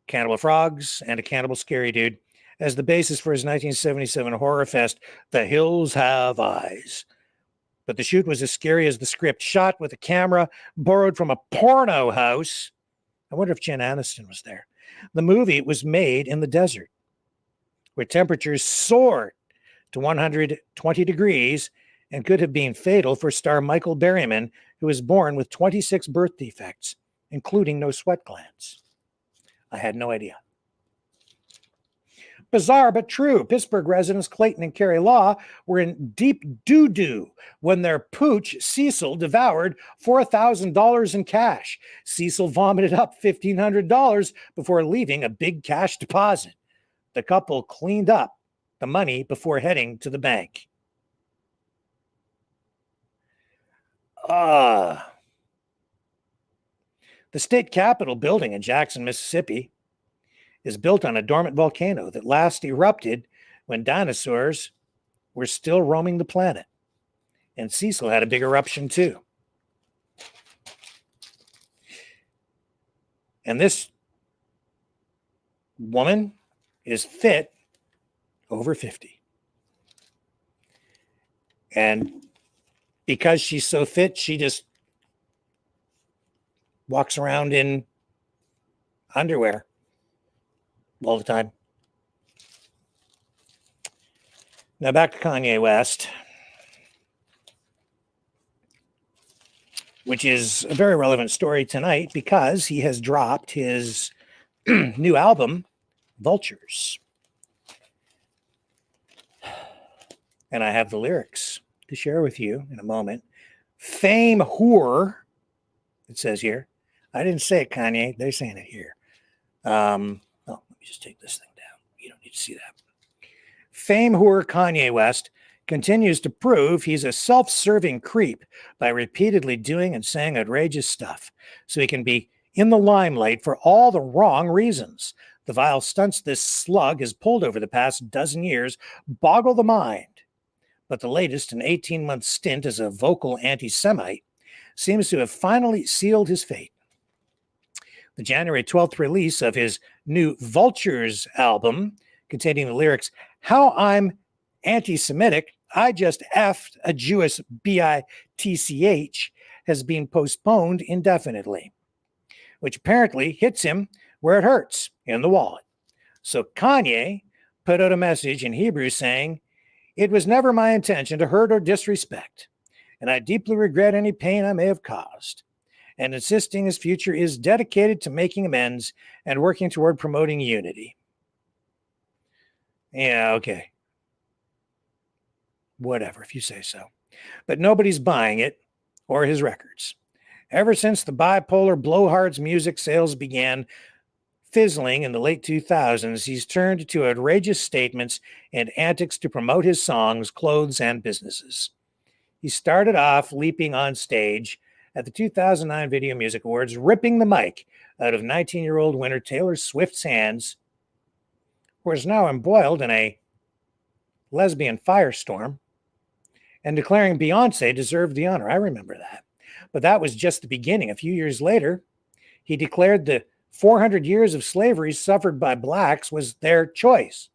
Cannibal Frogs, and a Cannibal Scary Dude as the basis for his 1977 horror fest, The Hills Have Eyes. But the shoot was as scary as the script, shot with a camera borrowed from a porno house. I wonder if Jen Aniston was there. The movie was made in the desert, where temperatures soared to 120 degrees and could have been fatal for star Michael Berryman, who was born with 26 birth defects, including no sweat glands. I had no idea. Bizarre but true. Pittsburgh residents Clayton and Carrie Law were in deep doo-doo when their pooch, Cecil, devoured $4,000 in cash. Cecil vomited up $1,500 before leaving a big cash deposit. The couple cleaned up the money before heading to the bank. The state capitol building in Jackson, Mississippi, is built on a dormant volcano that last erupted when dinosaurs were still roaming the planet. And Cecil had a big eruption too. And this woman is fit over 50. And because she's so fit, she just walks around in underwear all the time. Now back to Kanye West, which is a very relevant story tonight because he has dropped his new album, Vultures. And I have the lyrics to share with you in a moment. Fame whore, it says here. I didn't say it, Kanye. They're saying it here. Just take this thing down. You don't need to see that. Fame whore Kanye West continues to prove he's a self-serving creep by repeatedly doing and saying outrageous stuff so he can be in the limelight for all the wrong reasons. The vile stunts this slug has pulled over the past dozen years boggle the mind. But the latest, an 18-month stint as a vocal anti-Semite, seems to have finally sealed his fate. The January 12th release of his new Vultures album, containing the lyrics, "How I'm anti-Semitic, I just effed a Jewish bitch," has been postponed indefinitely, which apparently hits him where it hurts, in the wallet. So Kanye put out a message in Hebrew saying, "It was never my intention to hurt or disrespect, and I deeply regret any pain I may have caused," and insisting his future is dedicated to making amends and working toward promoting unity. Yeah, okay. Whatever, if you say so. But nobody's buying it or his records. Ever since the bipolar blowhard's music sales began fizzling in the late 2000s, he's turned to outrageous statements and antics to promote his songs, clothes, and businesses. He started off leaping on stage at the 2009 Video Music Awards, ripping the mic out of 19-year-old winner Taylor Swift's hands, who is now embroiled in a lesbian firestorm, and declaring Beyonce deserved the honor. I remember that. But that was just the beginning. A few years later, he declared the 400 years of slavery suffered by blacks was their choice,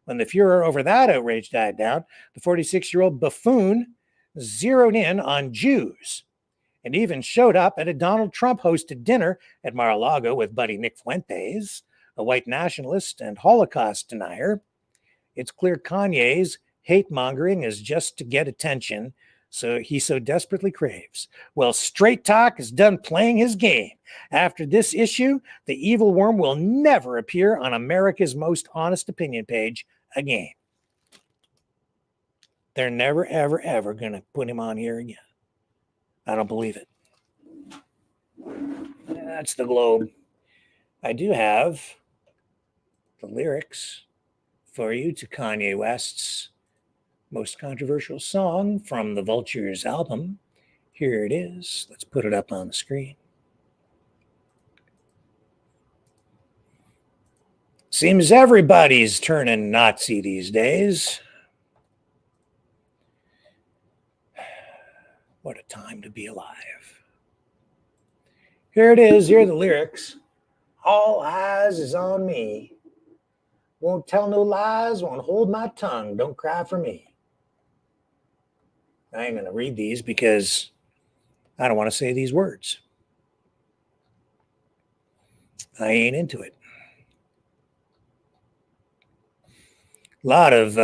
When the furor over that outrage died down, the 46-year-old buffoon zeroed in on Jews and even showed up at a Donald Trump-hosted dinner at Mar-a-Lago with buddy Nick Fuentes, a white nationalist and Holocaust denier. It's clear Kanye's hate-mongering is just to get attention, so he so desperately craves. Well, Straight Talk is done playing his game. After this issue, the evil worm will never appear on America's Most Honest Opinion page again. They're never, ever, ever going to put him on here again. I don't believe it. That's the Globe. I do have the lyrics for you to Kanye West's most controversial song from the Vultures album. Here it is. Let's put it up on the screen. Seems everybody's turning Nazi these days. What a time to be alive. Here it is. Here are the lyrics. All eyes is on me. Won't tell no lies, won't hold my tongue. Don't cry for me. I ain't going to read these because I don't want to say these words. I ain't into it. A lot of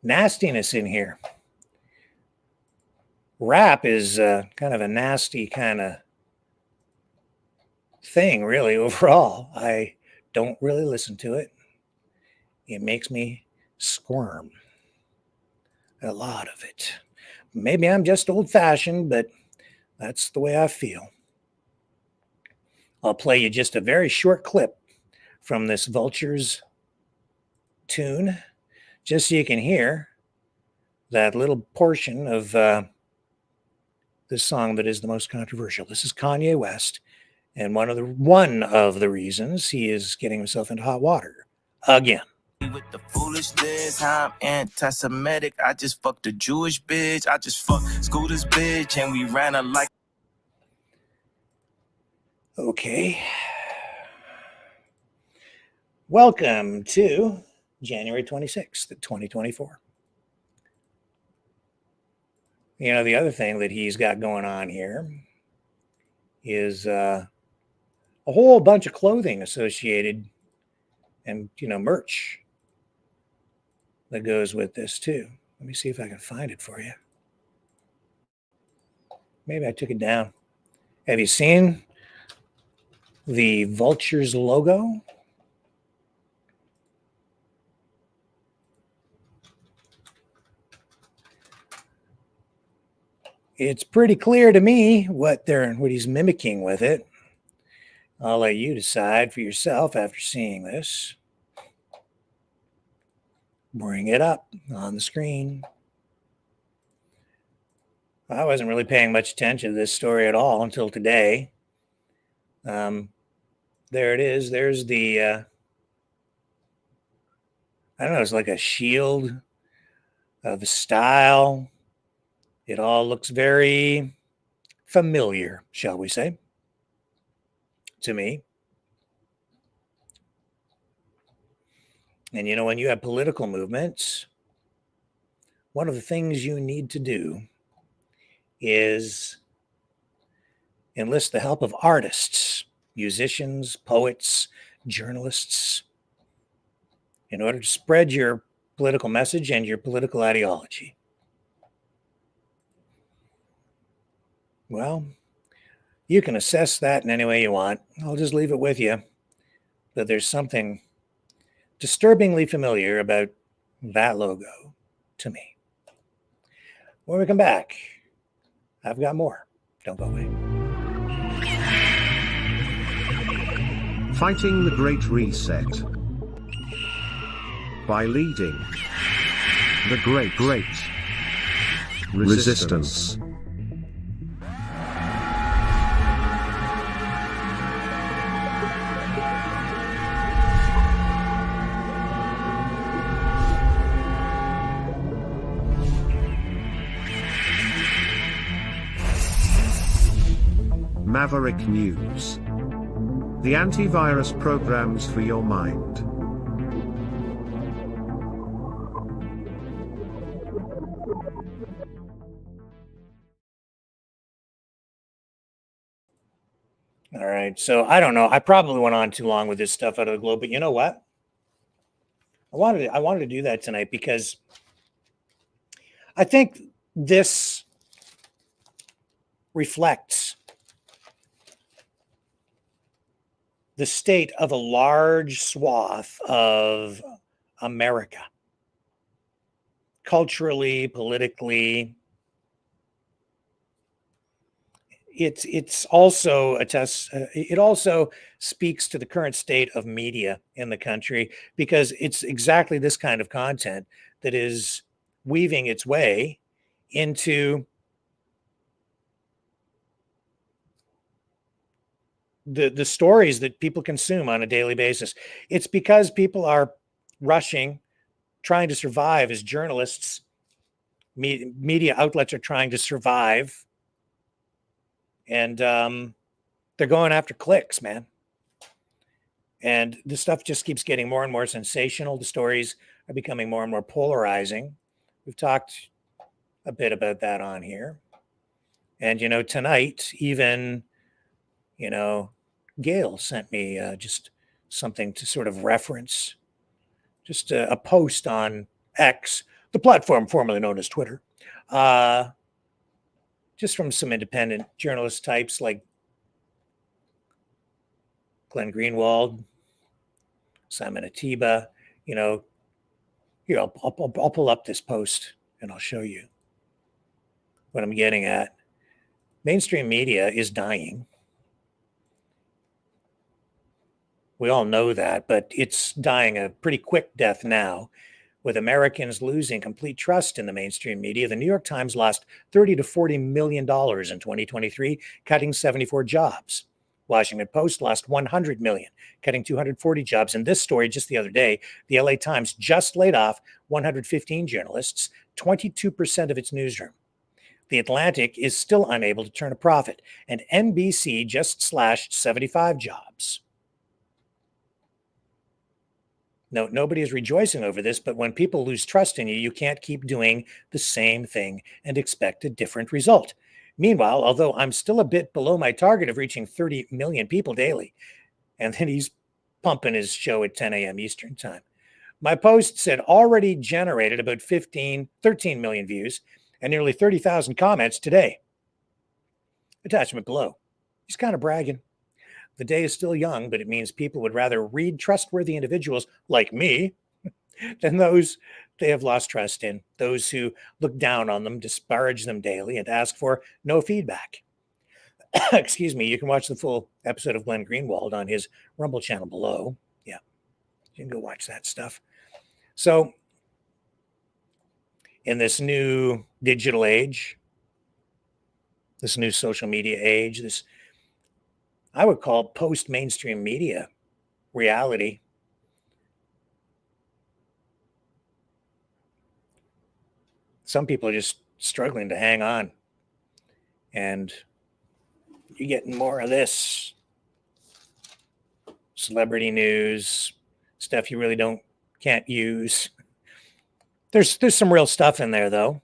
nastiness in here. Rap is kind of a nasty kind of thing, really, overall. I don't really listen to it. It makes me squirm. A lot of it. Maybe I'm just old-fashioned, but that's the way I feel. I'll play you just a very short clip from this Vultures tune, just so you can hear that little portion of this song that is the most controversial. This is Kanye West, and one of the reasons he is getting himself into hot water again. With the foolishness, how I'm anti-Semitic. I just fucked a Jewish bitch. I just fucked Scooter's bitch, and we ran her like. Okay. Welcome to January 26th, 2024. You know, the other thing that he's got going on here is a whole bunch of clothing associated and, merch that goes with this too. Let me see if I can find it for you. Maybe I took it down. Have you seen the Vultures logo? It's pretty clear to me what he's mimicking with it. I'll let you decide for yourself after seeing this. Bring it up on the screen. I wasn't really paying much attention to this story at all until today. There it is. There's the, I don't know, it's like a shield of a style. It all looks very familiar, shall we say, to me. And when you have political movements, one of the things you need to do is enlist the help of artists, musicians, poets, journalists, in order to spread your political message and your political ideology. Well, you can assess that in any way you want. I'll just leave it with you that there's something disturbingly familiar about that logo to me. When we come back, I've got more. Don't go away. Fighting the Great Reset by leading the Great Resistance. Maverick News. The antivirus programs for your mind. All right. So I don't know. I probably went on too long with this stuff out of the globe, but you know what? I wanted to do that tonight because I think this reflects the state of a large swath of America, culturally, politically. It's also it also speaks to the current state of media in the country, because it's exactly this kind of content that is weaving its way into the stories that people consume on a daily basis. It's because people are rushing, trying to survive as journalists. Media outlets are trying to survive, and they're going after clicks, man. And this stuff just keeps getting more and more sensational. The stories are becoming more and more polarizing. We've talked a bit about that on here. And, tonight, even, Gail sent me just something to sort of reference, just a post on X, the platform formerly known as Twitter, just from some independent journalist types like Glenn Greenwald, Simon Atiba. Here, I'll pull up this post and I'll show you what I'm getting at. Mainstream media is dying. We all know that, but it's dying a pretty quick death now, with Americans losing complete trust in the mainstream media. The New York Times lost $30 to $40 million in 2023, cutting 74 jobs. Washington Post lost 100 million, cutting 240 jobs. And this story just the other day, the LA Times just laid off 115 journalists, 22% of its newsroom. The Atlantic is still unable to turn a profit, and NBC just slashed 75 jobs. No, nobody is rejoicing over this, but when people lose trust in you, you can't keep doing the same thing and expect a different result. Meanwhile, although I'm still a bit below my target of reaching 30 million people daily, and then he's pumping his show at 10 a.m. Eastern time, my posts had already generated about 13 million views and nearly 30,000 comments today. Attachment below. He's kind of bragging. The day is still young, but it means people would rather read trustworthy individuals like me than those they have lost trust in, those who look down on them, disparage them daily, and ask for no feedback. Excuse me, you can watch the full episode of Glenn Greenwald on his Rumble channel below. Yeah, you can go watch that stuff. So, in this new digital age, this new social media age, this I would call post-mainstream media reality, some people are just struggling to hang on. And you're getting more of this celebrity news, stuff you really can't use. There's some real stuff in there, though.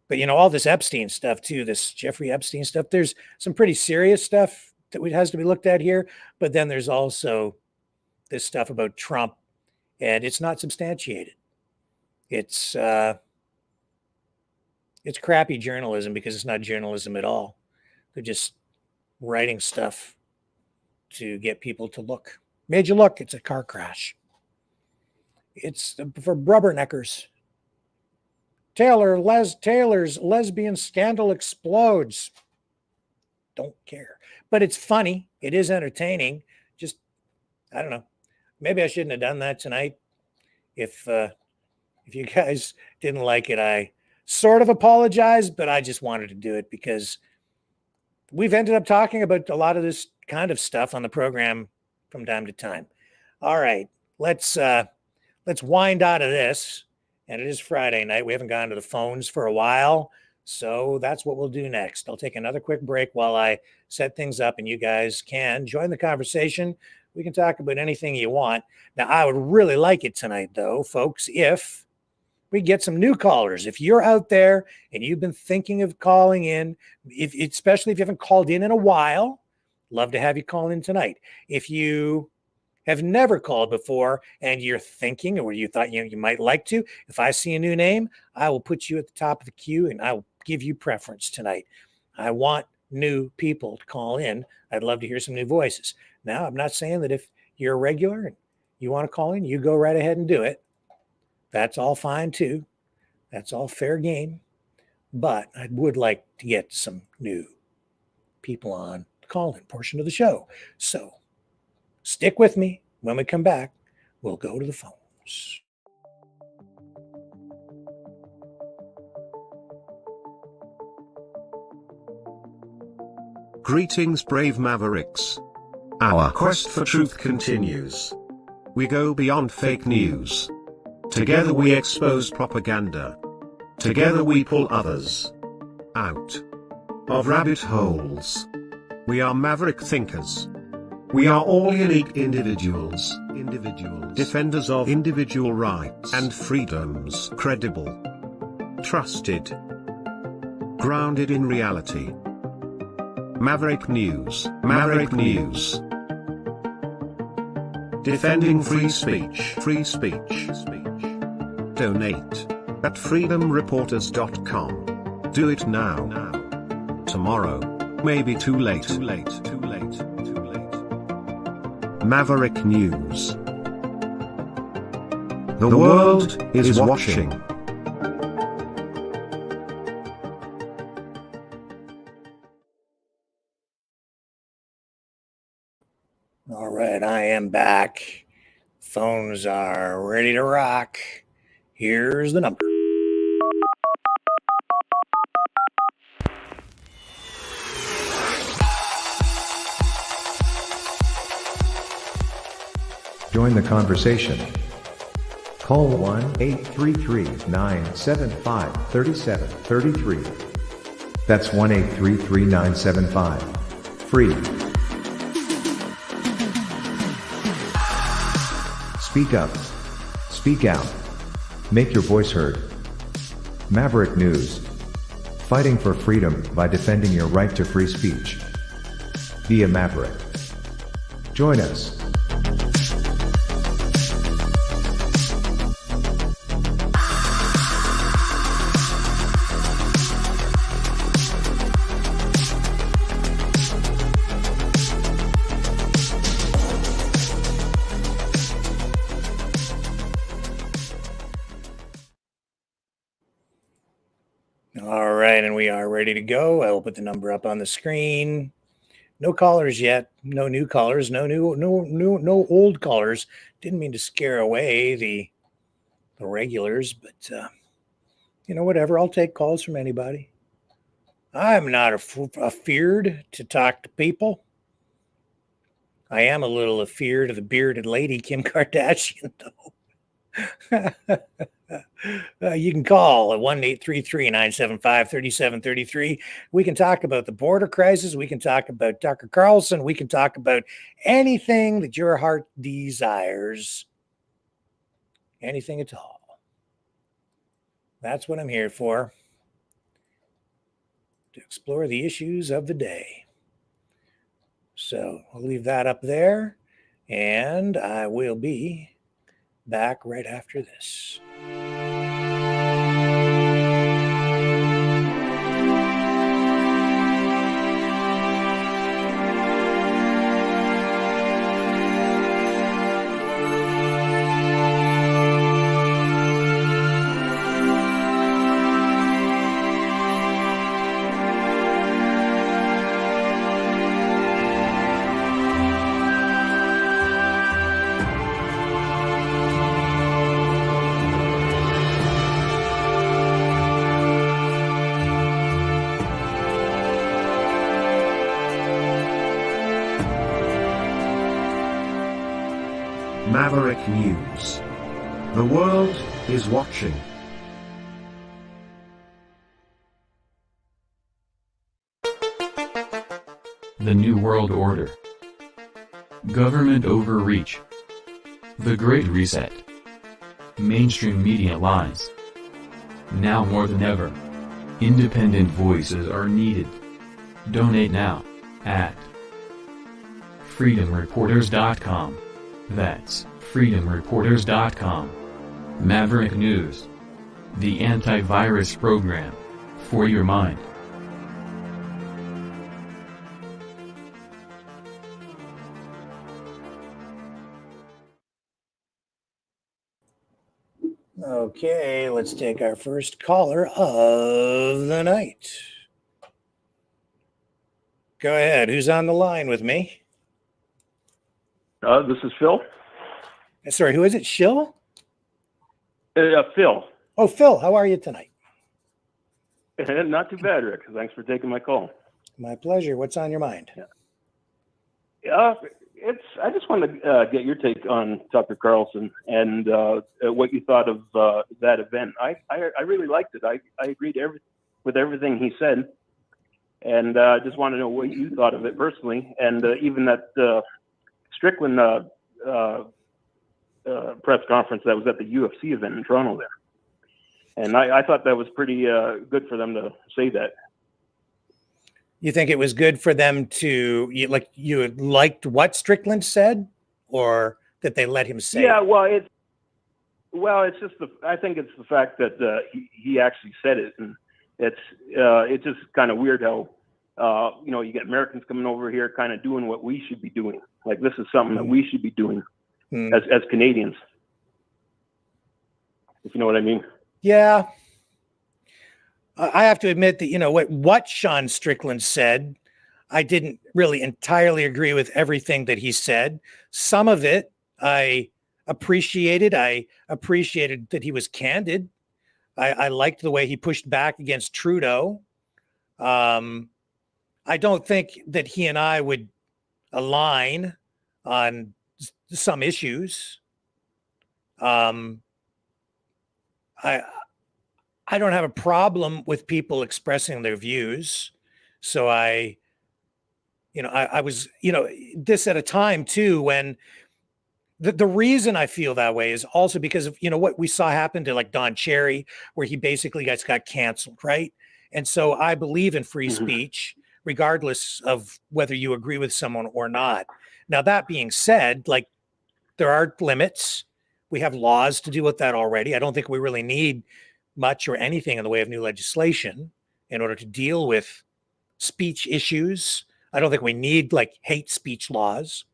But, all this Epstein stuff, too, this Jeffrey Epstein stuff, there's some pretty serious stuff that has to be looked at here. But then there's also this stuff about Trump, and it's not substantiated. It's crappy journalism, because it's not journalism at all. They're just writing stuff to get people to look. Made you look. It's a car crash. It's for rubberneckers. Taylor's lesbian scandal explodes. Don't care. But it's funny. It is entertaining. Just, I don't know. Maybe I shouldn't have done that tonight. If you guys didn't like it, I sort of apologize, but I just wanted to do it because we've ended up talking about a lot of this kind of stuff on the program from time to time. All right, let's wind out of this. And it is Friday night. We haven't gone to the phones for a while, so that's what we'll do next. I'll take another quick break while I set things up, and you guys can join the conversation. We can talk about anything you want. Now, I would really like it tonight, though, folks, if we get some new callers. If you're out there and you've been thinking of calling in, especially if you haven't called in a while, love to have you call in tonight. If you have never called before and you're thinking, or you thought you might like to, if I see a new name, I will put you at the top of the queue and I will give you preference tonight. I want new people to call in. I'd love to hear some new voices. Now, I'm not saying that if you're a regular and you want to call in, you go right ahead and do it. That's all fine too. That's all fair game. But I would like to get some new people on the call-in portion of the show. So stick with me. When we come back, we'll go to the phones. Greetings, brave Mavericks. Our quest for truth continues. We go beyond fake news. Together we expose propaganda. Together we pull others out of rabbit holes. We are maverick thinkers. We are all unique individuals, defenders of individual rights and freedoms, credible, trusted, grounded in reality. Maverick News, Maverick News. Defending free speech, free speech. Donate at freedomreporters.com. Do it now. Tomorrow may be too late. Maverick News. The world is watching. All right, I am back. Phones are ready to rock. Here's the number. Join the conversation. Call 1-833-975-3733. That's 1-833-975-FREE. Speak up. Speak out. Make your voice heard. Maverick News. Fighting for freedom by defending your right to free speech. Be a Maverick. Join us. All right, and we are ready to go. I will put the number up on the screen. No callers yet. No new callers. No old callers. Didn't mean to scare away the regulars, but whatever. I'll take calls from anybody. I'm not afeared to talk to people. I am a little afeared of the bearded lady, Kim Kardashian, though. You can call at 1-833-975-3733. We can talk about the border crisis. We can talk about Tucker Carlson. We can talk about anything that your heart desires. Anything at all. That's what I'm here for. To explore the issues of the day. So I'll leave that up there, and I will be back right after this. Maverick News. The world is watching. The New World Order. Government overreach. The Great Reset. Mainstream media lies. Now more than ever, independent voices are needed. Donate now at freedomreporters.com. That's freedomreporters.com. Maverick News, the antivirus program for your mind. Okay, let's take our first caller of the night. Go ahead. Who's on the line with me? This is Phil. Sorry, who is it? Shill? Phil. Oh, Phil, how are you tonight? Not too bad, Rick. Thanks for taking my call. My pleasure. What's on your mind? I just wanted to get your take on Tucker Carlson and what you thought of that event. I really liked it. I agreed with everything he said, and just want to know what you thought of it personally, and even that Strickland press conference that was at the UFC event in Toronto there. And I thought that was pretty good for them to say that. You think it was good for them to you liked what Strickland said, or that they let him say? Yeah, it's just I think it's the fact that he actually said it, and it's just kind of weird how you get Americans coming over here kind of doing what we should be doing. Like, this is something that we should be doing as Canadians, if you know what I mean. Yeah. I have to admit that, what Sean Strickland said, I didn't really entirely agree with everything that he said. Some of it I appreciated. I appreciated that he was candid. I liked the way he pushed back against Trudeau. I don't think that he and I would align on some issues. I don't have a problem with people expressing their views. So I was, this at a time too, when the reason I feel that way is also because of, what we saw happen to like Don Cherry, where he basically got canceled. Right. And so I believe in free speech, regardless of whether you agree with someone or not. Now, that being said, like, there are limits. We have laws to deal with that already. I don't think we really need much or anything in the way of new legislation in order to deal with speech issues. I don't think we need like hate speech laws.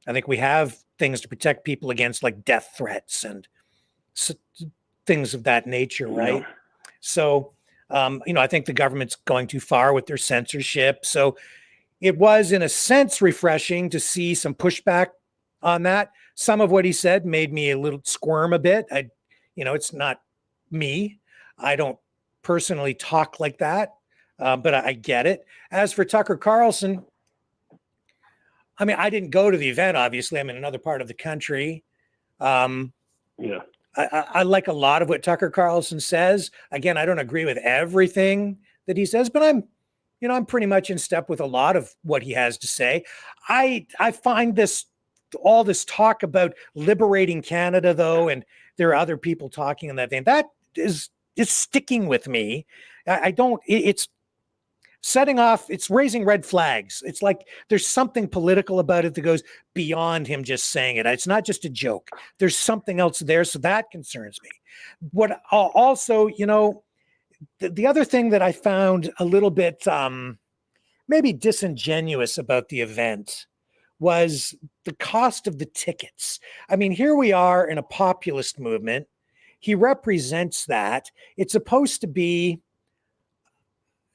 I think we have things to protect people against like death threats and things of that nature, right? Yeah. So, I think the government's going too far with their censorship. So it was, in a sense, refreshing to see some pushback on that. Some of what he said made me a little squirm a bit. It's not me. I don't personally talk like that, but I get it. As for Tucker Carlson, I didn't go to the event, obviously. I'm in another part of the country. Yeah. I like a lot of what Tucker Carlson says. Again, I don't agree with everything that he says, but I'm pretty much in step with a lot of what he has to say. I find all this talk about liberating Canada, though, and there are other people talking in that vein, that is sticking with me. It's setting off, it's raising red flags. It's like there's something political about it that goes beyond him just saying it. It's not just a joke. There's something else there, so that concerns me. What also, the other thing that I found a little bit maybe disingenuous about the event was the cost of the tickets. Here we are in a populist movement. He represents that. It's supposed to be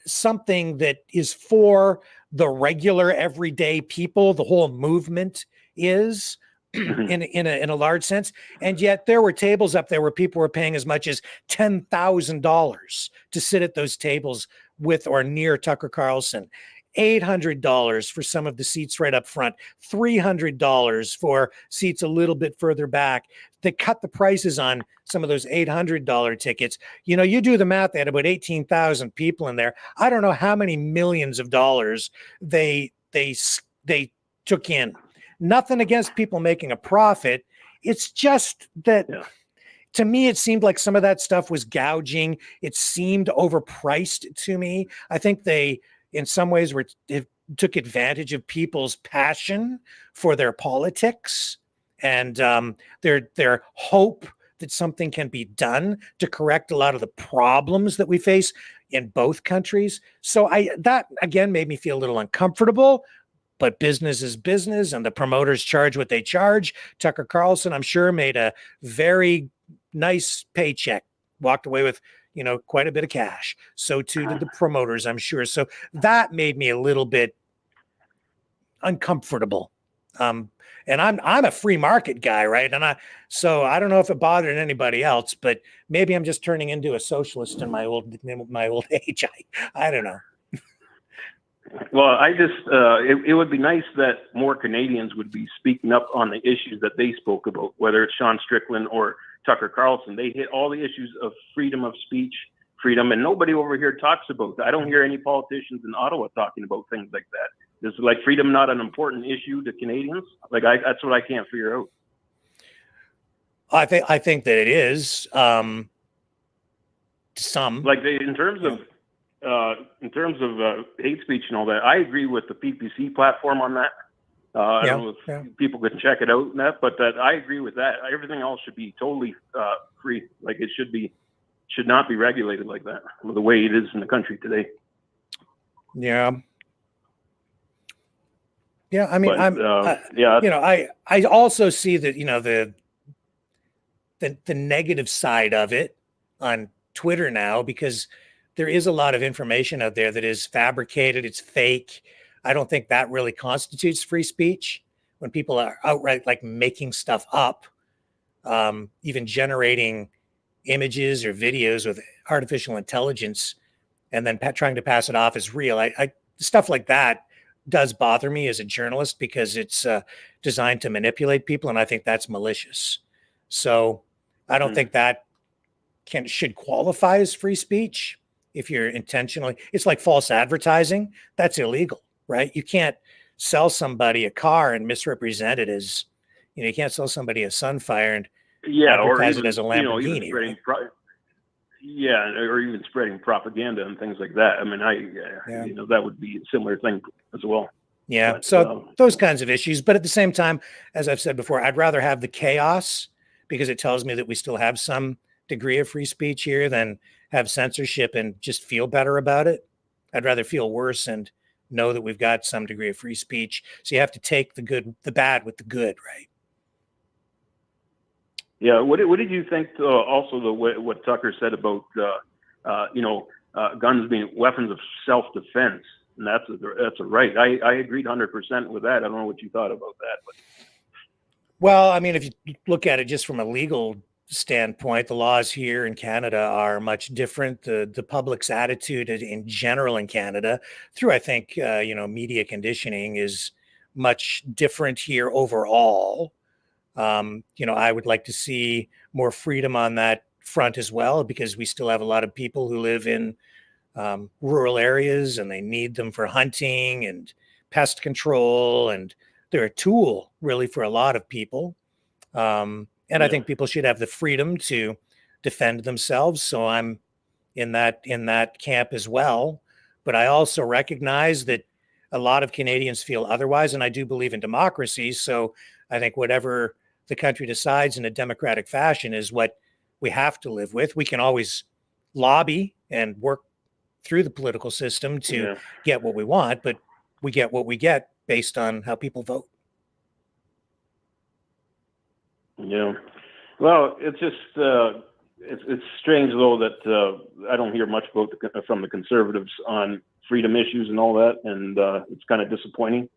something that is for the regular everyday people. The whole movement is in a large sense. And yet there were tables up there where people were paying as much as $10,000 to sit at those tables with or near Tucker Carlson. $800 for some of the seats right up front, $300 for seats a little bit further back. They cut the prices on some of those $800 tickets. You do the math, they had about 18,000 people in there. I don't know how many millions of dollars they took in. Nothing against people making a profit. It's just that to me, it seemed like some of that stuff was gouging. It seemed overpriced to me. I think they, in some ways, took advantage of people's passion for their politics and their hope that something can be done to correct a lot of the problems that we face in both countries. So that again made me feel a little uncomfortable, but business is business and the promoters charge what they charge. Tucker Carlson, I'm sure, made a very nice paycheck, walked away with, quite a bit of cash. So too did the promoters, I'm sure. So that made me a little bit uncomfortable. And I'm a free market guy, right? So I don't know if it bothered anybody else, but maybe I'm just turning into a socialist in my old age. I don't know. Well, I just it would be nice that more Canadians would be speaking up on the issues that they spoke about, whether it's Sean Strickland or Tucker Carlson. They hit all the issues of freedom of speech, freedom, and nobody over here talks about that. I don't hear any politicians in Ottawa talking about things like that. Is like freedom not an important issue to Canadians? That's what I can't figure out. I think that it is. Some in terms of hate speech and all that, I agree with the PPC platform on that. I don't know if people can check it out and that, but I agree with that. Everything else should be totally free. Like it should not be regulated like that, the way it is in the country today. Yeah. Yeah, I mean, I also see that the negative side of it on Twitter now, because there is a lot of information out there that is fabricated, it's fake. I don't think that really constitutes free speech when people are outright like making stuff up, even generating images or videos with artificial intelligence and then trying to pass it off as real. I stuff like that does bother me as a journalist because it's designed to manipulate people, and I think that's malicious. So I don't think that should qualify as free speech if you're intentionally. It's like false advertising. That's illegal, right? You can't sell somebody a car and misrepresent it as, you can't sell somebody a Sunfire and advertise it as a Lamborghini. Or even spreading propaganda and things like that. I mean, that would be a similar thing as well. Yeah. But, so those kinds of issues. But at the same time, as I've said before, I'd rather have the chaos because it tells me that we still have some degree of free speech here than have censorship and just feel better about it. I'd rather feel worse and know that we've got some degree of free speech. So you have to take the bad with the good, right? Yeah. What did you think? Also, what Tucker said about guns being weapons of self-defense, and that's a right. I agreed 100% with that. I don't know what you thought about that, but. Well, I mean, if you look at it just from a legal standpoint, the laws here in Canada are much different. The public's attitude in general in Canada, through I think media conditioning, is much different here overall. I would like to see more freedom on that front as well, because we still have a lot of people who live in rural areas and they need them for hunting and pest control. And they're a tool really for a lot of people. And I think people should have the freedom to defend themselves. So I'm in that camp as well. But I also recognize that a lot of Canadians feel otherwise. And I do believe in democracy. So I think whatever the country decides in a democratic fashion is what we have to live with. We can always lobby and work through the political system to get what we want, but we get what we get based on how people vote. Yeah. Well, it's just, it's strange though that I don't hear much from the Conservatives on freedom issues and all that. And it's kind of disappointing.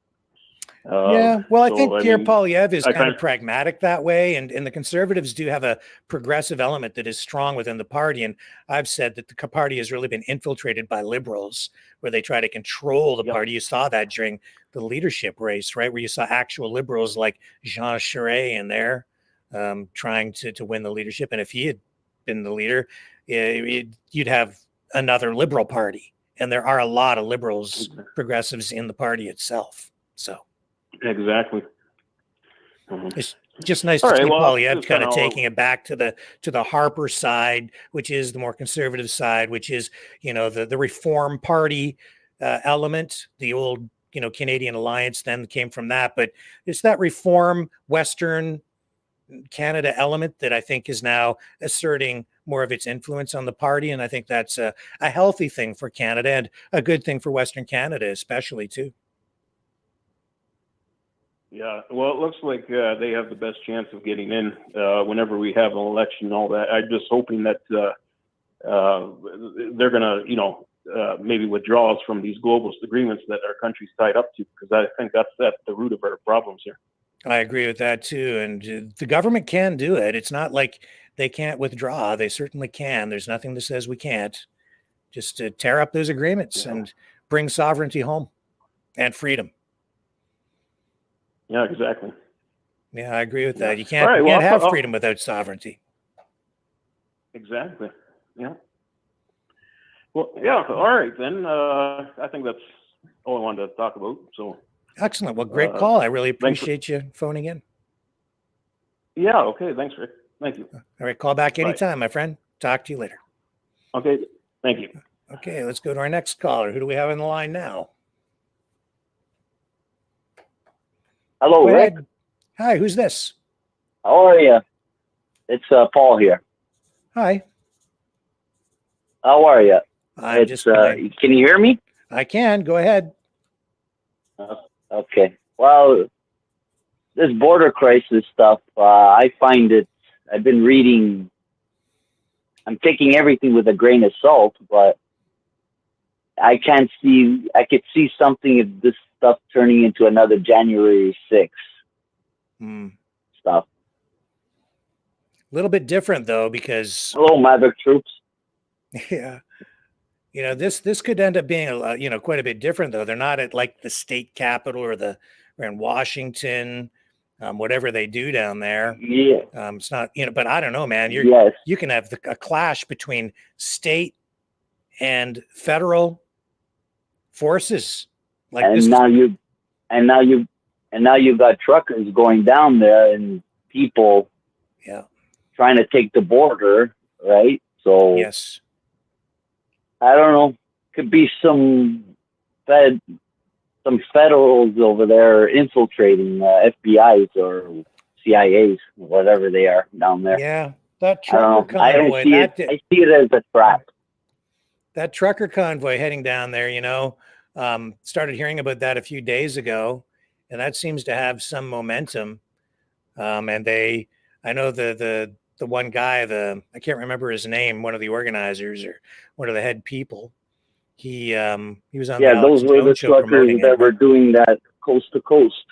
I think Pierre Poilievre is kind of pragmatic that way, and the Conservatives do have a progressive element that is strong within the party. And I've said that the party has really been infiltrated by liberals, where they try to control the party. You saw that during the leadership race, right, where you saw actual liberals like Jean Charest in there trying to win the leadership. And if he had been the leader, you'd have another liberal party. And there are a lot of liberals, progressives in the party itself. So. Exactly. It's just nice to see Poilievre kind of taking it back to the Harper side, which is the more conservative side, which is, the Reform Party element, the old Canadian alliance then came from that. But it's that reform Western Canada element that I think is now asserting more of its influence on the party. And I think that's a healthy thing for Canada and a good thing for Western Canada, especially too. Yeah, well, it looks like they have the best chance of getting in whenever we have an election and all that. I'm just hoping that they're going to, maybe withdraw us from these globalist agreements that our country's tied up to, because I think that's at the root of our problems here. I agree with that too. And the government can do it. It's not like they can't withdraw. They certainly can. There's nothing that says we can't. Just to tear up those agreements and bring sovereignty home and freedom. Yeah, exactly. Yeah, I agree with that. You can't have freedom without sovereignty. Exactly. Yeah. Well, yeah. All right, then. I think that's all I wanted to talk about. So. Excellent. Well, great call. I really appreciate you phoning in. Yeah. Okay. Thanks, Rick. Thank you. All right. Call back anytime, my friend. Talk to you later. Okay. Thank you. Okay. Let's go to our next caller. Who do we have on the line now? Hello, Rick. Hi. Who's this? How are you? It's Paul here. Hi. How are you? I'm can you hear me? I can. Go ahead. Okay. Well, this border crisis stuff, I find it, I've been reading, I'm taking everything with a grain of salt, but I could see something of this stuff turning into another January 6th stuff. A little bit different though, because hello, Maverick troops. Yeah. This could end up being quite a bit different though. They're not at like the state capitol or in Washington, whatever they do down there. Yeah. It's not, but I don't know, man. You can have a clash between state and federal forces. Like and now you've got truckers going down there and people trying to take the border, right? So yes. I don't know. Could be some federals over there infiltrating FBI's or CIA's, whatever they are down there. Yeah, that trucker convoy. I see it as a trap. That trucker convoy heading down there, started hearing about that a few days ago, and that seems to have some momentum. And I know the one guy, I can't remember his name, one of the organizers or one of the head people. He was on. Yeah, those were the truckers that were doing that coast to coast.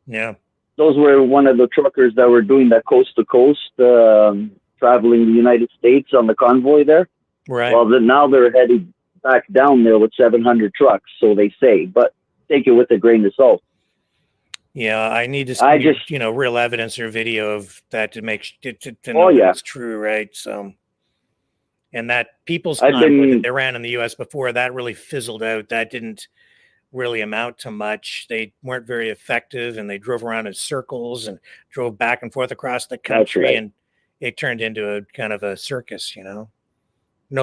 Yeah, those were one of the truckers that were doing that coast to coast, traveling the United States on the convoy there. Right. Well, now they're heading back down there with 700 trucks, so they say, but take it with a grain of salt. Yeah, I need to see, real evidence or video of that to know it's true, right? So, and that people's convoy that they ran in the U.S. before, that really fizzled out. That didn't really amount to much. They weren't very effective, and they drove around in circles and drove back and forth across the country, and it turned into a kind of a circus, No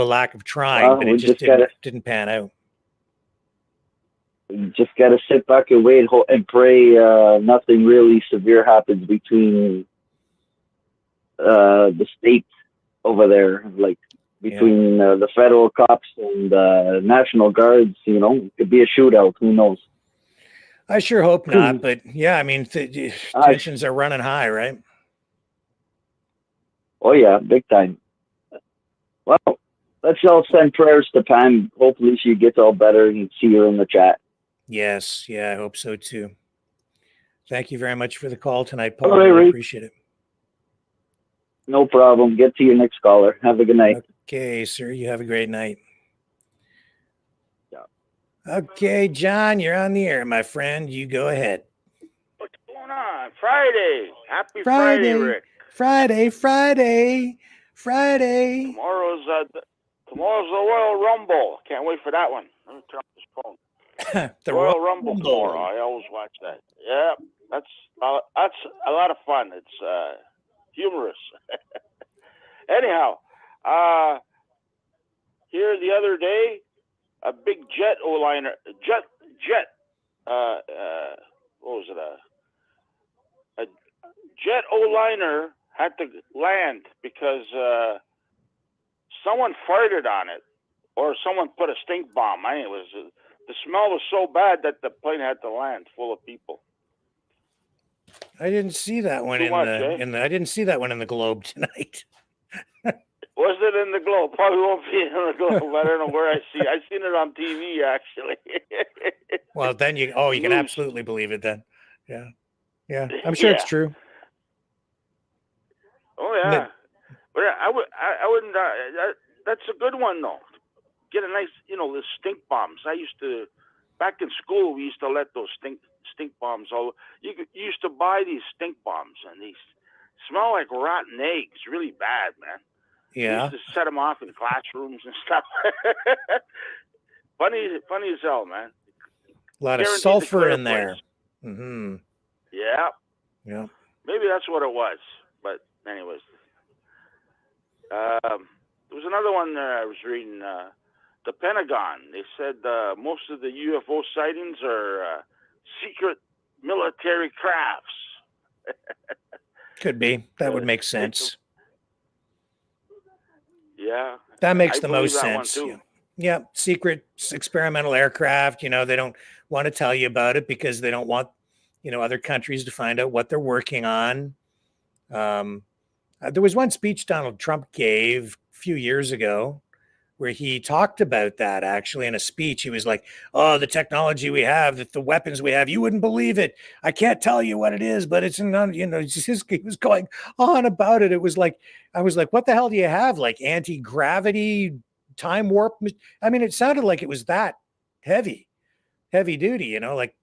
lack of trying, but it just didn't pan out. You just got to sit back and wait and pray nothing really severe happens between the states over there, like between the federal cops and National Guards. It could be a shootout. Who knows? I sure hope not. But yeah, I mean, tensions are running high, right? Oh yeah, big time. Well, let's all send prayers to Pam. Hopefully she gets all better and see her in the chat. Yes. Yeah, I hope so too. Thank you very much for the call tonight, Paul. I really appreciate it. No problem. Get to your next caller. Have a good night. Okay, sir. You have a great night. Okay, John, you're on the air, my friend. You go ahead. What's going on? Friday. Happy Friday, Rick. Friday. Tomorrow's the Royal Rumble. Can't wait for that one. Let me turn off this phone. The Royal Rumble tomorrow. I always watch that. Yeah, that's a lot of fun. It's humorous. Anyhow, here the other day, a big jet what was it? A jet O-liner had to land because someone farted on it, or someone put a stink bomb. I mean, it was the smell was so bad that the plane had to land full of people. I didn't see that one I didn't see that one in the Globe tonight. Was it in the Globe? Probably won't be in the Globe. I don't know where I seen it on TV actually. Well, then you can absolutely believe it then. Yeah. Yeah. I'm sure it's true. Oh yeah. But I wouldn't that's a good one though. Get a nice, the stink bombs. I used to back in school we used to let those stink bombs all you used to buy these stink bombs and these smell like rotten eggs, really bad, man. Yeah. We used to set them off in classrooms and stuff. funny as hell, man. A lot of sulfur in there. Mm-hmm. Yeah. Yeah. Maybe that's what it was. But anyways. There was another one I was reading. The Pentagon. They said most of the UFO sightings are secret military crafts. Could be. That would make sense. Yeah. That makes the most that sense. Yeah. Secret experimental aircraft. They don't want to tell you about it because they don't want, other countries to find out what they're working on. There was one speech Donald Trump gave a few years ago where he talked about that actually in a speech. He was like, oh, the technology we have, the weapons we have, you wouldn't believe it. I can't tell you what it is, but it's, he was going on about it. It was like, I was like, what the hell do you have? Like anti-gravity, time warp? I mean, it sounded like it was that heavy duty, like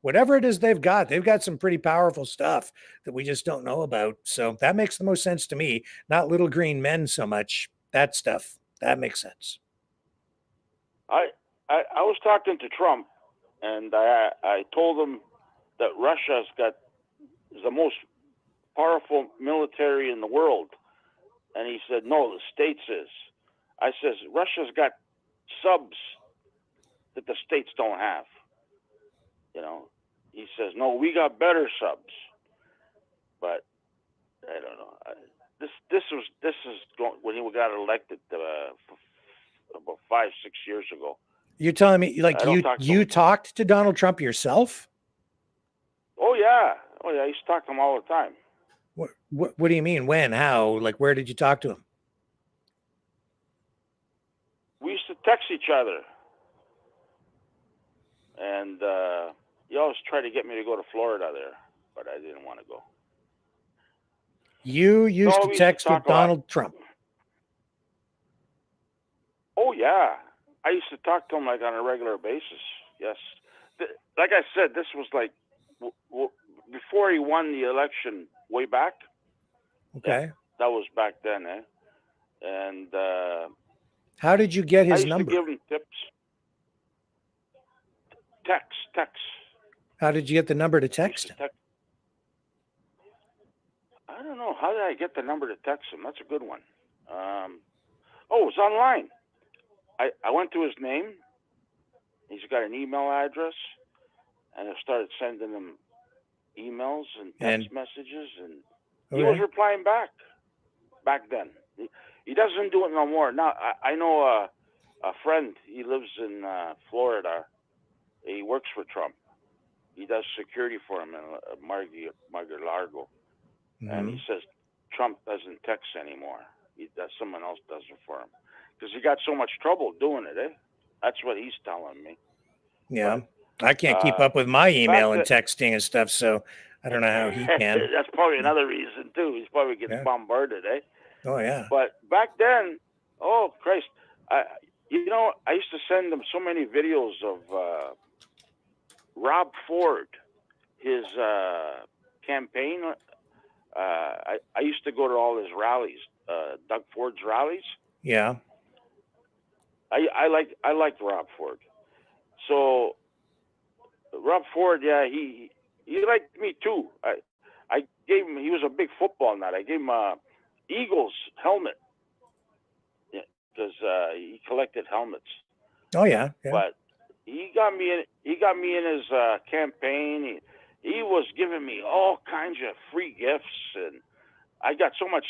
whatever it is they've got some pretty powerful stuff that we just don't know about. So that makes the most sense to me. Not little green men so much. That stuff. That makes sense. I was talking to Trump, and I told him that Russia's got the most powerful military in the world, and he said, "No, the States is." I says, "Russia's got subs that the States don't have." He says, "No, we got better subs." But I don't know. This is when he got elected about 5-6 years ago. You're telling me like you talked to Donald Trump yourself? Oh yeah. I used to talk to him all the time. What do you mean? When? How? Like where did you talk to him? We used to text each other, and he always tried to get me to go to Florida there, but I didn't want to go. You used to text with Donald Trump. Oh yeah, I used to talk to him like on a regular basis. Yes, like I said, this was like before he won the election way back. Okay, that was back then, eh? And how did you get his I used number? to give him tips. Text. How did you get the number to text him? I don't know. How did I get the number to text him? That's a good one. It was online. I went to his name. He's got an email address, and I started sending him emails and text messages, and he was replying back then. He doesn't do it no more. Now, I know a friend. He lives in Florida. He works for Trump. He does security for him in Mar-a-Lago. Mm-hmm. And he says Trump doesn't text anymore. Someone else does it for him. Because he got so much trouble doing it, eh? That's what he's telling me. Yeah. But, I can't keep up with my email and texting and stuff, so I don't know how he can. That's probably another reason, too. He's probably getting bombarded, eh? Oh, yeah. But back then, oh, Christ. I used to send him so many videos of Rob Ford, his campaign. I used to go to all his rallies, Doug Ford's rallies. Yeah. I liked Rob Ford. So Rob Ford, yeah, he liked me too. I gave him. He was a big football nut. I gave him a Eagles helmet. Yeah, because he collected helmets. Oh yeah. But he got me in his campaign. He was giving me all kinds of free gifts, and I got so much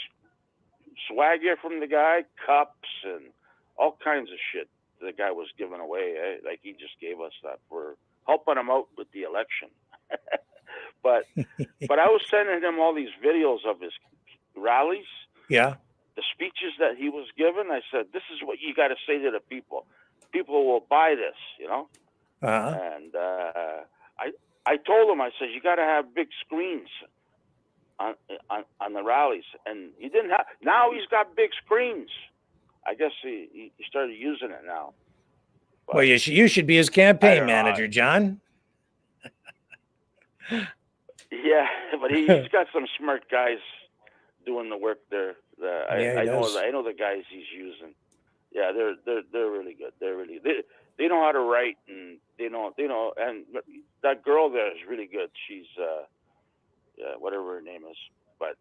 swagger from the guy, cups and all kinds of shit the guy was giving away. Like he just gave us that for helping him out with the election. but I was sending him all these videos of his rallies. Yeah. The speeches that he was given. I said, this is what you got to say to the people. People will buy this, you know? Uh-huh. And I told him, I said, you got to have big screens on the rallies. And he didn't have, now he's got big screens. I guess he started using it now. But, well, you should be his campaign manager, John. Yeah, but he's got some smart guys doing the work there. I know the guys he's using. Yeah, they're really good. They know how to write, and they know, and that girl there is really good. She's whatever her name is. But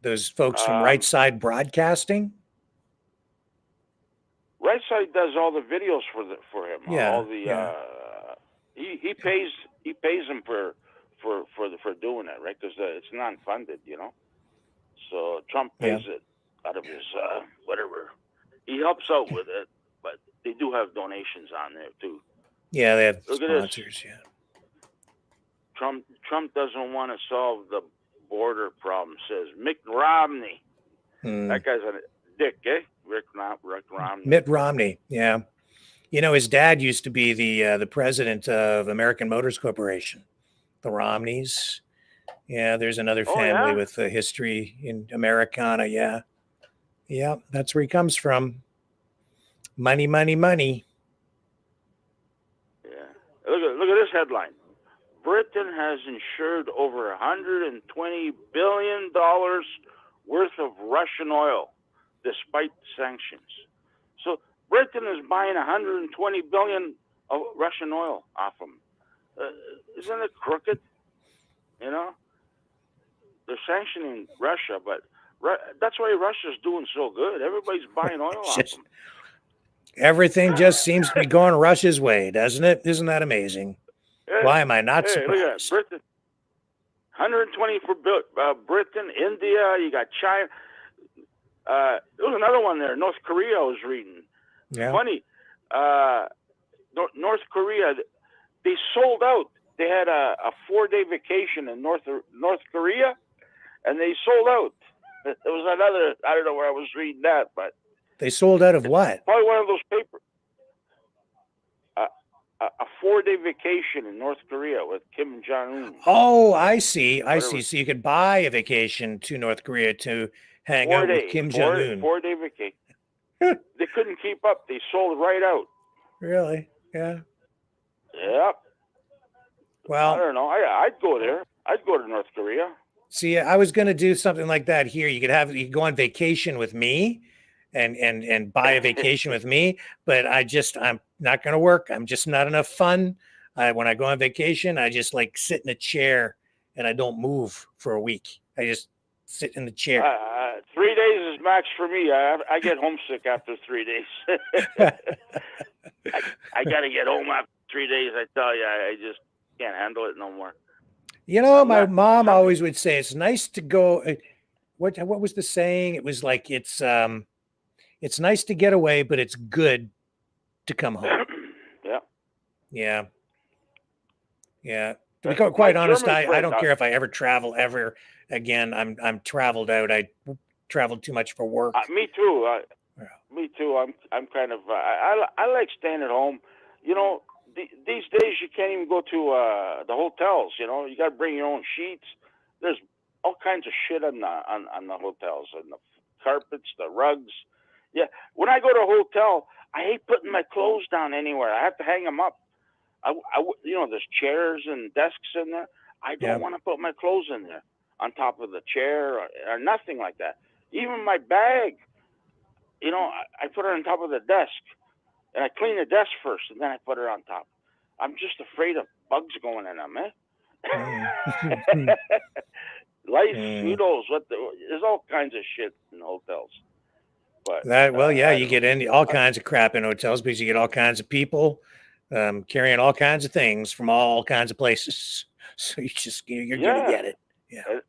those folks from Right Side Broadcasting. Right Side does all the videos for him. Yeah. All the he pays him for doing it, right? Because it's non-funded, you know. So Trump pays it out of his whatever. He helps out with it, but they do have donations on there too. Yeah, they have Look sponsors. Yeah. Trump doesn't want to solve the border problem, says Mitt Romney. That guy's a dick, eh? Rick Romney. Mitt Romney, yeah. You know, his dad used to be the president of American Motors Corporation, the Romneys. Yeah, there's another family with a history in Americana. Yeah. Yeah, that's where he comes from. Money, money, money. Yeah. Look at this headline. Britain has insured over $120 billion worth of Russian oil despite sanctions. So Britain is buying $120 billion of Russian oil off them. Isn't it crooked? You know? They're sanctioning Russia, but that's why Russia's doing so good. Everybody's buying oil off them. Everything just seems to be going Russia's way, doesn't it? Isn't that amazing? Why am I not surprised? Look at that. Britain, 120 for Britain, India. You got China. There was another one there. North Korea. I was reading. Yeah. Funny. North Korea. They sold out. They had a 4-day vacation in North Korea, and they sold out. There was another. I don't know where I was reading that, but they sold out of what? Probably one of those papers. A 4-day vacation in North Korea with Kim Jong-un. Oh, I see. I see. So you could buy a vacation to North Korea to hang out with Kim Jong-un. 4-day vacation. They couldn't keep up. They sold right out. Really? Yeah. Yep. Well, I don't know. I'd go there. I'd go to North Korea. See, I was going to do something like that here. You could go on vacation with me and buy a vacation with me, but I'm not going to work. I'm just not enough fun. When I go on vacation, I just like sit in a chair and I don't move for a week. I just sit in the chair. 3 days is max for me. I get homesick after 3 days. I got to get home after 3 days. I tell you, I just can't handle it no more. You know, my mom always would say it's nice to go. What was the saying? It was like it's nice to get away, but it's good to come home. Yeah. To be quite honest, I don't care if I ever travel ever again. I'm traveled out. I traveled too much for work. Me too. Me too. I'm kind of I like staying at home. You know, these days you can't even go to the hotels. You know, you got to bring your own sheets. There's all kinds of shit on the hotels, and the carpets, the rugs. Yeah, when I go to a hotel, I hate putting my clothes down anywhere. I have to hang them up. There's chairs and desks in there. I don't want to put my clothes in there on top of the chair or nothing like that. Even my bag, I put it on top of the desk, and I clean the desk first, and then I put it on top. I'm just afraid of bugs going in them, Lice, who knows there's all kinds of shit in hotels. But you get all kinds of crap in hotels because you get all kinds of people carrying all kinds of things from all kinds of places. So you're gonna get it. Yeah.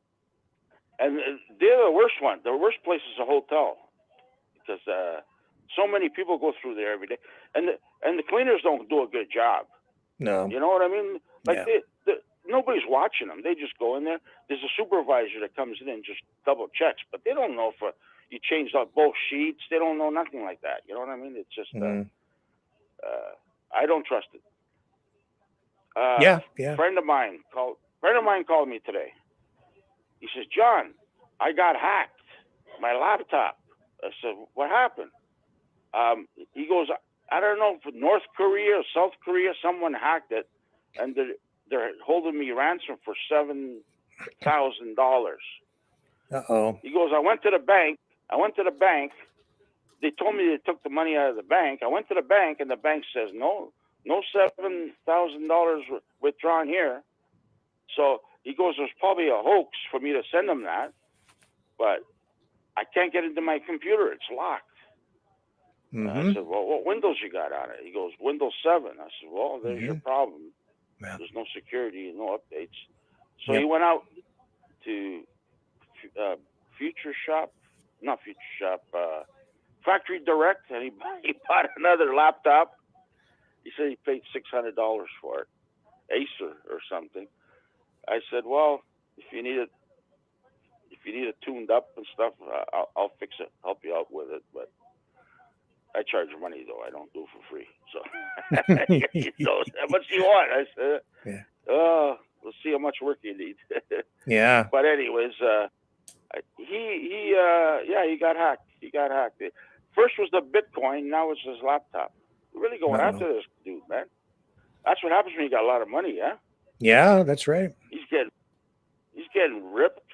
And they're the worst one. The worst place is a hotel because so many people go through there every day, and the cleaners don't do a good job. No. You know what I mean? Like nobody's watching them. They just go in there. There's a supervisor that comes in and just double checks, but they don't know if you changed out both sheets. They don't know nothing like that. You know what I mean? It's just I don't trust it. Yeah. Friend of mine called me today. He says, John, I got hacked. My laptop. I said, what happened? He goes, I don't know if North Korea or South Korea, someone hacked it, and they're holding me ransom for $7,000. Uh-oh. He goes, I went to the bank. They told me they took the money out of the bank. I went to the bank, and the bank says, no $7,000 withdrawn here. So he goes, there's probably a hoax for me to send them that, but I can't get into my computer. It's locked. I said, well, what Windows you got on it? He goes, Windows 7. I said, well, there's your problem. Yeah. There's no security and no updates. So he went out to Factory Direct, and he bought another laptop. He said he paid $600 for it, Acer or something. I said, well, if you need it tuned up and stuff, I'll fix it, help you out with it. But I charge money, though. I don't do it for free. So, how much do you want? I said, we'll see how much work you need. Yeah. But anyways, he got hacked. He got hacked. First was the Bitcoin. Now it's his laptop. We're really going after this dude, man. That's what happens when you got a lot of money, yeah? Yeah, that's right. He's getting ripped.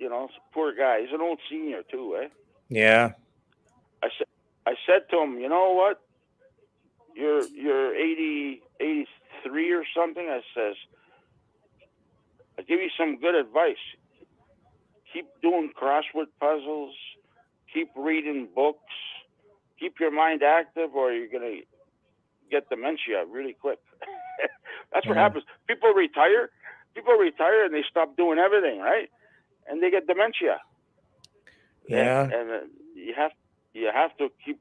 You know, poor guy. He's an old senior too, eh? Yeah. I said to him, you know what? You're 83 or something. I says, I give you some good advice. Keep doing crossword puzzles. Keep reading books. Keep your mind active, or you're gonna get dementia really quick. That's what happens. People retire and they stop doing everything, right? And they get dementia. Yeah. And you have to keep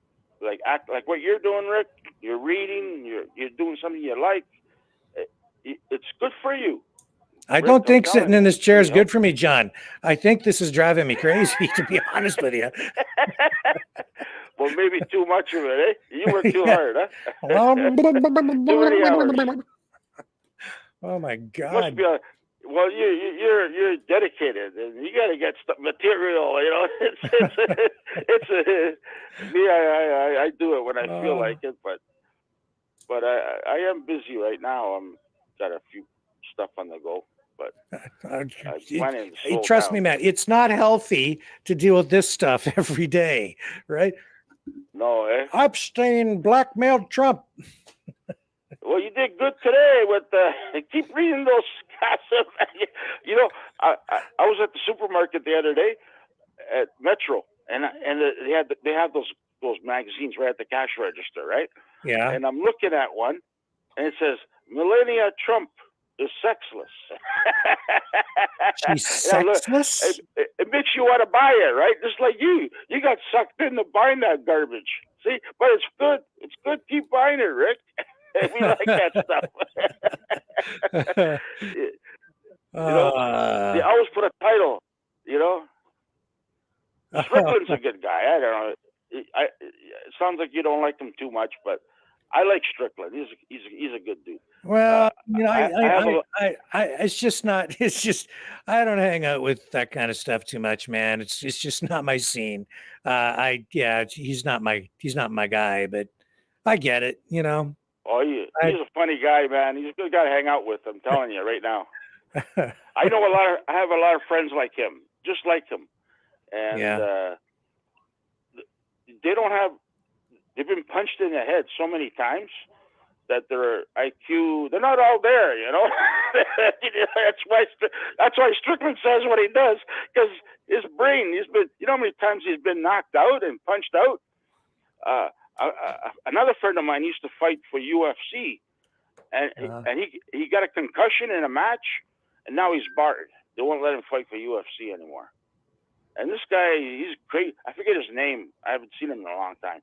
act like what you're doing, Rick. You're reading. You're doing something you like. It's good for you. I don't think sitting in this chair is good for me, John. I think this is driving me crazy, to be honest with you. Well, maybe too much of it, eh? You work too hard, huh? Too many hours. Oh my God! Must be well, you're dedicated, and you got to get material. You know, it's me. I do it when I feel like it, but I am busy right now. I'm got a few stuff on the go. But trust me, Matt, it's not healthy to deal with this stuff every day, right? No, eh? Epstein blackmailed Trump. Well, you did good today with keep reading those. You know, I was at the supermarket the other day at Metro, and they have those magazines right at the cash register, right? Yeah. And I'm looking at one, and it says Melania Trump is sexless. She's sexless? It makes you want to buy it, right? Just like you got sucked into buying that garbage. See, but it's good. It's good. Keep buying it, Rick. We like that stuff. You know, they always put a title. You know, Strickland's a good guy. I don't know. It sounds like you don't like him too much, but I like Strickland. He's a good dude. Well, you know, it's just not. It's just I don't hang out with that kind of stuff too much, man. It's just not my scene. He's not my guy, but I get it. You know. Oh, he's a funny guy, man. He's a good guy to hang out with. I'm telling you right now. I have a lot of friends like him, just like him, and they've been punched in the head so many times that their IQ, they're not all there, you know. That's why Strickland says what he does, because his brain, you know how many times he's been knocked out and punched out? another friend of mine used to fight for UFC, and he got a concussion in a match, and now he's barred. They won't let him fight for UFC anymore. And this guy, he's great. I forget his name. I haven't seen him in a long time.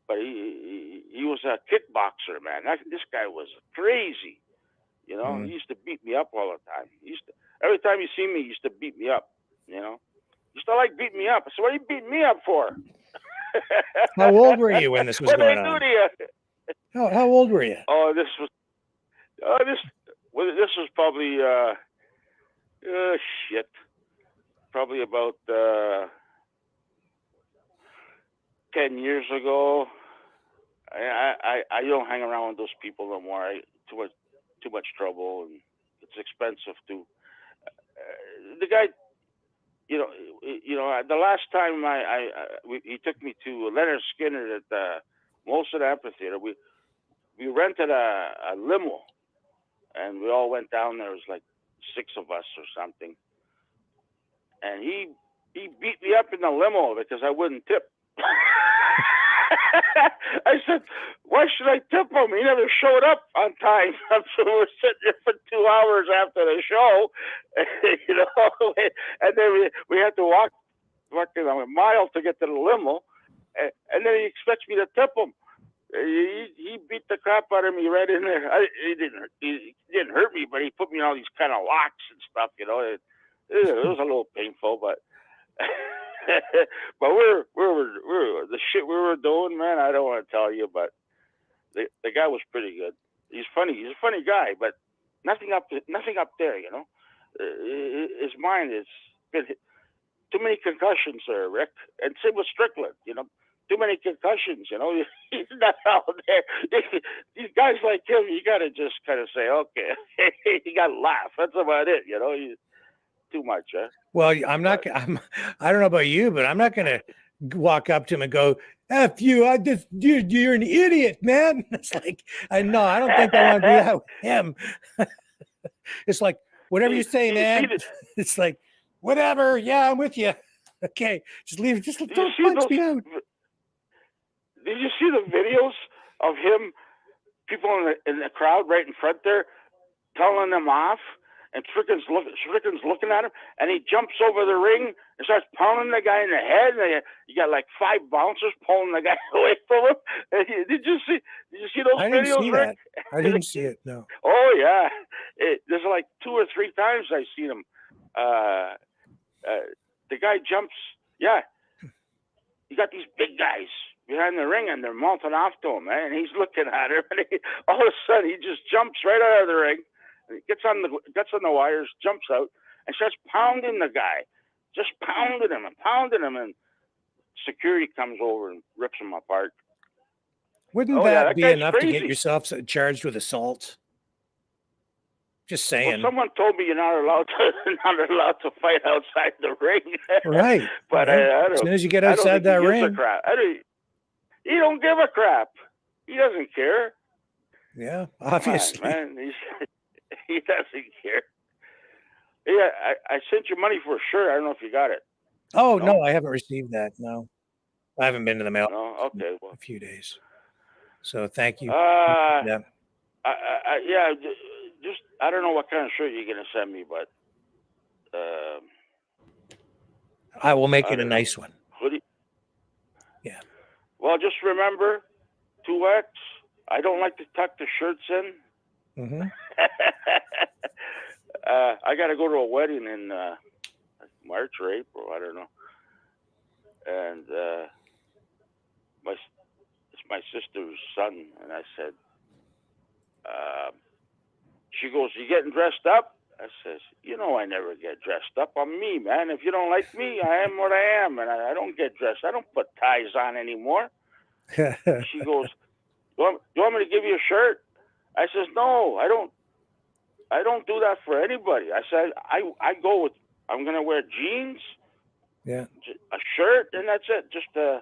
But he was a kickboxer, man. This guy was crazy. You know, he used to beat me up all the time. Every time he see me, he used to beat me up. You know, he used to like beat me up. So what are you beating me up for? How old were you when this was going on? What did I do to you? How old were you? Oh, this was probably shit. Probably about 10 years ago. I don't hang around with those people no more. Too much trouble, and it's expensive too. The guy, you know, the last time he took me to Leonard Skinner at the Molson Amphitheater. We rented a limo, and we all went down there. It was like 6 of us or something, and he beat me up in the limo because I wouldn't tip. I said, why should I tip him? He never showed up on time. So we're sitting there for 2 hours after the show, you know, and then we had to walk a mile to get to the limo, and then he expects me to tip him. He beat the crap out of me right in there. He didn't hurt me, but he put me in all these kind of locks and stuff, you know. It was a little painful, but but we're the shit we were doing, man. I don't want to tell you, but the guy was pretty good. He's funny. He's a funny guy, but nothing up there, you know. His mind is too many concussions there, Rick, and same with Strickland, you know. Too many concussions, you know. He's not out there. These guys like him, you got to just kind of say, okay, you got to laugh. That's about it, you know. Too much, huh? Well, I don't know about you, but I'm not going to walk up to him and go, F you, you're an idiot, man. It's like, I don't think I want to do that with him. It's like, whatever you say, man. It's like, whatever. Yeah, I'm with you. Okay. Just leave it. Just don't punch me out. Did you see the videos of him, people in the crowd right in front there, telling them off? And Strickland's looking at him, and he jumps over the ring and starts pounding the guy in the head. And you got like 5 bouncers pulling the guy away from him. Did you see those videos, Rick? I didn't see it. No. Oh yeah, there's like 2 or 3 times I've seen him. The guy jumps. Yeah, you got these big guys behind the ring, and they're mounting off to him, man. And he's looking at him, and all of a sudden he just jumps right out of the ring. Gets on the wires, jumps out, and starts pounding the guy, just pounding him, and security comes over and rips him apart. Wouldn't that be enough to get yourself charged with assault? Just saying. Well, someone told me you're not allowed to fight outside the ring. Right. But right. I don't. As soon as you get outside that ring, he don't give a crap. He doesn't care. Yeah, obviously, man. He doesn't care. Yeah, I sent you money for a shirt. I don't know if you got it. Oh, no, I haven't received that. No, I haven't been to the mail. No, okay. Well, a few days. So thank you. Yeah. Just I don't know what kind of shirt you're gonna send me, but I will make it a nice one. Hoodie. Yeah. Well, just remember, 2X. I don't like to tuck the shirts in. Mm-hmm. I got to go to a wedding in March or April. I don't know. And it's my sister's son. And I said, she goes, you getting dressed up? I says, you know, I never get dressed up. I'm me, man. If you don't like me, I am what I am. And I don't get dressed. I don't put ties on anymore. She goes, you want me to give you a shirt? I says, no, I don't do that for anybody. I said, I go with, I'm going to wear jeans, yeah, a shirt, and that's it. Just a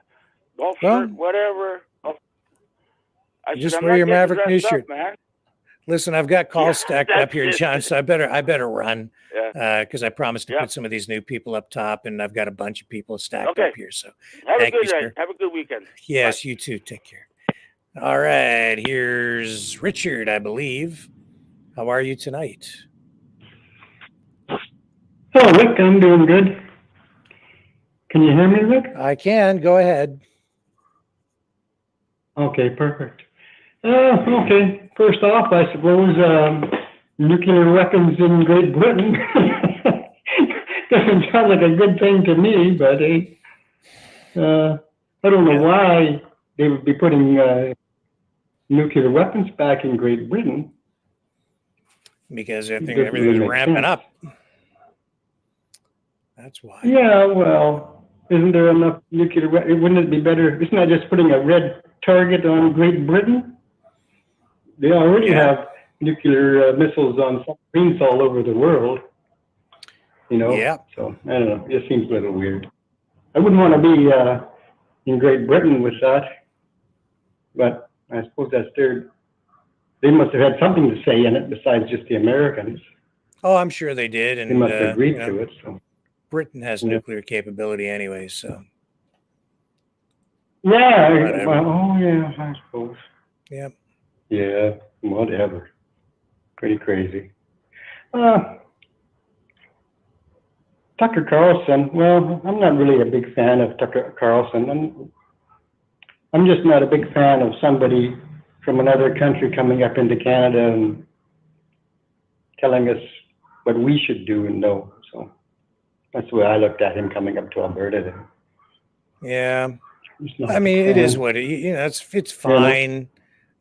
golf shirt, whatever. I just said, wear your Maverick news shirt, man. Listen, I've got calls stacked up That's here, it. John, so I better run Yeah. because I promised to put some of these new people up top, and I've got a bunch of people stacked Okay. up here. So Have thank a good you, night. sir. Have a good weekend. Yes, you too. Take care. All right, here's Richard, I believe. How are you tonight? Oh, Rick, I'm doing good. Can you hear me, Rick? I can. Go ahead. Okay, perfect. Okay, first off, I suppose nuclear weapons in Great Britain doesn't sound like a good thing to me, but I don't know why they would be putting nuclear weapons back in Great Britain. Because I think Doesn't everything's really make ramping sense. up. That's why. Yeah, well, isn't there enough nuclear? Wouldn't it be better? Isn't that just putting a red target on Great Britain? They already have nuclear missiles on submarines all over the world. You know. Yeah. So I don't know. It seems a little weird. I wouldn't want to be in Great Britain with that, but I suppose that's their. They must have had something to say in it besides just the Americans. Oh, I'm sure they did, and They must have agreed you know, to it. So. Britain has nuclear capability anyway, so. Yeah. Whatever. Well, oh yeah, I suppose. Yep. Yeah. Whatever. Pretty crazy. Tucker Carlson. Well, I'm not really a big fan of Tucker Carlson. I'm just not a big fan of somebody from another country coming up into Canada and telling us what we should do and know. So that's the way I looked at him coming up to Alberta then. Yeah. I mean, it is what you know. It's fine.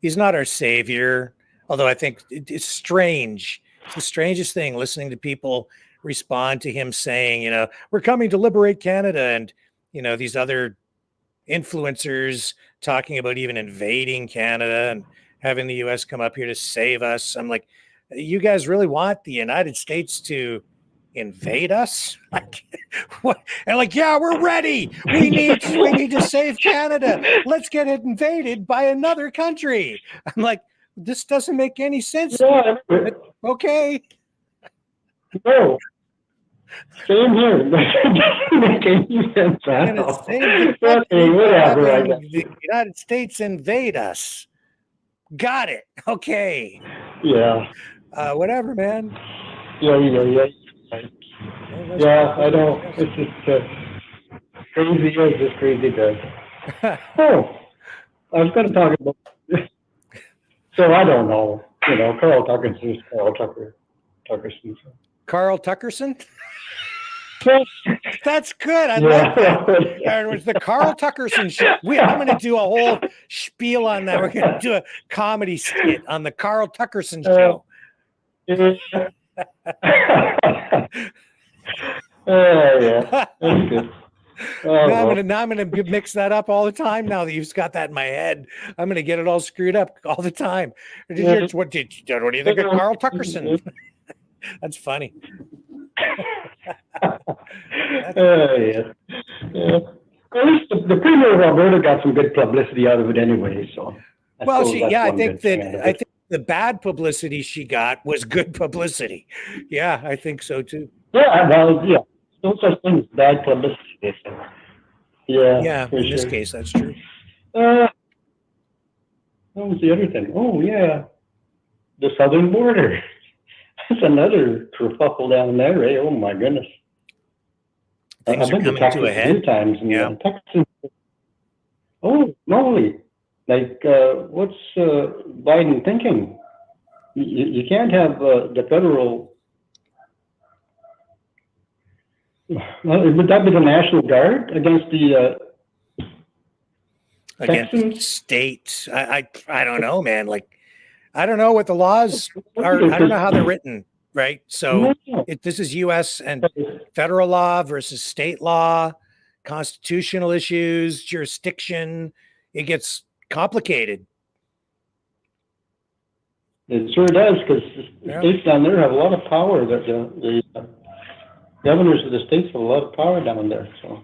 He's not our savior, although I think it's strange. It's the strangest thing listening to people respond to him saying, you know, we're coming to liberate Canada, and you know these other influencers talking about even invading Canada and having the U.S. come up here to save us. I'm like, you guys really want the United States to invade us? Like, what? And like, yeah, we're ready. We need to save Canada. Let's get it invaded by another country. I'm like, this doesn't make any sense. Yeah. Okay. No. Same here. Doesn't make any sense at all. Okay, whatever. I guess. The United States invade us. Got it. Okay. Yeah. Whatever, man. Yeah. Yeah, I don't. It's just crazy as this crazy does. Oh, I was going to talk about. So I don't know. You know, Carl Tuckerson is Carl Tuckerson. Carl Tuckerson? That's good. I like that. It was the Carl Tuckerson show. I'm going to do a whole spiel on that. We're going to do a comedy skit on the Carl Tuckerson show. Yeah. That's good. Now I'm gonna mix that up all the time. Now that you've got that in my head, I'm gonna get it all screwed up all the time. What do you think of Carl Tuckerson? That's funny. Yeah. At least the Premier of Alberta got some good publicity out of it anyway. So. I think the bad publicity she got was good publicity. Yeah, I think so too. Yeah, well, yeah. No such thing as bad publicity. Yeah. Yeah, in this case, that's true. What was the other thing? Oh, yeah. The southern border. That's another kerfuffle down there, eh? Oh, my goodness. Things are coming to a head. A few times. And, Texas. Oh, moly. Like, what's Biden thinking? You can't have the federal. Would that be the National Guard against the against state? I don't know, man. Like, I don't know what the laws are. I don't know how they're written, right? So this is U.S. and federal law versus state law, constitutional issues, jurisdiction. It gets complicated. It sure does, because the states down there have a lot of power. That the governors of the states have a lot of power down there. So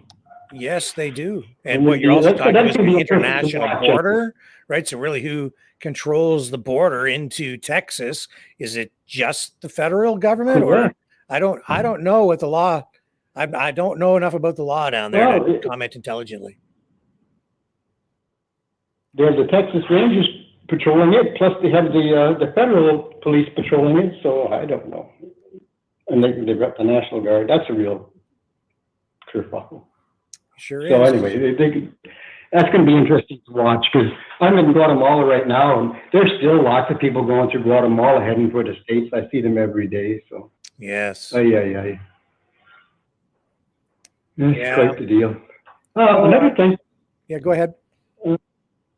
Yes, they do. And what you're also talking about is the international border, right? So really, who controls the border into Texas? Is it just the federal government, or I don't know what the law. I don't know enough about the law down there to comment intelligently. There's the Texas Rangers patrolling it, plus they have the federal police patrolling it. So I don't know. And they've got the National Guard. That's a real kerfuffle. Sure is. So anyway, that's going to be interesting to watch because I'm in Guatemala right now, and there's still lots of people going through Guatemala heading for the States. I see them every day. So yes. It's quite the deal. Another thing. Yeah, go ahead.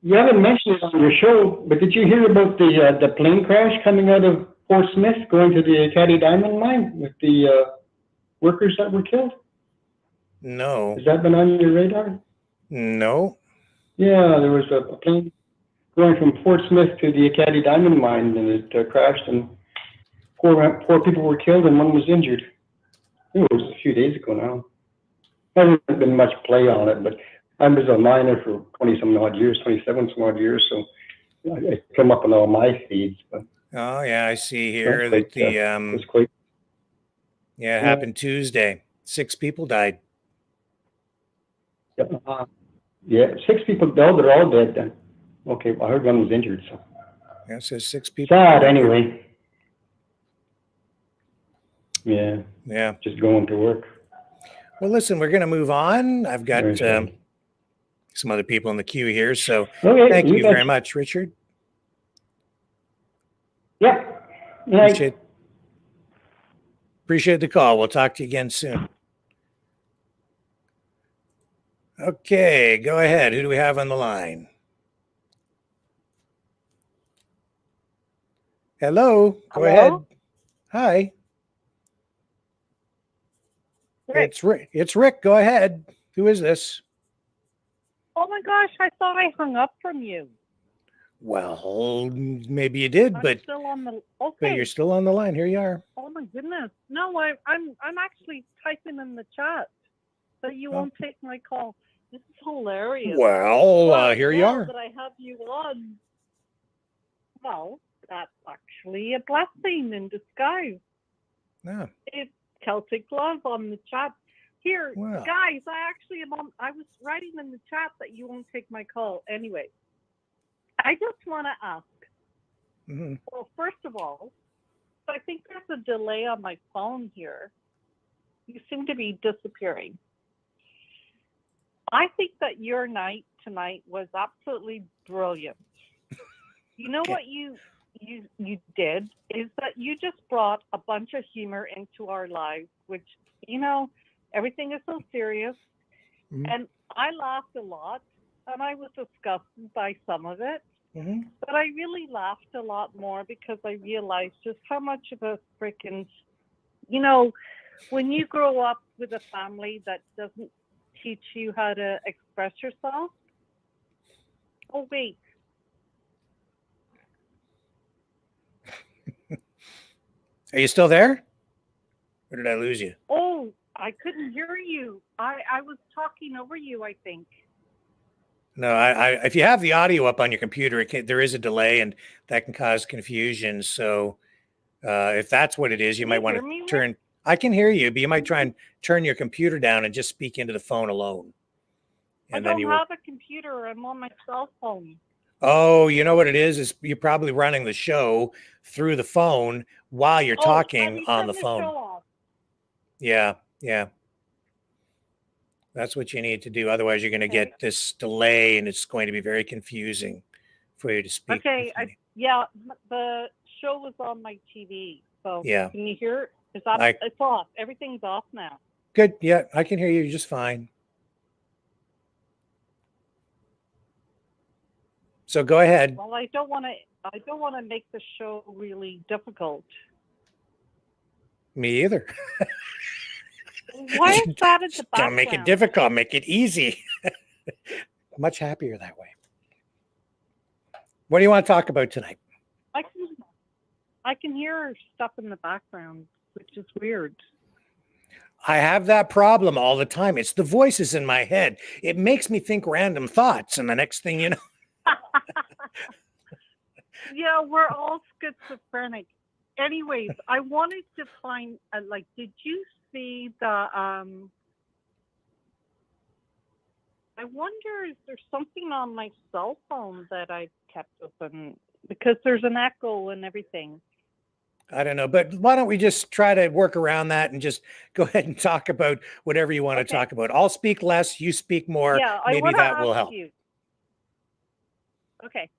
You haven't mentioned it on your show, but did you hear about the plane crash coming out of Fort Smith going to the Caddy Diamond mine with the workers that were killed? No. Has that been on your radar? No. Yeah, there was a plane going from Fort Smith to the Caddy Diamond mine, and it crashed, and four people were killed and one was injured. It was a few days ago now. There hasn't been much play on it, but I was a miner for 27 some odd years, so it come up in all my feeds. But oh yeah, I see here that it happened Tuesday. 6 people died. Yeah, 6 people died. They're all dead then. Okay, well, I heard one was injured. So yeah, it says 6 people. Sad anyway. Yeah. Yeah. Just going to work. Well, listen, we're going to move on. I've got some other people in the queue here, so thank you very much, Richard. Yeah. Appreciate the call. We'll talk to you again soon. Okay, go ahead. Who do we have on the line? Hello. Go ahead. Hi. Rick. It's Rick. It's Rick. Go ahead. Who is this? Oh my gosh, I thought I hung up from you. Well, maybe you did, but still on the but you're still on the line. Here you are. Oh my goodness. No, I'm actually typing in the chat that you won't take my call. This is hilarious. Well, here you are. That I have you on. Well, that's actually a blessing in disguise. Yeah. It's Celtic Love on the chat. Here, guys, I was writing in the chat that you won't take my call. Anyway, I just want to ask. Mm-hmm. Well, first of all, I think there's a delay on my phone here. You seem to be disappearing. I think that your night tonight was absolutely brilliant. You know what you did is that you just brought a bunch of humor into our lives, which, everything is so serious. Mm-hmm. And I laughed a lot, and I was disgusted by some of it. Mm-hmm. But I really laughed a lot more because I realized just how much of a freaking, when you grow up with a family that doesn't teach you how to express yourself. Oh, wait. Are you still there? Or did I lose you? Oh, I couldn't hear you. I was talking over you, I think. No, if you have the audio up on your computer, there is a delay, and that can cause confusion. So if that's what it is, you might want to turn. I can hear you, but you might try and turn your computer down and just speak into the phone alone. And I don't have a computer. I'm on my cell phone. Oh, you know what it is you're probably running the show through the phone while you're talking on the phone. Yeah. That's what you need to do. Otherwise, you're going to get this delay, and it's going to be very confusing for you to speak. Okay. The show was on my TV. So yeah. Can you hear it? It's off. Everything's off now. Good. Yeah, I can hear you just fine. So go ahead. Well, I don't want to make the show really difficult. Me either. Why is that at the background? Don't make it difficult. Make it easy. Much happier that way. What do you want to talk about tonight? I can hear stuff in the background, which is weird. I have that problem all the time. It's the voices in my head. It makes me think random thoughts, and the next thing you know. Yeah, we're all schizophrenic. Anyways, I wanted to find, did you see the, I wonder, is there something on my cell phone that I kept open? Because there's an echo and everything. I don't know, but why don't we just try to work around that and just go ahead and talk about whatever you want to talk about. I'll speak less, you speak more. Yeah, I Maybe want that to will ask help. you. Okay.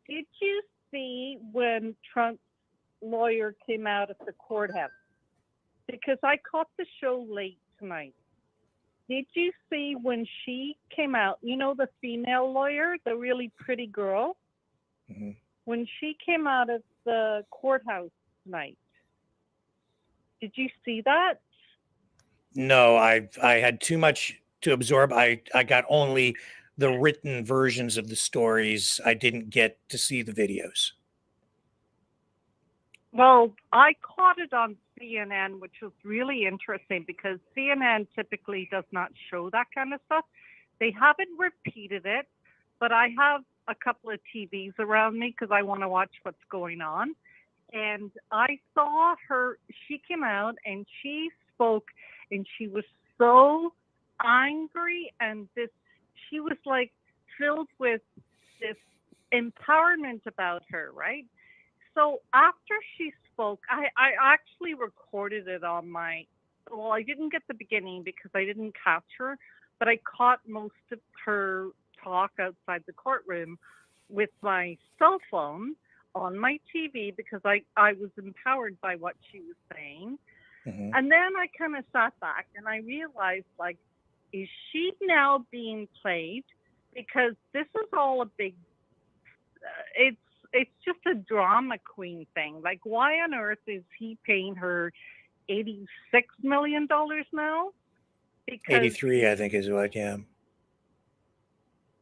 Did you see when Trump's lawyer came out at the courthouse? Because I caught the show late tonight. Did you see when she came out, you know, the female lawyer, the really pretty girl? Mm-hmm. When she came out of the courthouse tonight, did you see that? No, I had too much to absorb. I got only the written versions of the stories. I didn't get to see the videos. Well, I caught it on CNN, which was really interesting because CNN typically does not show that kind of stuff. They haven't repeated it, but I have a couple of TVs around me because I want to watch what's going on. And I saw her, she came out and she spoke, and she was so angry, and she was like filled with this empowerment about her, right? So after she spoke, I actually recorded it on well, I didn't get the beginning because I didn't capture, but I caught most of her talk outside the courtroom with my cell phone on my TV because I was empowered by what she was saying. Mm-hmm. And then I kind of sat back and I realized, like, is she now being played? Because this is all a big, it's just a drama queen thing. Like, why on earth is he paying her $86 million now? Because 83, I think is what, yeah.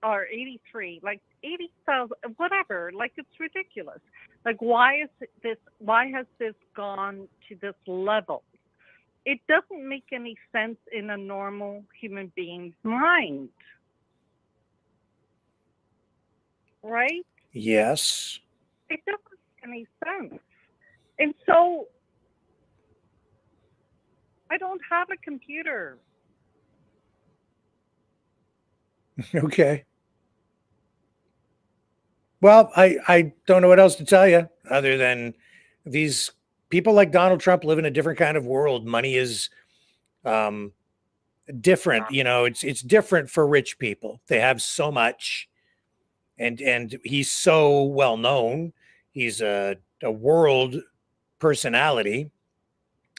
Or 83, like 80,000, whatever. Like, it's ridiculous. Like, why has this gone to this level? It doesn't make any sense in a normal human being's mind. Right? Yes. It doesn't make any sense. And so I don't have a computer. Okay. Well, I don't know what else to tell you other than these people like Donald Trump live in a different kind of world. Money is different. You know, it's different for rich people. They have so much, and he's so well known. He's a world personality,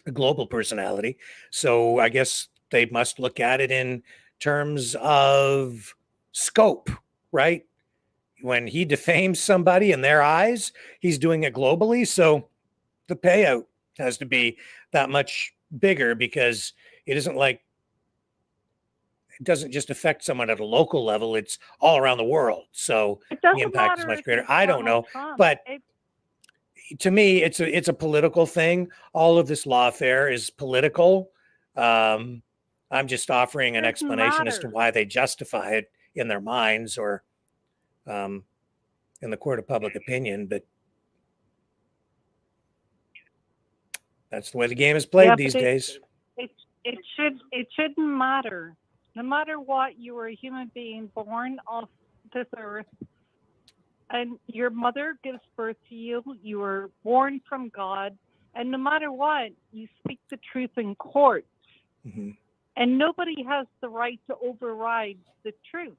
a global personality. So I guess they must look at it in terms of scope, right? When he defames somebody in their eyes, he's doing it globally. So the payout has to be that much bigger because it isn't like it doesn't just affect someone at a local level, it's all around the world. So the impact is much greater. I don't know, but to me, it's a political thing. All of this lawfare is political. I'm just offering an explanation as to why they justify it in their minds or in the court of public opinion, but that's the way the game is played these days. It shouldn't matter. No matter what, you were a human being born off this earth, and your mother gives birth to you. You were born from God, and no matter what, you speak the truth in court. Mm-hmm. And nobody has the right to override the truth.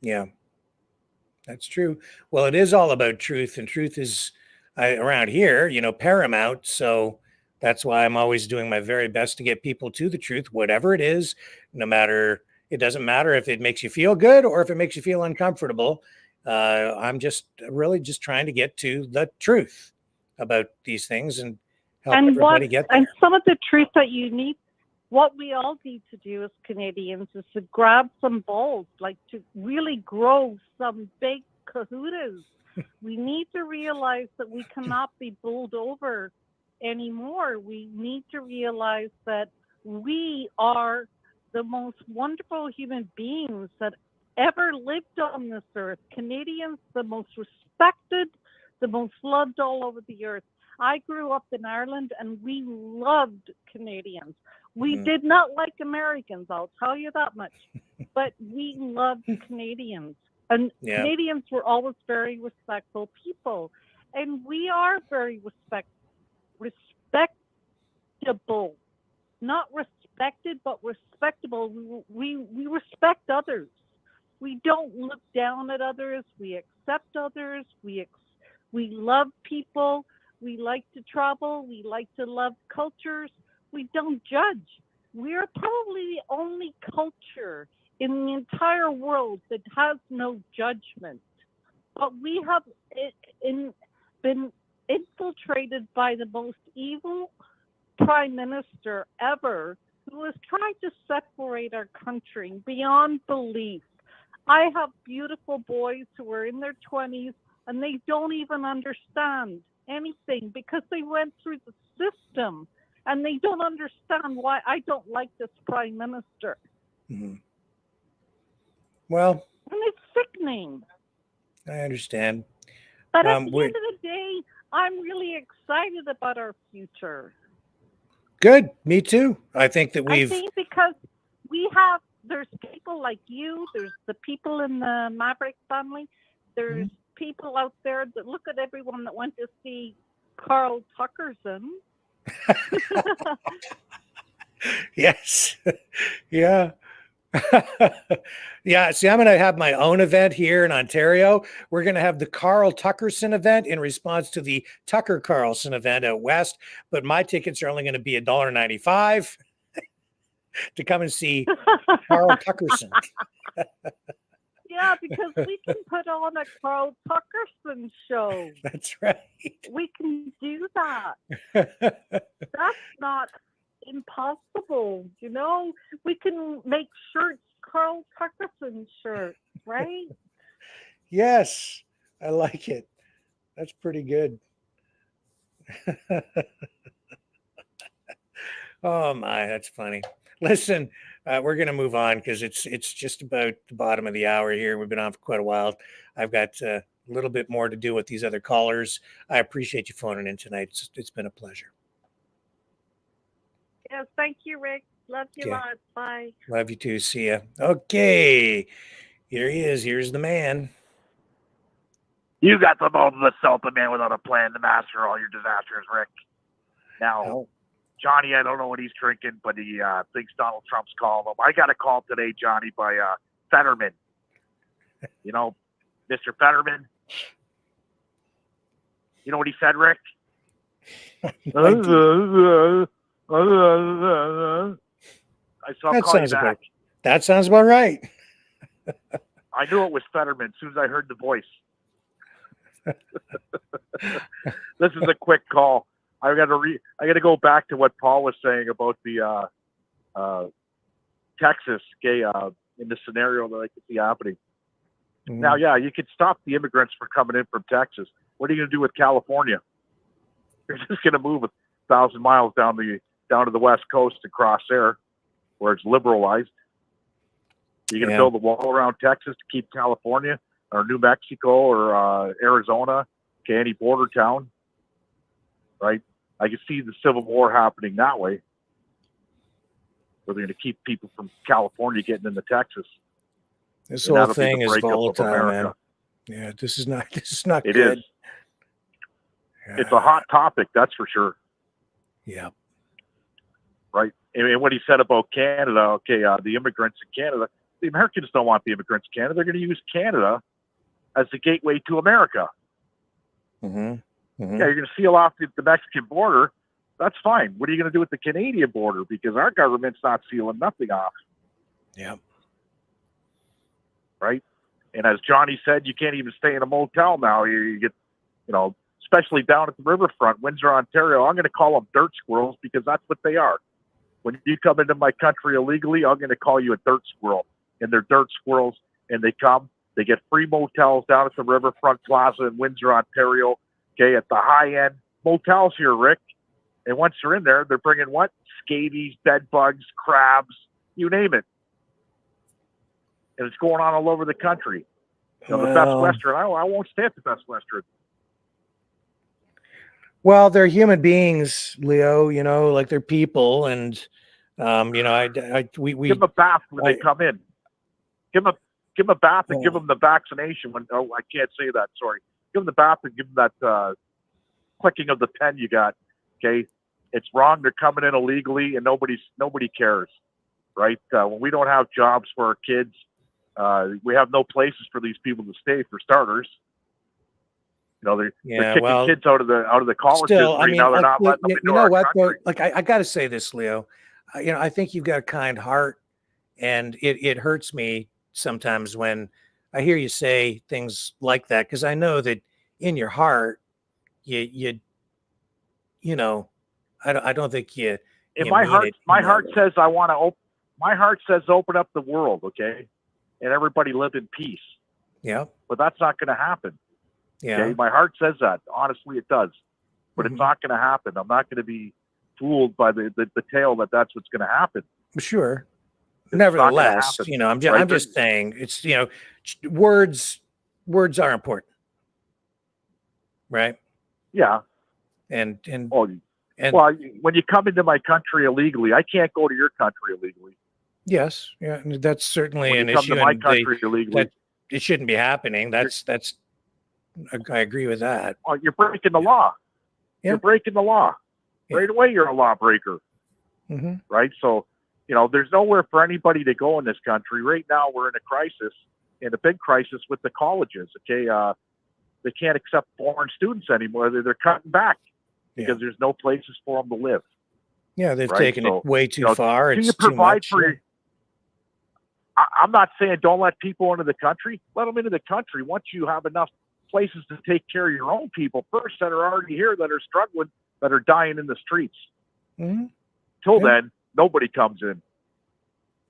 Yeah, that's true. Well, it is all about truth, and truth is around here, paramount. So that's why I'm always doing my very best to get people to the truth, whatever it is, no matter, it doesn't matter if it makes you feel good or if it makes you feel uncomfortable. I'm just really just trying to get to the truth about these things and help everybody get there. And some of the truth that you need, what we all need to do as Canadians is to grab some balls, like to really grow some big kahutas. We need to realize that we cannot be bowled over anymore. We need to realize that We are the most wonderful human beings that ever lived on this earth. Canadians, the most respected, the most loved all over the earth. I grew up in Ireland and we loved Canadians. We did not like Americans, I'll tell you that much. But we loved Canadians. And Canadians were always very respectful people. And we are very respectable. Not respected, but respectable. We respect others. We don't look down at others. We accept others. We love people. We like to travel. We like to love cultures. We don't judge. We're probably the only culture in the entire world that has no judgment. But we have been infiltrated by the most evil prime minister ever, who has tried to separate our country beyond belief. I have beautiful boys who are in their 20s and they don't even understand anything because they went through the system and they don't understand why I don't like this prime minister. Well, and it's sickening. I understand. But at the end of the day, I'm really excited about our future. Good. Me too. I think that I think because there's people like you, there's the people in the Maverick family, there's people out there that look at everyone that went to see Carl Tuckerson. Yes. Yeah. Yeah. See, I'm going to have my own event here in Ontario. We're going to have the Carl Tuckerson event in response to the Tucker Carlson event out west. But my tickets are only going to be $1.95 to come and see Carl Tuckerson. Yeah, because we can put on a Carl Tuckerson show. That's right. We can do that. That's not impossible, you know. We can make shirts, Carl Tuckerson shirts, right? Yes, I like it. That's pretty good. Oh my, that's funny. Listen, we're going to move on because it's just about the bottom of the hour here. We've been on for quite a while. I've got a little bit more to do with these other callers. I appreciate you phoning in tonight. It's been a pleasure. Yes, thank you, Rick. Love you a lot. Bye. Love you too. See ya. Okay, here he is. Here's the man. You got the bones of the Celtic man without a plan to master all your disasters, Rick. Now, Johnny, I don't know what he's drinking, but he thinks Donald Trump's calling him. I got a call today, Johnny, by Fetterman. You know, Mr. Fetterman. You know what he said, Rick? I saw him call you back. That sounds about right. I knew it was Fetterman as soon as I heard the voice. This is a quick call. I got to go back to what Paul was saying about the Texas in the scenario that I could see happening. Now, yeah, you could stop the immigrants from coming in from Texas. What are you going to do with California? You're just going to move 1,000 miles down to the West Coast and cross there, where it's liberalized. You're going to build a wall around Texas to keep California or New Mexico or Arizona, any border town, right? I can see the Civil War happening that way, where they're going to keep people from California getting into Texas. This whole thing is volatile, man. Yeah, this is not It good. is. It's a hot topic, that's for sure. Yeah. Right. And what he said about Canada, the immigrants in Canada, the Americans don't want the immigrants in Canada. They're going to use Canada as the gateway to America. Yeah, you're going to seal off the Mexican border. That's fine. What are you going to do with the Canadian border? Because our government's not sealing nothing off. Yeah. Right. And as Johnny said, you can't even stay in a motel now. You get, especially down at the riverfront, Windsor, Ontario. I'm going to call them dirt squirrels because that's what they are. When you come into my country illegally, I'm going to call you a dirt squirrel. And they're dirt squirrels, and they get free motels down at the Riverfront Plaza in Windsor, Ontario. At the high end motels here, Rick. And once they're in there, they're bringing what? Scabies, bed bugs, crabs, you name it. And it's going on all over the country. You know, the Best Western, I won't stay at the Best Western. Well, they're human beings, Leo, you know, like they're people. And, you know, we give them a bath when they come in. Give them a bath and give them the vaccination when, oh, I can't say that. Sorry. Give them the bath and give them that, clicking of the pen you got. Okay. It's wrong. They're coming in illegally and nobody cares. Right. When we don't have jobs for our kids, we have no places for these people to stay for starters. You know, they're kicking kids out of the colleges. Still, I mean, now they're like, not letting them you into know our what, though? country. Like, I got to say this, Leo, you know, I think you've got a kind heart, and it hurts me sometimes when I hear you say things like that, because I know that in your heart, you know, I don't think you. If you my mean heart, it my in that heart way. says I want to open. My heart says open up the world, okay, and everybody live in peace. Yeah. But that's not going to happen. Yeah. Okay, my heart says that. Honestly, it does. But it's not going to happen. I'm not going to be fooled by the tale that that's what's going to happen. Sure. It's not gonna Nevertheless, happen, you know, I'm right? just saying it's, you know, words are important, right? Yeah. And well, when you come into my country illegally, I can't go to your country illegally. yes, yeah, and that's certainly When an you come issue, to my and country illegally, that it shouldn't be happening. That's I agree with that. well, you're breaking the law. Yeah. You're breaking the law. Right away, you're a lawbreaker. Mm-hmm. Right? So, you know, there's nowhere for anybody to go in this country. Right now, we're in a crisis, in a big crisis with the colleges. Okay, they can't accept foreign students anymore. They're cutting back because there's no places for them to live. Yeah, they've Right? taken So, it way too you know, far. do It's you too provide much. for your? I'm not saying don't let people into the country. Let them into the country once you have enough places to take care of your own people first that are already here, that are struggling, that are dying in the streets. Mm-hmm. Till then, nobody comes in.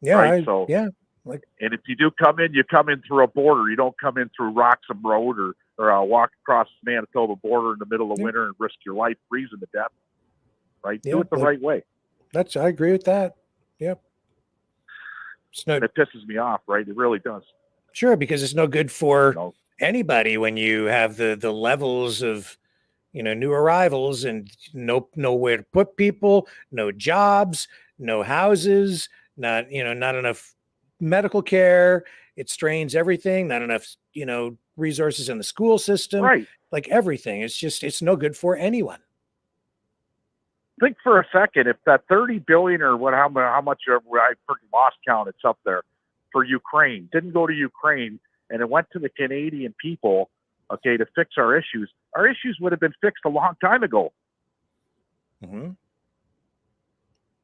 Yeah, Right? And if you do come in, you come in through a border. You don't come in through Roxham Road or walk across the Manitoba border in the middle of winter and risk your life freezing to death. Right? Do it the right way. I agree with that. Yep. And it pisses me off, right? It really does. Sure, because it's no good for anybody when you have the levels of, you know, new arrivals and nowhere to put people, no jobs, no houses, not enough medical care. It strains everything. Not enough, you know, resources in the school system. Right. Like everything. It's no good for anyone. Think for a second, if that 30 billion or how much I freaking lost count, it's up there for Ukraine, didn't go to Ukraine and it went to the Canadian people, okay, to fix our issues would have been fixed a long time ago. Mm-hmm.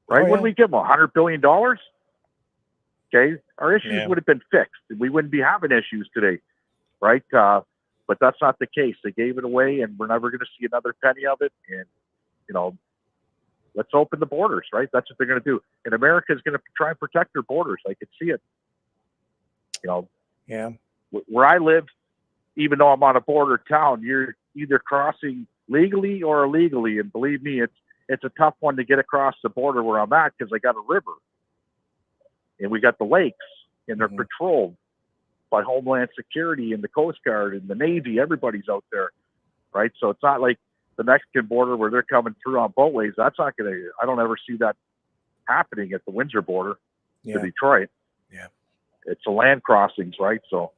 Right? What did we give them? $100 billion? Okay. Our issues Yeah. would have been fixed. We wouldn't be having issues today. Right? But that's not the case. They gave it away and we're never going to see another penny of it. And, you know, let's open the borders, right? That's what they're going to do. And America is going to try and protect their borders. I could see it. You know, yeah. Where I live, even though I'm on a border town, you're either crossing legally or illegally. And believe me, it's a tough one to get across the border where I'm at because I got a river. And we got the lakes, and they're patrolled by Homeland Security and the Coast Guard and the Navy. Everybody's out there, right? So it's not like the Mexican border where they're coming through on boatways. That's not going to, I don't ever see that happening at the Windsor border to Detroit. Yeah. It's the land crossings, right? So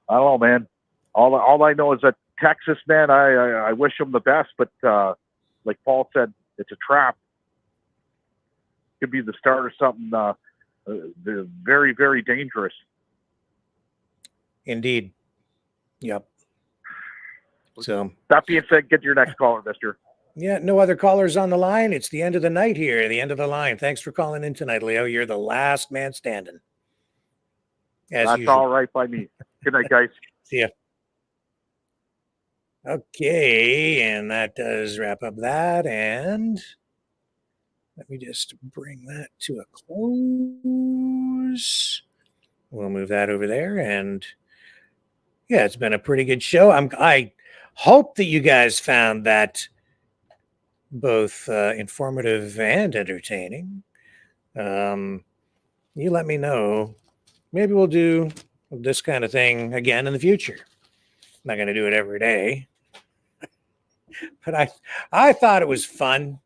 I don't know, man. All I know is that Texas, man, I wish them the best, but like Paul said, it's a trap. Could be the start of something very, very dangerous. Indeed. Yep. So that being said, get your next caller, mister. Yeah, no other callers on the line. It's the end of the night here, the end of the line. Thanks for calling in tonight, Leo. You're the last man standing. That's usual. all right by me. Good night, guys. See ya. Okay, and that does wrap up that. And let me just bring that to a close. We'll move that over there. And yeah, it's been a pretty good show. I hope that you guys found that both informative and entertaining. You let me know. Maybe we'll do this kind of thing again in the future. I'm not going to do it every day. But I thought it was fun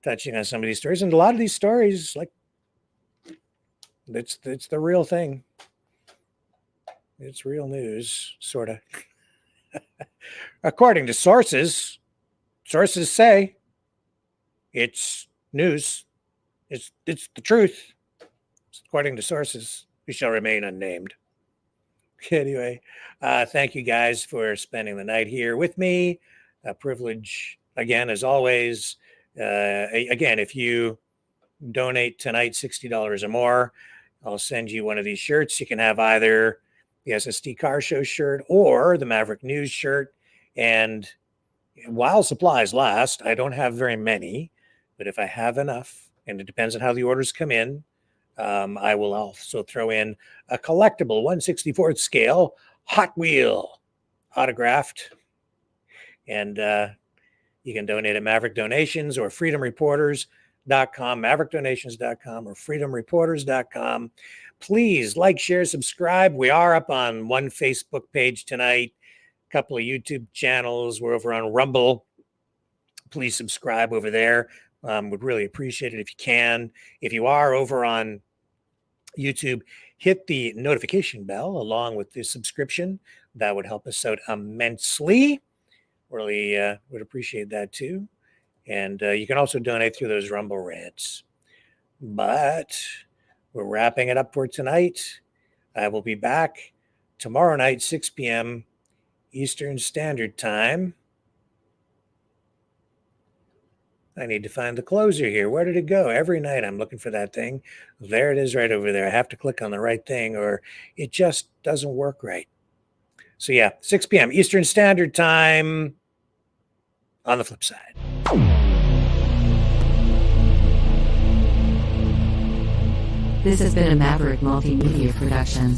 touching on some of these stories. And a lot of these stories, like, it's the real thing. It's real news, sort of. According to sources say it's news. It's the truth. According to sources who shall remain unnamed. Anyway, thank you guys for spending the night here with me. A privilege, again, as always. Again, if you donate tonight $60 or more, I'll send you one of these shirts. You can have either the SST Car Show shirt or the Maverick News shirt. And while supplies last, I don't have very many, but if I have enough, and it depends on how the orders come in, I will also throw in a collectible 1/64th scale Hot Wheel autographed. And you can donate at Maverick Donations or freedomreporters.com, maverickdonations.com or freedomreporters.com. Please like, share, subscribe. We are up on one Facebook page tonight, a couple of YouTube channels. We're over on Rumble. Please subscribe over there. Would really appreciate it if you can. If you are over on YouTube, hit the notification bell along with the subscription. That would help us out immensely. Really would appreciate that too. And you can also donate through those Rumble rants. But we're wrapping it up for tonight. I will be back tomorrow night, 6 p.m. Eastern Standard Time. I need to find the closer here. Where did it go? Every night I'm looking for that thing. There it is right over there. I have to click on the right thing or it just doesn't work right. So yeah, 6 p.m. Eastern Standard Time on the flip side. This has been a Maverick Multimedia production.